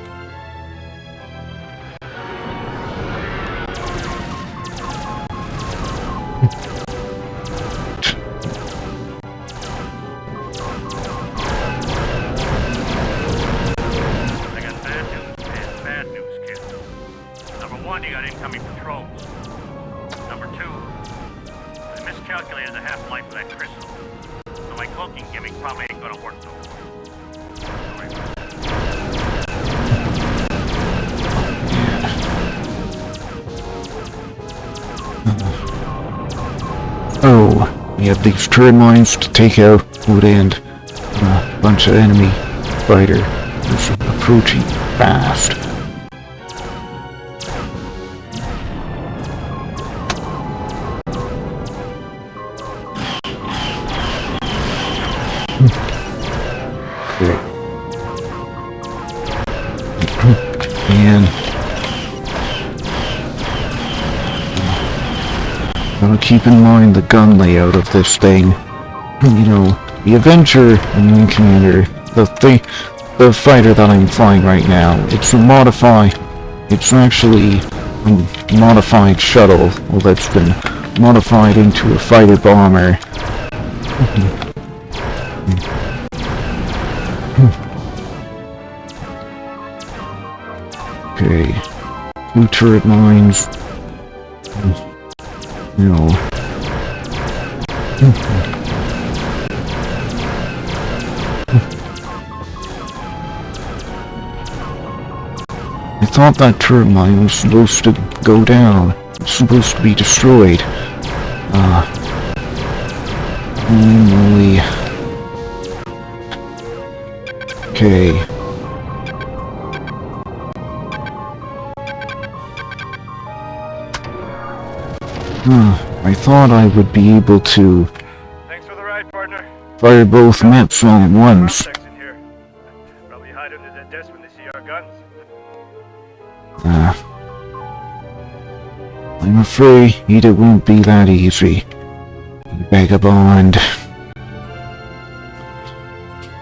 One, you got incoming patrols. Number two, I miscalculated the half-life of that crystal. So my cloaking gimmick probably ain't gonna work though. Oh, we have these turret mines to take out and a bunch of enemy fighter is approaching fast. And gotta keep in mind the gun layout of this thing. You know, the Avenger and Wing Commander, the fighter that I'm flying right now, it's actually a modified shuttle, well, that's been modified into a fighter bomber. Okay. 2 turret mines. No. I thought that turret mine was supposed to go down. It's supposed to be destroyed. Holy moly. Okay. I thought I would be able to fire both maps all at once. Probably hide under that desk when they see our guns. I'm afraid it won't be that easy. Vagabond.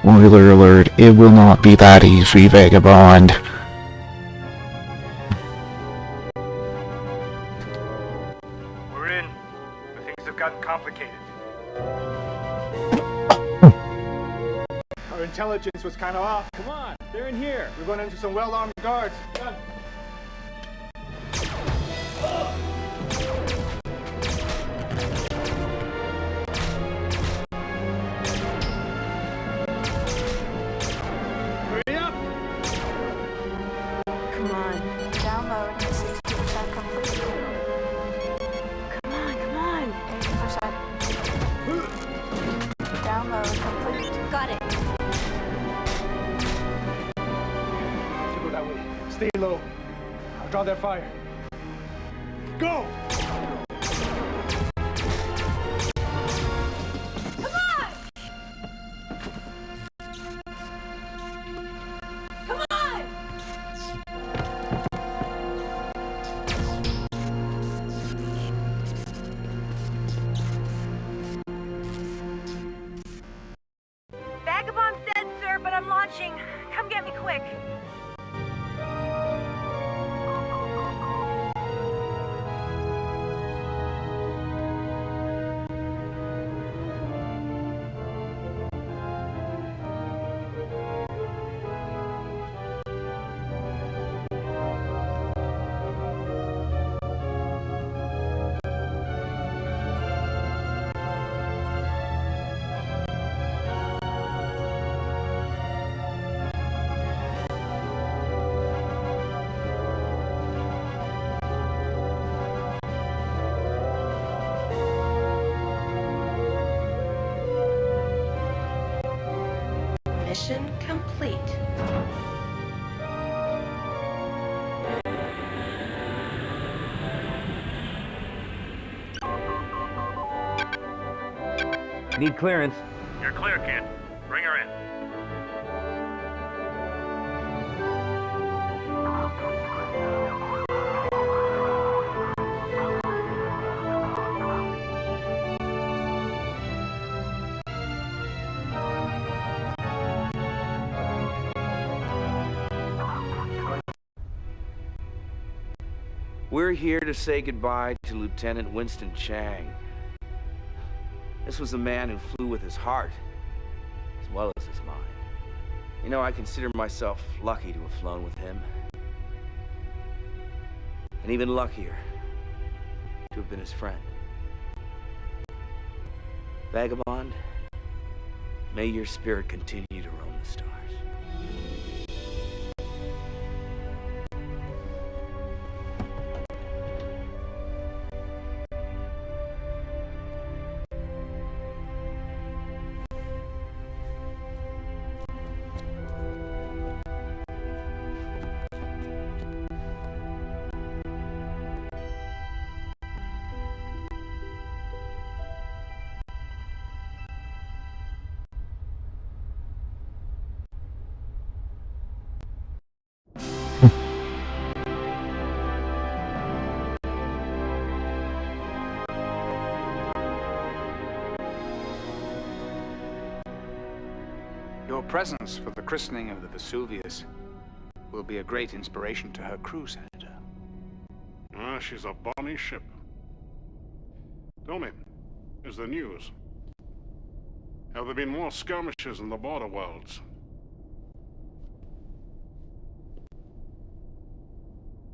Spoiler alert, it will not be that easy, Vagabond. We're in, but things have gotten complicated. Our intelligence was kind of off. Come on, they're in here. We're going into some well-armed guards. Done. Hurry up! Come on. Download 60% complete. Come on. 80%. Download complete. Got it. To go that way. Stay low. I'll draw their fire. Go! Come on! Vagabond's dead, sir, but I'm launching. Come get me quick. Mission complete. Need clearance. You're clear, kid. Bring her in. We're here to say goodbye to Lieutenant Winston Chang. This was a man who flew with his heart, as well as his mind. You know, I consider myself lucky to have flown with him. And even luckier to have been his friend. Vagabond, may your spirit continue to roam the stars. Your presence for the christening of the Vesuvius will be a great inspiration to her crew, Senator. She's a bonny ship. Tell me, is there news? Have there been more skirmishes in the border worlds?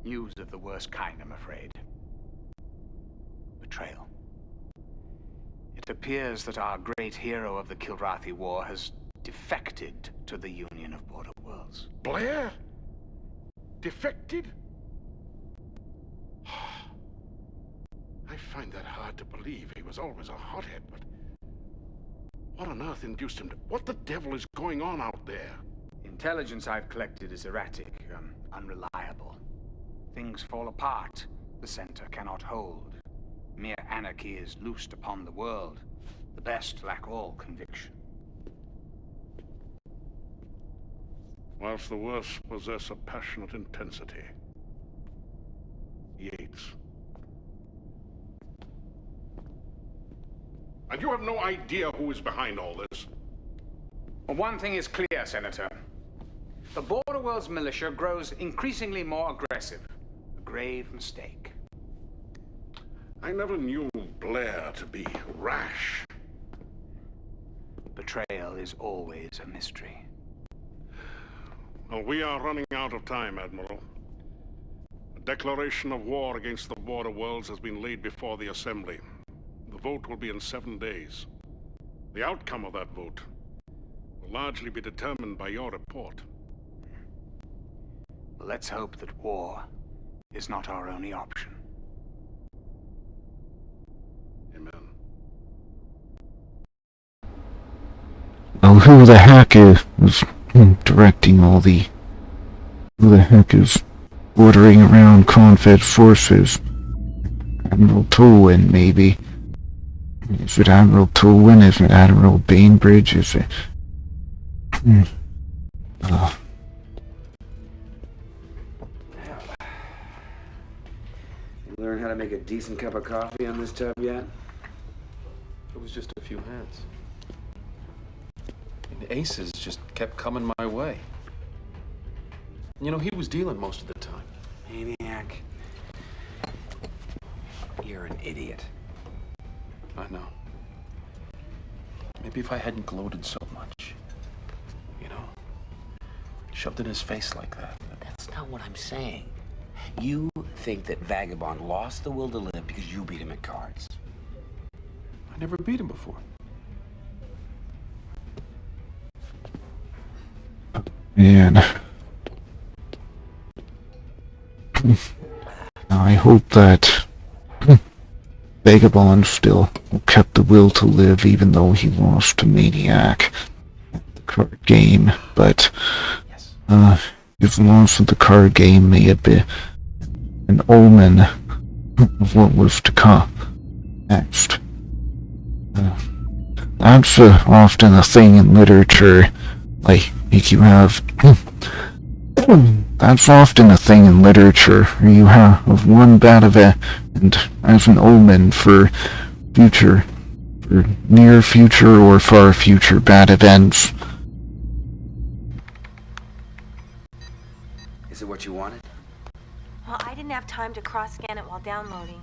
News of the worst kind, I'm afraid. Betrayal. It appears that our great hero of the Kilrathi War has defected to the Union of Border Worlds. Blair? Defected? I find that hard to believe. He was always a hothead, but what on earth induced him to... What the devil is going on out there? Intelligence I've collected is erratic, unreliable. Things fall apart. The center cannot hold. Mere anarchy is loosed upon the world. The best lack all conviction. Whilst the worst possess a passionate intensity. Yates. And you have no idea who is behind all this? Well, one thing is clear, Senator. The Border Worlds militia grows increasingly more aggressive. A grave mistake. I never knew Blair to be rash. Betrayal is always a mystery. Well, we are running out of time, Admiral. A declaration of war against the Border Worlds has been laid before the Assembly. The vote will be in 7 days. The outcome of that vote will largely be determined by your report. Let's hope that war is not our only option. Amen. Well, who the heck is directing all the... Who the heck is ordering around Confed forces? Admiral Tolwyn, maybe. Is it Admiral Tolwyn? Is it Admiral Bainbridge? Is it... You learn how to make a decent cup of coffee on this tub yet? It was just a few hands. And aces just kept coming my way. You know, he was dealing most of the time. Maniac. You're an idiot. I know. Maybe if I hadn't gloated so much. You know? Shoved in his face like that. That's not what I'm saying. You think that Vagabond lost the will to live because you beat him at cards. I never beat him before. Man. I hope that Vagabond still kept the will to live even though he lost to Maniac at the card game, but his loss at the card game may have been an omen of what was to come next. That's often a thing in literature, like you have... That's often a thing in literature, where you have one bad event and as an omen for future, for near future or far future bad events. Is it what you wanted? Well, I didn't have time to cross-scan it while downloading.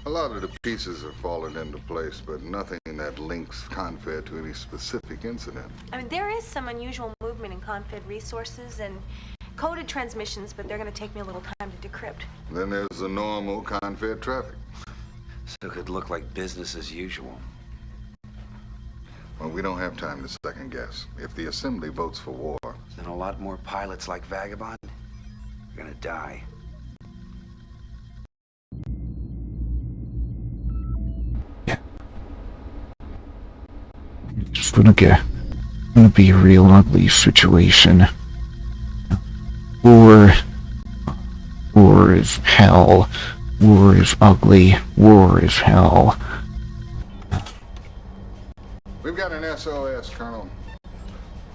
A lot of the pieces have fallen into place, but nothing that links Confed to any specific incident. I mean, there is some unusual movement in Confed resources and coded transmissions, but they're going to take me a little time to decrypt. Then there's the normal Confed traffic. So it could look like business as usual. Well, we don't have time to second guess. If the Assembly votes for war... Then a lot more pilots like Vagabond are gonna die. It's gonna be a real ugly situation. War is hell. War is ugly. War is hell. We've got an SOS, Colonel.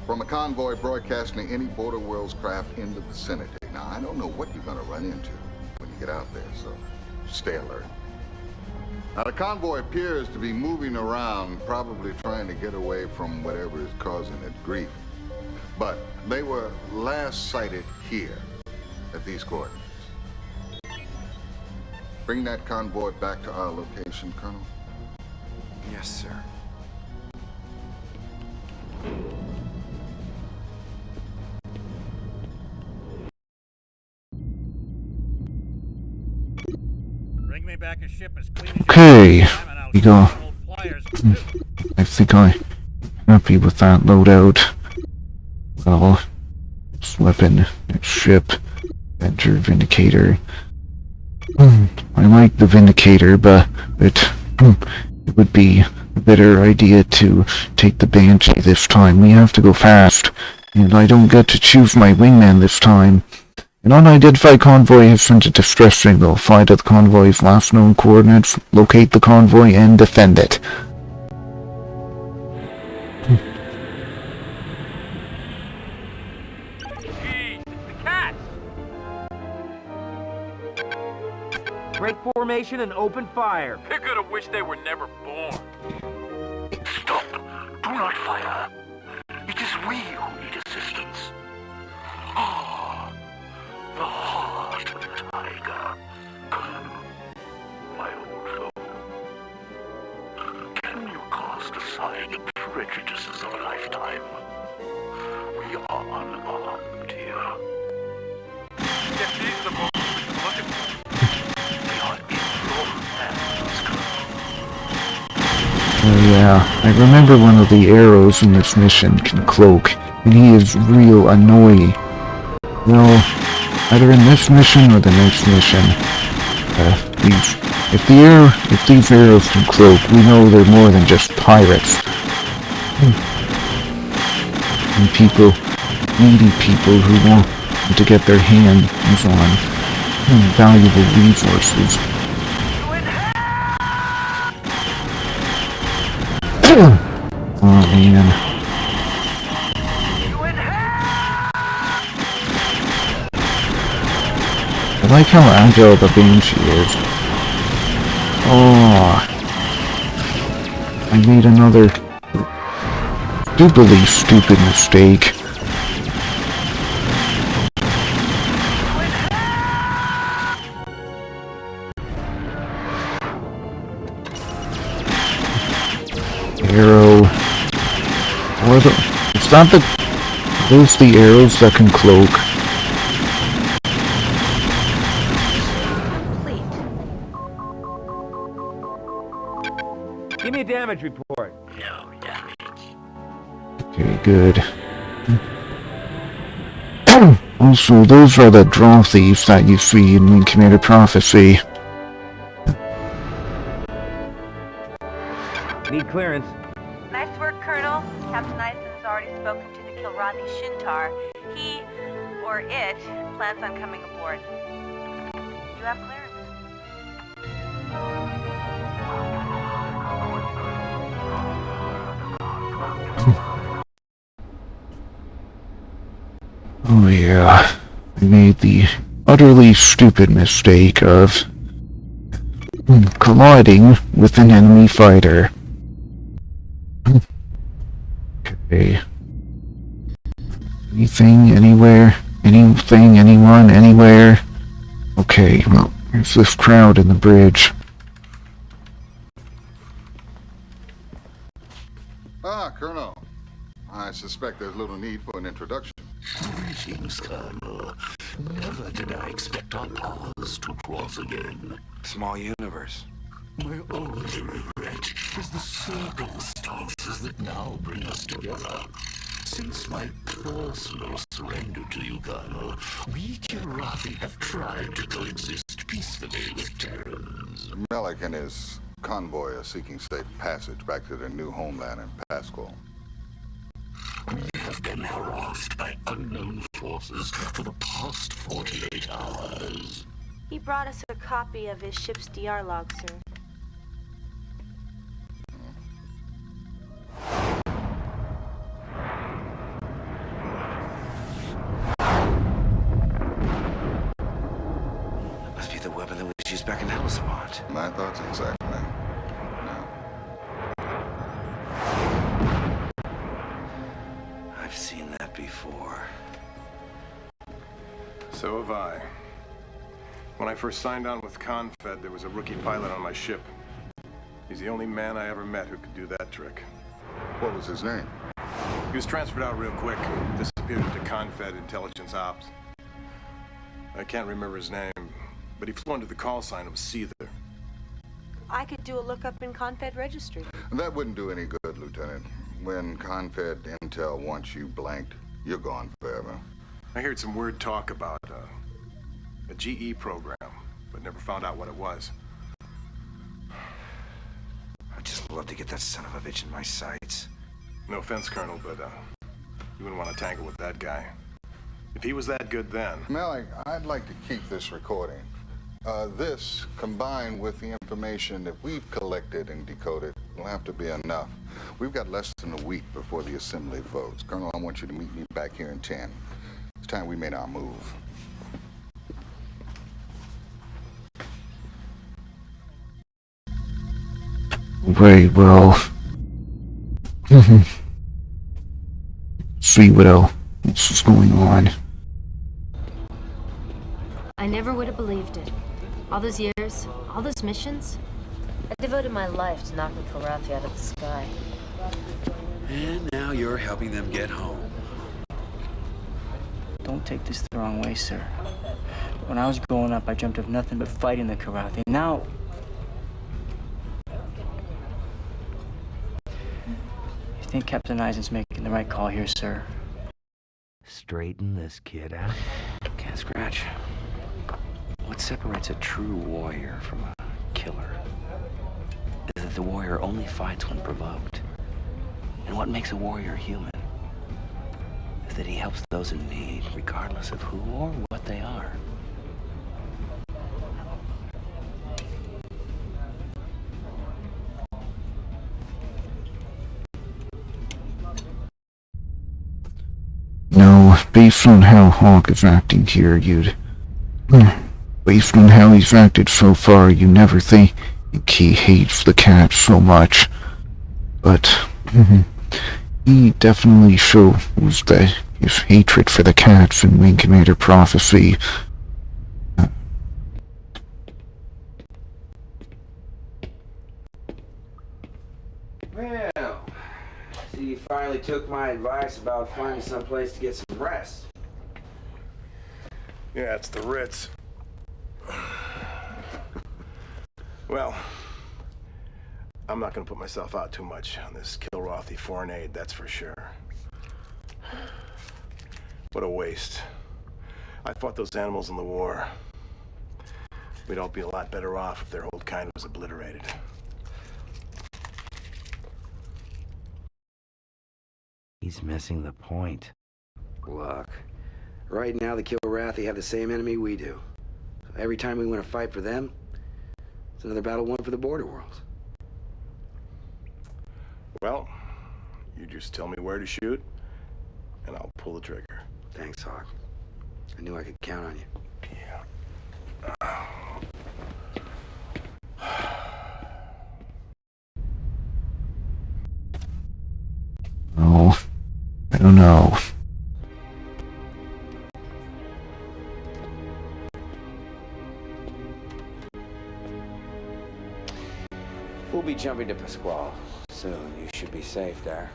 From a convoy broadcasting any Border Worlds craft in the vicinity. Now, I don't know what you're gonna run into when you get out there, so stay alert. Now, the convoy appears to be moving around, probably trying to get away from whatever is causing it grief. But they were last sighted here, at these coordinates. Bring that convoy back to our location, Colonel, Yes, sir. Bring me back a ship as clean as Okay, we go. I think I'm happy with that loadout. Well, weapon, ship, Venture, Vindicator. I like the Vindicator, but it would be a better idea to take the Banshee this time. We have to go fast, and I don't get to choose my wingman this time. An unidentified convoy has sent a distress signal. Fly to the convoy's last known coordinates, locate the convoy, and defend it. Break formation and open fire. They're gonna wish they were never born. Stop! Do not fire. It is we who need assistance. Ah, the heart of the tiger. My old foe. Can you cast aside the prejudices of a lifetime? We are unarmed here. If these are the moments we can look at them. Oh yeah, I remember one of the arrows in this mission can cloak, and he is real annoying. Well, either in this mission or the next mission, if these arrows can cloak, we know they're more than just pirates. And people, needy people who want to get their hands on valuable resources. Oh man. I like how agile the Banshee is. Oh. I made another stupid mistake. Arrow. It's not those the arrows that can cloak. Give me a damage report. No damage. Okay, good. Also, those are the draw thieves that you see in Commander Prophecy. Need clearance. Nice work, Colonel. Captain Eisen has already spoken to the Kilrathi Shintar. He, or it, plans on coming aboard. You have clearance. Oh yeah, I made the utterly stupid mistake of colliding with an enemy fighter. Okay. Anything, anywhere, anything, anyone, anywhere? Okay, well, there's this crowd in the bridge. Ah, Colonel. I suspect there's little need for an introduction. Greetings, Colonel. Never did I expect our paths to cross again. Small universe. My only regret is the circumstances that now bring us together. Since my personal surrender to you, Colonel, we Kilrathi have tried to coexist peacefully with Terrans. Melek and his convoy are seeking safe passage back to their new homeland in Pascal. We have been harassed by unknown forces for the past 48 hours. He brought us a copy of his ship's DR log, sir. Must be the weapon that was used back in Hellespont. My thoughts exactly. No. I've seen that before. So have I. When I first signed on with Confed, there was a rookie pilot on my ship. He's the only man I ever met who could do that trick. What was his name? He was transferred out real quick, disappeared into Confed Intelligence Ops. I can't remember his name, but he flew under the call sign of Seether. I could do a lookup in Confed registry. That wouldn't do any good, Lieutenant. When Confed Intel wants you blanked, you're gone forever. I heard some weird talk about a GE program, but never found out what it was. I'd just love to get that son of a bitch in my sights. No offense, Colonel, but you wouldn't want to tangle with that guy. If he was that good then... Malik, I'd like to keep this recording. This, combined with the information that we've collected and decoded, will have to be enough. We've got less than a week before the Assembly votes. Colonel, I want you to meet me back here in 10. It's time we made our move. Very well. See what else is going on. I never would have believed it. All those years, all those missions. I devoted my life to knocking Kilrathi out of the sky. And now you're helping them get home. Don't take this the wrong way, sir. When I was growing up, I dreamt of nothing but fighting the Kilrathi. Now... You think Captain Eisen's making the right call here, sir? Straighten this kid out. Can't scratch. What separates a true warrior from a killer is that the warrior only fights when provoked. And what makes a warrior human is that he helps those in need, regardless of who or what they are. No, based on how Hawk is acting here, based on how he's acted so far, you never think he hates the cat so much. But, he definitely shows that his hatred for the cats in Wing Commander Prophecy. Well, see, you finally took my advice about finding some place to get some rest. Yeah, it's the Ritz. Well, I'm not gonna put myself out too much on this Kilrathi foreign aid, that's for sure. What a waste. I fought those animals in the war. We'd all be a lot better off if their whole kind was obliterated. He's missing the point. Look, right now the Kilrathi have the same enemy we do. So every time we win a fight for them, it's another battle won for the border worlds. Well, you just tell me where to shoot, and I'll pull the trigger. Thanks, Hawk. I knew I could count on you. Oh, I don't know. We'll be jumping to Pasquale soon. You should be safe there.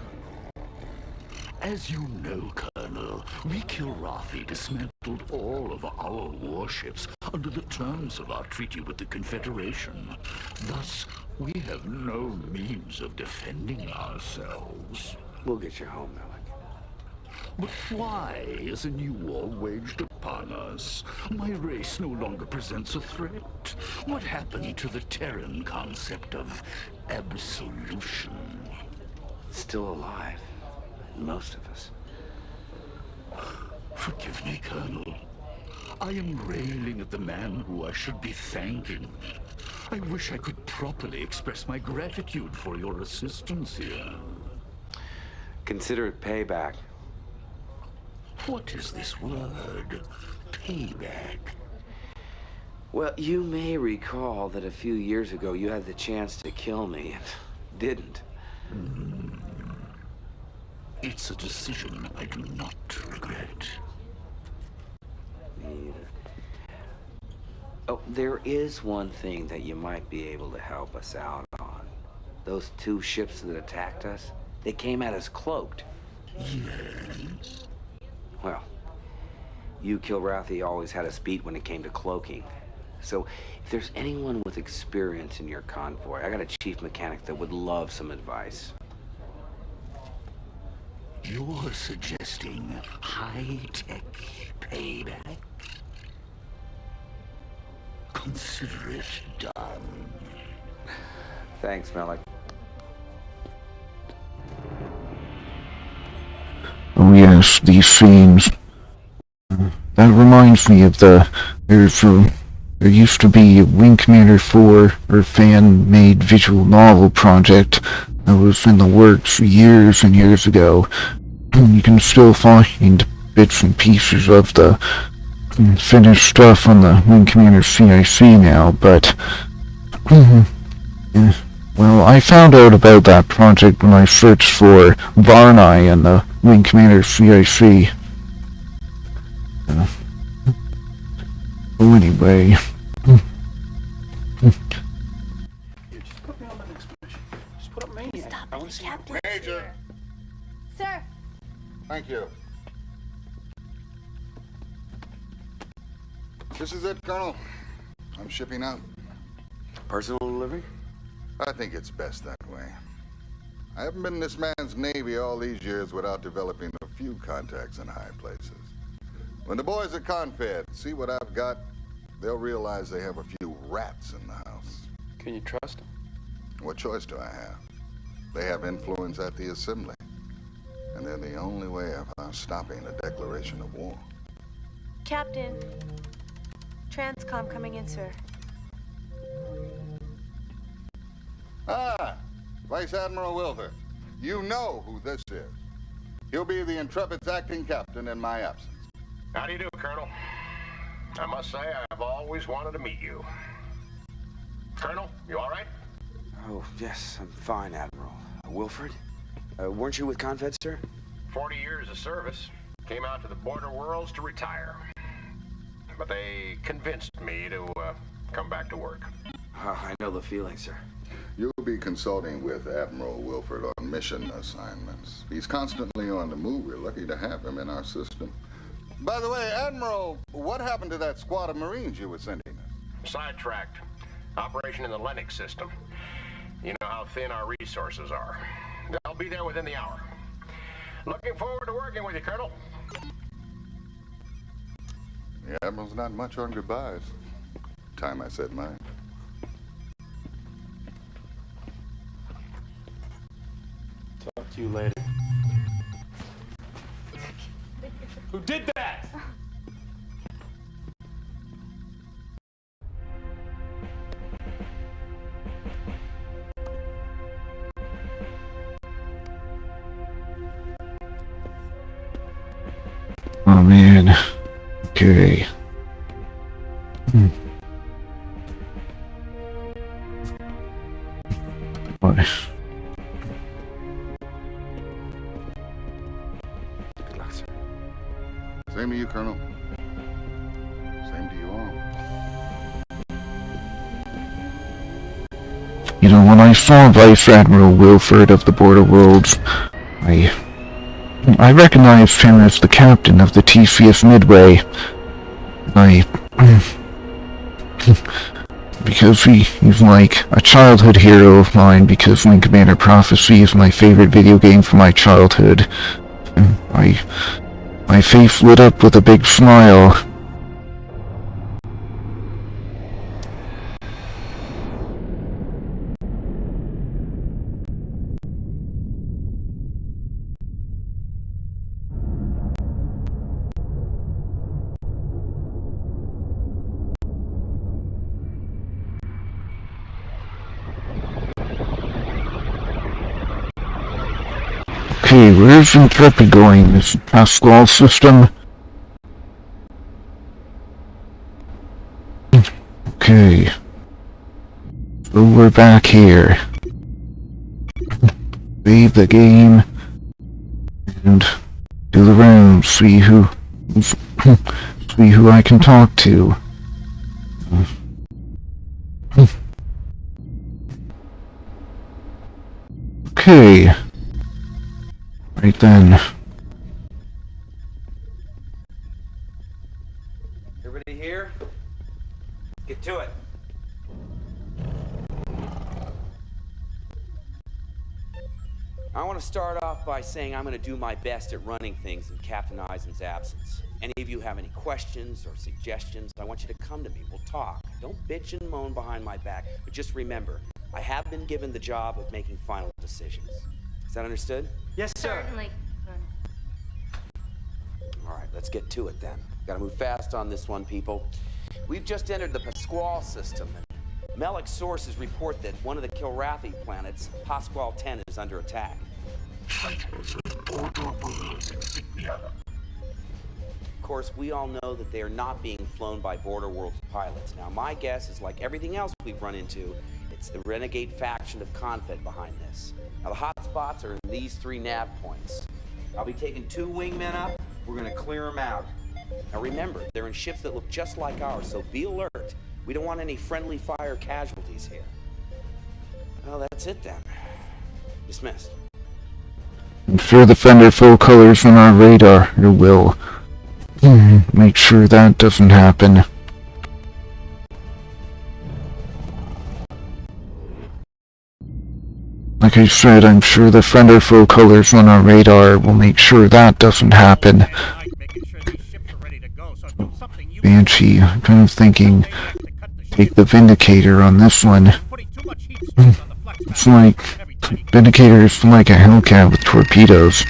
As you know, Colonel, we Kilrathi dismantled all of our warships under the terms of our treaty with the Confederation. Thus, we have no means of defending ourselves. We'll get you home, Malik. But why is a new war waged upon us? My race no longer presents a threat. What happened to the Terran concept of absolution? Still alive. Most of us. Forgive me, Colonel. I am railing at the man who I should be thanking. I wish I could properly express my gratitude for your assistance here. Consider it payback. What is this word? Payback? Well, you may recall that a few years ago you had the chance to kill me and didn't. It's a decision I do not regret. Oh, there is one thing that you might be able to help us out on. those 2 ships that attacked us, they came at us cloaked. Yes. Well, you, Kilrathi, always had us beat when it came to cloaking. So, if there's anyone with experience in your convoy, I got a chief mechanic that would love some advice. You're suggesting high-tech payback? Consider it done. Thanks, Malik. Oh yes, these scenes. That reminds me of there used to be a Wing Commander 4 or fan-made visual novel project that was in the works years and years ago. You can still find bits and pieces of the finished stuff on the Wing Commander CIC now, but well, I found out about that project when I searched for Varnai and the Wing Commander CIC. So anyway... Just put me on the next mission. Just put up Maniac. I want to see Captain. Major! Sir. Thank you. This is it, Colonel. I'm shipping out. Personal delivery? I think it's best that way. I haven't been in this man's Navy all these years without developing a few contacts in high places. When the boys at Confed see what I've got, they'll realize they have a few rats in the house. Can you trust them? What choice do I have? They have influence at the Assembly, and they're the only way of us stopping a declaration of war. Captain. Transcom coming in, sir. Ah, Vice Admiral Wilfer. You know who this is. He'll be the Intrepid's acting captain in my absence. How do you do, Colonel? I must say, I've always wanted to meet you. Colonel, you all right? Oh, yes, I'm fine, Admiral. Wilfred? Weren't you with Confed, sir? 40 years of service. Came out to the border worlds to retire. But they convinced me to come back to work. I know the feeling, sir. You'll be consulting with Admiral Wilford on mission assignments. He's constantly on the move. We're lucky to have him in our system. By the way, Admiral, what happened to that squad of Marines you were sending us? Sidetracked. Operation in the Lennox system. You know how thin our resources are. They'll be there within the hour. Looking forward to working with you, Colonel. The Admiral's not much on goodbyes. Time I said mine. Talk to you later. Who did that? Oh man. Okay. What? Good luck, sir. Same to you, Colonel. Same to you all. You know, when I saw Vice Admiral Wilford of the Border Worlds, I recognized him as the captain of the TCS Midway. Because he's like a childhood hero of mine, because Wing Commander Prophecy is my favorite video game from my childhood. My face lit up with a big smile. Okay, where's Intrepid going? This Pascal system? Okay. So we're back here. Save the game. And do the round. See who I can talk to. Okay. Right then. Everybody here? Get to it. I want to start off by saying I'm going to do my best at running things in Captain Eisen's absence. Any of you have any questions or suggestions, I want you to come to me. We'll talk. Don't bitch and moan behind my back, but just remember, I have been given the job of making final decisions. Is that understood? Yes, sir. Certainly. All right, let's get to it then. Gotta move fast on this one, people. We've just entered the Pasquale system, and Melic sources report that one of the Kilrathi planets, Pasquale 10, is under attack. Of course, we all know that they are not being flown by Border World's pilots. Now, my guess is like everything else we've run into, it's the renegade faction of Confed behind this. Now, the hot spots are in these 3 nav points. I'll be taking 2 wingmen up. We're gonna clear them out. Now, remember, they're in ships that look just like ours, so be alert. We don't want any friendly fire casualties here. Well, that's it then. Dismissed. Ensure the fender full colors on our radar, or will. Make sure that doesn't happen. Like I said, I'm sure the fender full colors on our radar will make sure that doesn't happen. Banshee, I'm kind of thinking, take the Vindicator on this one. It's like, Vindicator is like a Hellcat with torpedoes.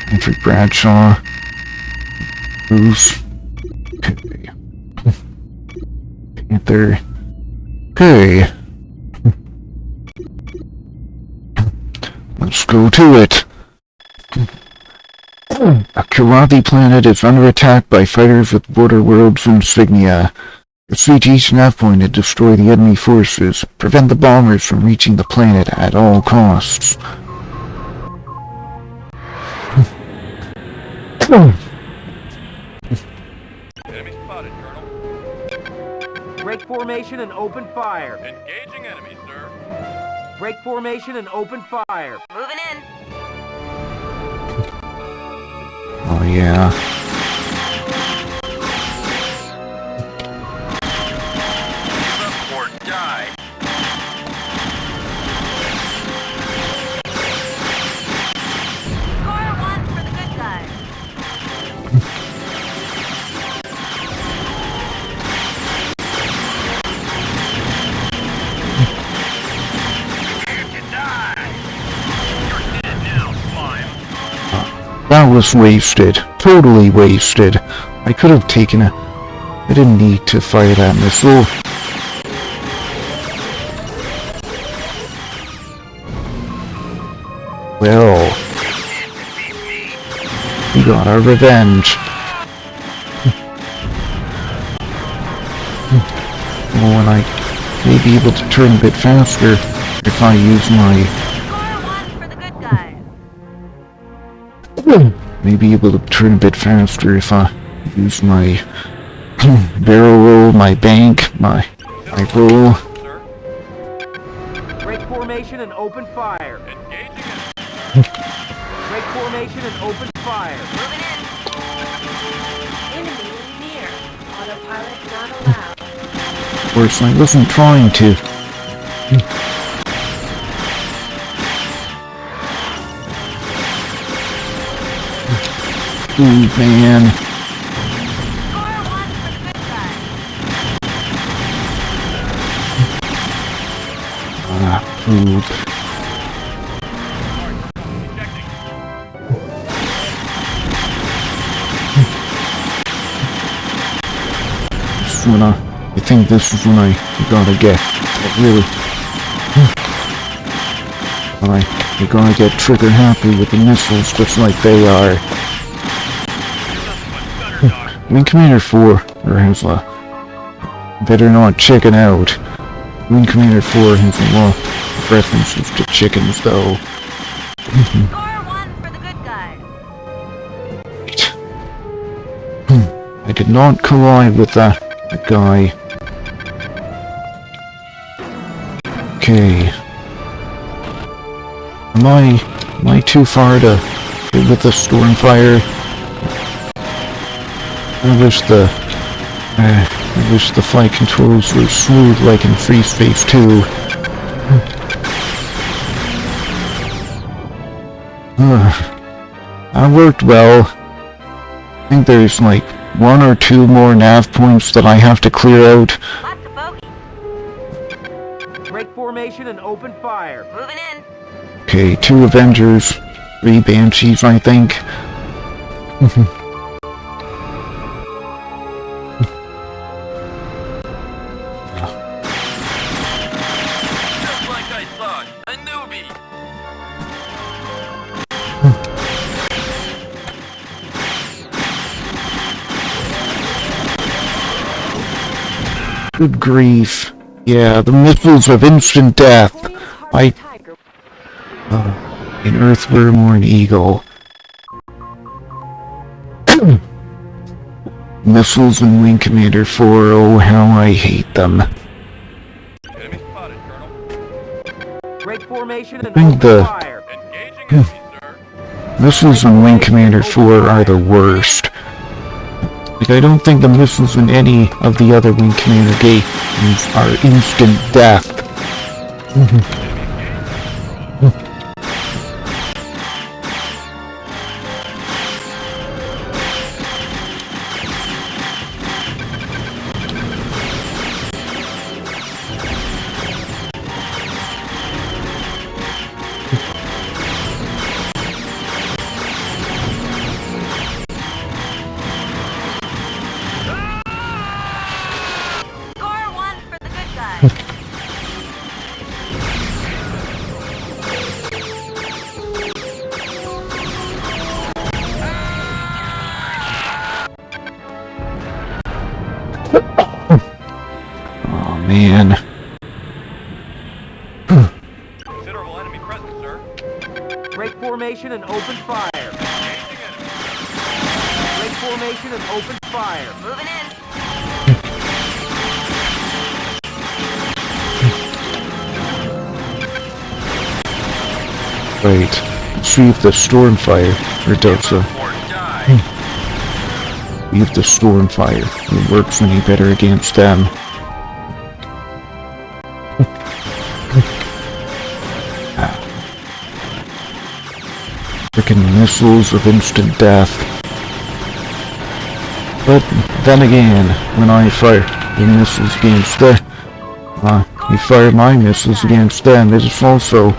Patrick Bradshaw. Bruce. Okay. Panther. Okay. Let's go to it. A Kilrathi planet is under attack by fighters with Border World's insignia. Proceed to each nav point and destroy the enemy forces. Prevent the bombers from reaching the planet at all costs. Enemy spotted, Colonel. Break formation and open fire. Engaging enemy, sir. Break formation and open fire. Moving in. Oh yeah. Or die. Score 1 for the good guys. You die. You're dead now, slime. That was wasted. Totally wasted. I could have taken a... I didn't need to fire that missile. Well... we got our revenge. Oh, and I may be able to turn a bit faster if I use my... Score 1 for the good guys. May be able to turn a bit faster if I use my barrel roll, my bank, my roll. Break formation and open fire. Engaging enemy. Break formation and open fire. Moving in. Enemy near. Autopilot not allowed. Of course, I wasn't trying to. Ooh, man. Score 1 for the good guys. Ah, poop. This is when I think this is when I gotta get really... I gotta get trigger happy with the missiles just like they are. Wing Commander 4, or Hezla, better not chicken out. Wing Commander 4 has a lot of references to chickens, though. Score 1 for the good guys. I did not collide with that guy. Okay. Am I too far to get with the Stormfire? I wish the flight controls were smooth like in Free Space 2. That worked well. I think there's like 1 or 2 more nav points that I have to clear out. Break formation and open fire. Moving in. Okay, 2 Avengers, 3 Banshees, I think. Just like I thought, a newbie. Good grief. Yeah, the missiles of instant death. An Earthworm or an Eagle. Missiles in Wing Commander 4, oh how I hate them. Break formation and I think open the fire. missiles in Wing Commander 4 are the worst. Like, I don't think the missiles in any of the other Wing Commander games are instant death. Oh man. Considerable enemy presence, sir. Break formation and open fire. Break formation and open fire. Moving in. Right. See if the Stormfire does see if the Stormfire works any better against them. Frickin' missiles of instant death. But then again, when I fire the missiles against you fire my missiles against them, it is also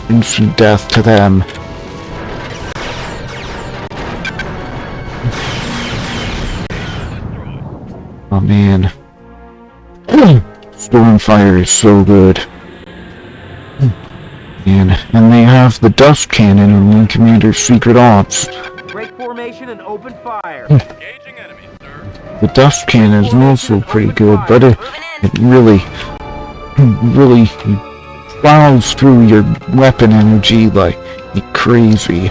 instant death to them. Oh man. Stormfire is so good. And they have the dust cannon in Wing Commander's Secret Ops. Break formation and open fire. Engaging enemies, sir. The dust cannon is also pretty good, but it really plows through your weapon energy like crazy.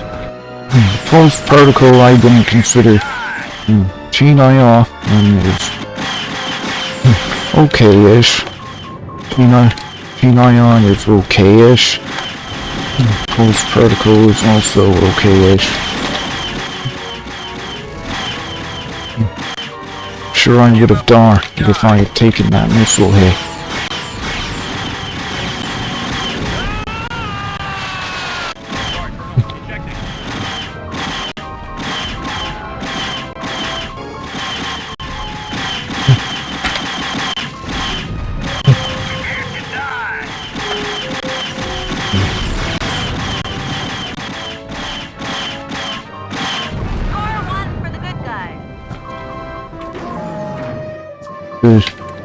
Pulse particle I wouldn't consider. Chain Eye is okay-ish. Chain Ion is okay-ish. Pulse particle is also okay-ish. Sure I would have died if I had taken that missile hit.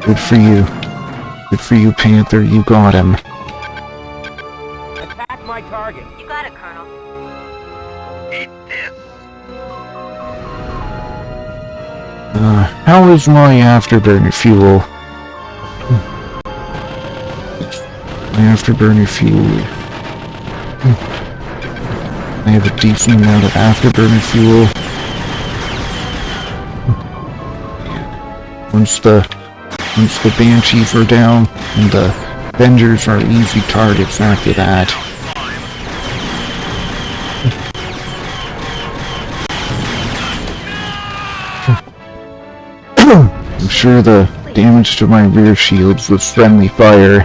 Good for you. Good for you, Panther. You got him. Attack my target. You got it, Colonel. Eat this. How is my afterburner fuel? My afterburner fuel. I have a decent amount of afterburner fuel. Once the Banshees are down, and the Avengers are easy targets after that. I'm sure the damage to my rear shields was friendly fire.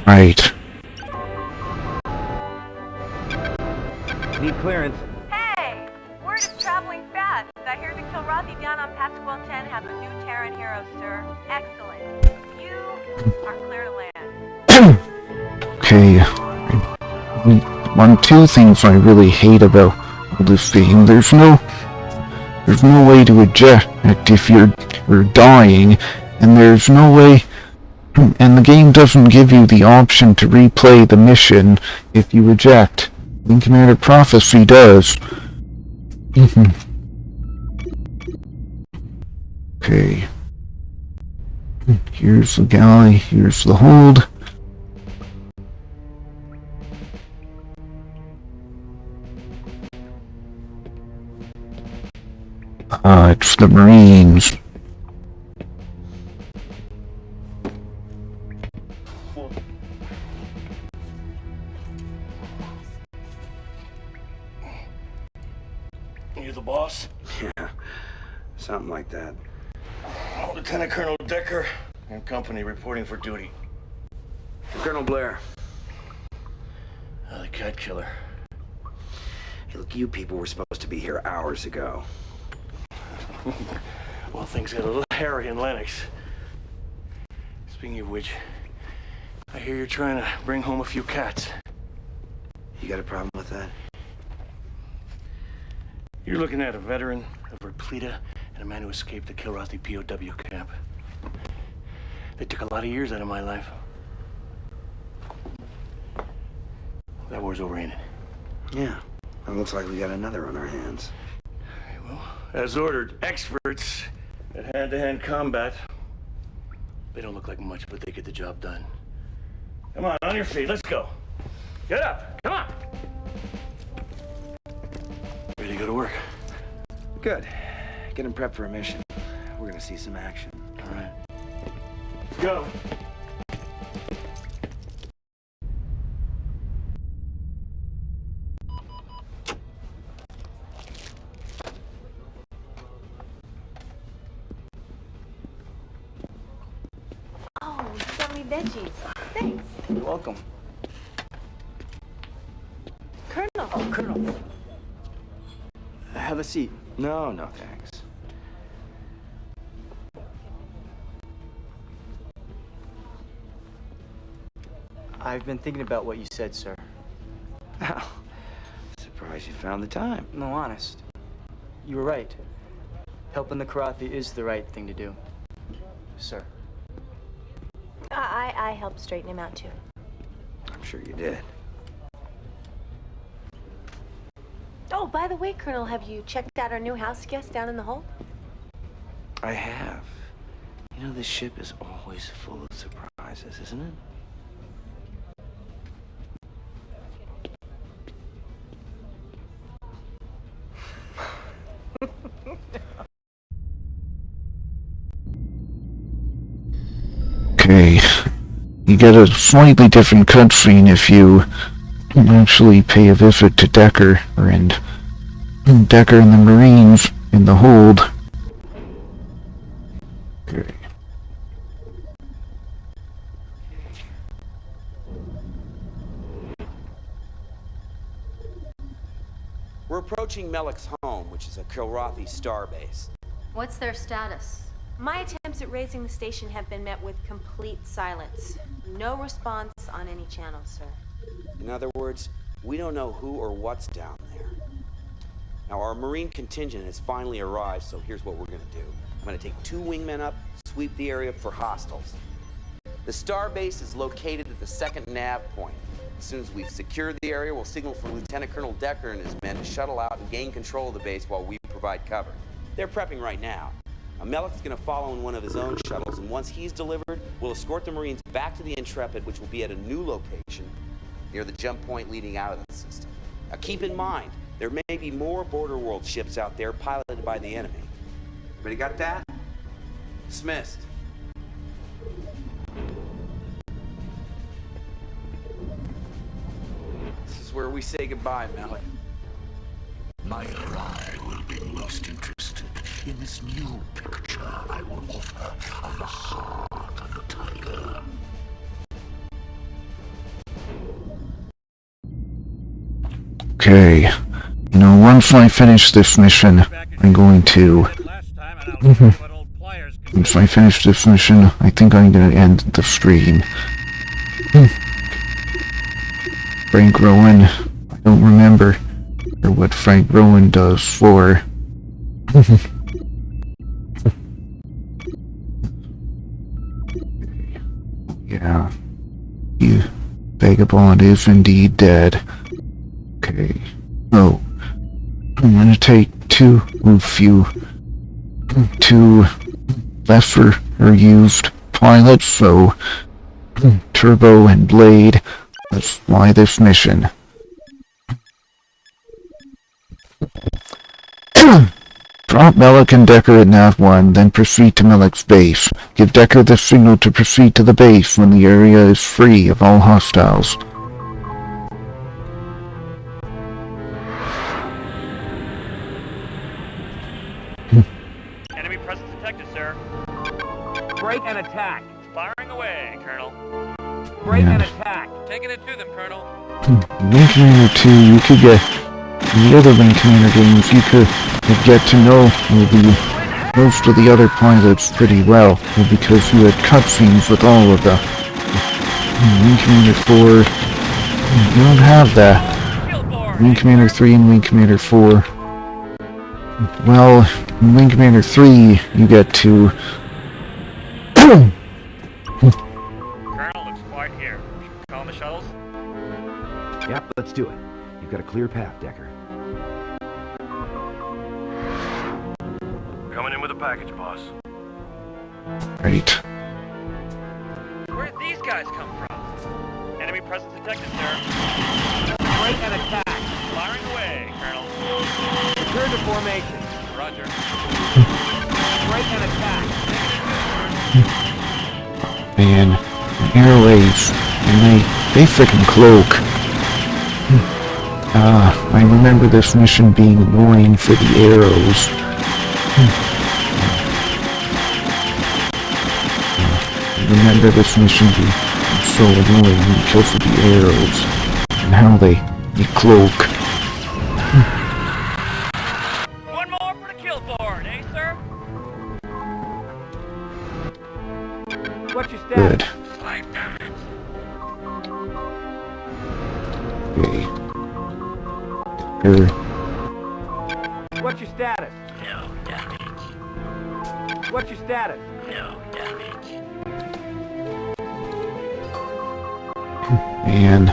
Right. Need clearance. Hey! Word is traveling fast. I hear the Kilrathi down on Pasquale 10 have a new Terran hero, sir. Excellent. You are clear to land. Okay. One, two things I really hate about this game. There's no way to eject if you're dying, and there's no way, and the game doesn't give you the option to replay the mission if you eject. Wing Commander Prophecy does. Okay. Here's the guy, here's the hold. It's the Marines. You the boss? Yeah, something like that. Lieutenant Colonel Decker and company reporting for duty. Colonel Blair. The cat killer. Hey, look, you people were supposed to be here hours ago. Well, things got a little hairy in Lennox. Speaking of which, I hear you're trying to bring home a few cats. You got a problem with that? You're looking at a veteran of Repleta and a man who escaped the Kilrathi POW camp. They took a lot of years out of my life. That war's over, ain't it? Yeah. It looks like we got another on our hands. Well, as ordered, experts at hand-to-hand combat. They don't look like much, but they get the job done. Come on your feet, let's go. Get up, come on. Ready to go to work? Good. Getting prepped for a mission. We're gonna see some action. All right. Go. Oh, so many veggies. Thanks. You're welcome. Colonel. Oh, Colonel. Have a seat. No, no thanks. I've been thinking about what you said, sir. Oh, surprised you found the time. No, honest. You were right. Helping the Kilrathi is the right thing to do. Sir. I helped straighten him out, too. I'm sure you did. Oh, by the way, Colonel, have you checked out our new house guest down in the hold? I have. You know, this ship is always full of surprises, isn't it? Okay. You get a slightly different cutscene if you actually pay a visit to Decker and the Marines in the hold. Okay. We're approaching Melek's home, which is a Kilrathi starbase. What's their status? My attempts at raising the station have been met with complete silence. No response on any channel, sir. In other words, we don't know who or what's down there. Now, our Marine contingent has finally arrived, so here's what we're gonna do. I'm gonna take 2 wingmen up, sweep the area for hostiles. The starbase is located at the second nav point. As soon as we've secured the area, we'll signal for Lieutenant Colonel Decker and his men to shuttle out and gain control of the base while we provide cover. They're prepping right now. Now, Melek's gonna follow in one of his own shuttles, and once he's delivered, we'll escort the Marines back to the Intrepid, which will be at a new location near the jump point leading out of the system. Now, keep in mind, there may be more Border World ships out there piloted by the enemy. Everybody got that? Dismissed. This is where we say goodbye, Melek. My cry will be most interested in this new picture I will offer of the heart of the tiger. Okay. You know, once I finish this mission, I'm going to... Once I finish this mission, I think I'm gonna end the stream. Frank Rowan, I don't remember what Frank Rowan does for... Yeah. You vagabond is indeed dead. Okay. So, I'm gonna take two lesser or used pilots, so Turbo and Blade, let's fly this mission. Drop Melek and Decker at Nav 1, then proceed to Melek's base. Give Decker the signal to proceed to the base when the area is free of all hostiles. Enemy presence detected, sir. Break and attack. Firing away, Colonel. Break and attack. Taking it to them, Colonel. Wing Commander 2, you could get... In the other Wing Commander games, you could get to know most of the other pilots pretty well, because you had cutscenes with all of them. Wing Commander 4, you don't have that. Wing Commander 3 and Wing Commander 4. Well, in Wing Commander 3, you get to... Colonel, looks quiet here. Should we call the shuttles? Yep, let's do it. You've got a clear path, Decker. Coming in with a package, boss. Right. Where did these guys come from? Enemy presence detected, sir. Break and attack. Firing away, Colonel. Return to formation. Roger. Break and attack. Man, airwaves, and they frickin' cloak. I remember this mission being annoying for the arrows. I remember this mission being so annoying because of the arrows and how they cloak. One more for the kill board, eh, sir? What's your status? Good. Okay. What's your status? No damage. What's your status? No damage. And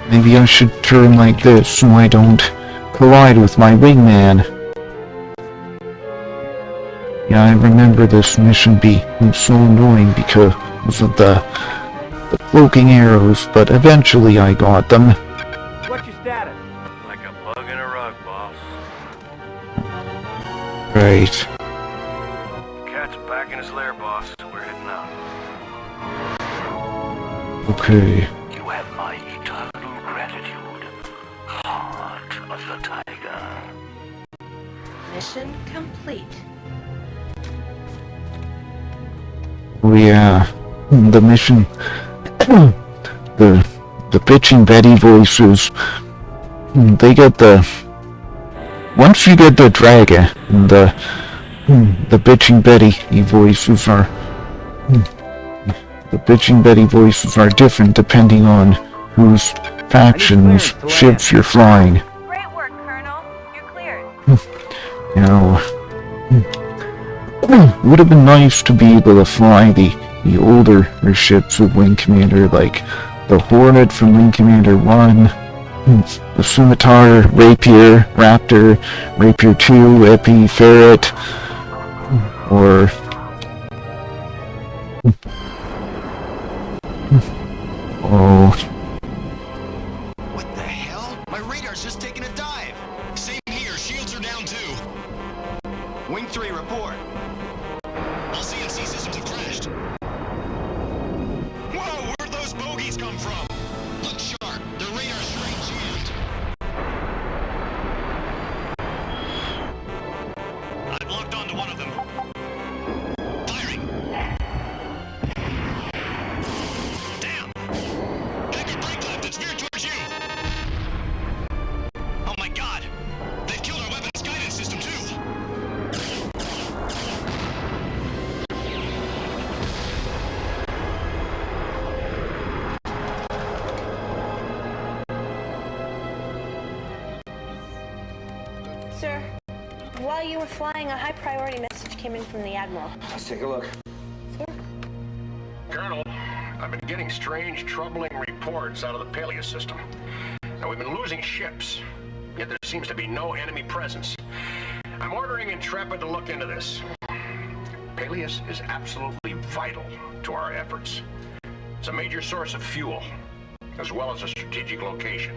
maybe I should turn like this so I don't collide with my wingman. Yeah, I remember this mission being so annoying because of the cloaking arrows, but eventually I got them. What's your status? Like a bug in a rug, boss. Right. Cat's back in his lair, boss. We're heading out. Okay. You have my eternal gratitude. Heart of the tiger. Mission complete. Oh yeah, the mission, the bitching Betty voices, they get once you get the dragon, the bitching Betty voices are, the bitching Betty voices are different depending on whose factions ships you're flying. Great work, Colonel. You're cleared. You know, it would have been nice to be able to fly the older ships with Wing Commander, like the Hornet from Wing Commander 1, the Scimitar, Rapier, Raptor, Rapier 2, Epi, Ferret, or... Oh... What the hell? My radar's just taking a dive. Same here, shields are down too. Wing 3, report. All CNC systems have crashed. Whoa, where'd those bogeys come from? Look sharp. Their radar straight jammed. I've locked onto one of them. Firing. Damn! Take a brake left and veer towards you. Oh my god! They've killed our weapons guidance system too! Sir, while you were flying, a high-priority message came in from the Admiral. Let's take a look. Colonel, I've been getting strange, troubling reports out of the Peleus system. Now, we've been losing ships, yet there seems to be no enemy presence. I'm ordering Intrepid to look into this. Peleus is absolutely vital to our efforts. It's a major source of fuel, as well as a strategic location.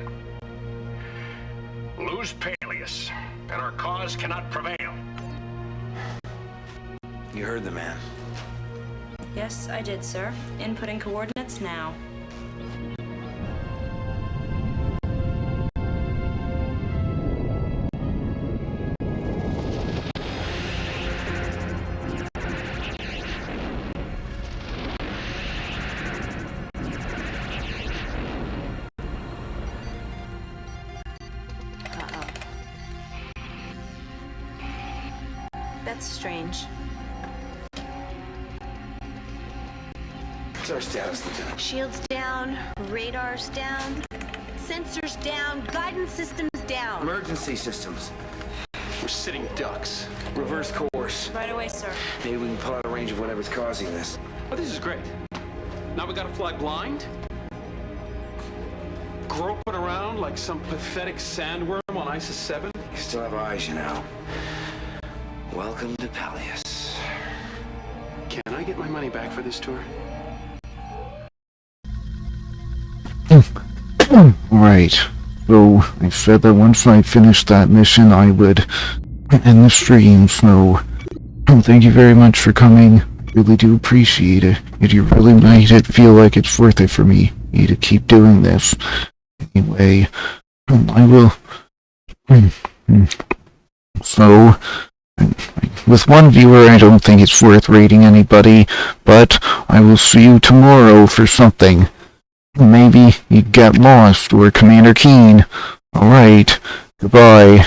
Lose Peleus, and our cause cannot prevail. You heard the man. Yes, I did, sir. Inputting coordinates now. That's strange. What's our status, Lieutenant? Shields down, radars down, sensors down, guidance systems down. Emergency systems. We're sitting ducks. Reverse course. Right away, sir. Maybe we can pull out of range of whatever's causing this. Oh, this is great. Now we gotta fly blind? Groping around like some pathetic sandworm on ISIS 7? You still have eyes, you know. Welcome to Peleus. Can I get my money back for this tour? Right. So, I said that once I finished that mission, I would end the stream, so thank you very much for coming. Really do appreciate it. You really made it feel like it's worth it for me to keep doing this. Anyway, I will... So, with one viewer, I don't think it's worth rating anybody, but I will see you tomorrow for something. Maybe you get lost, or Commander Keen. Alright, goodbye.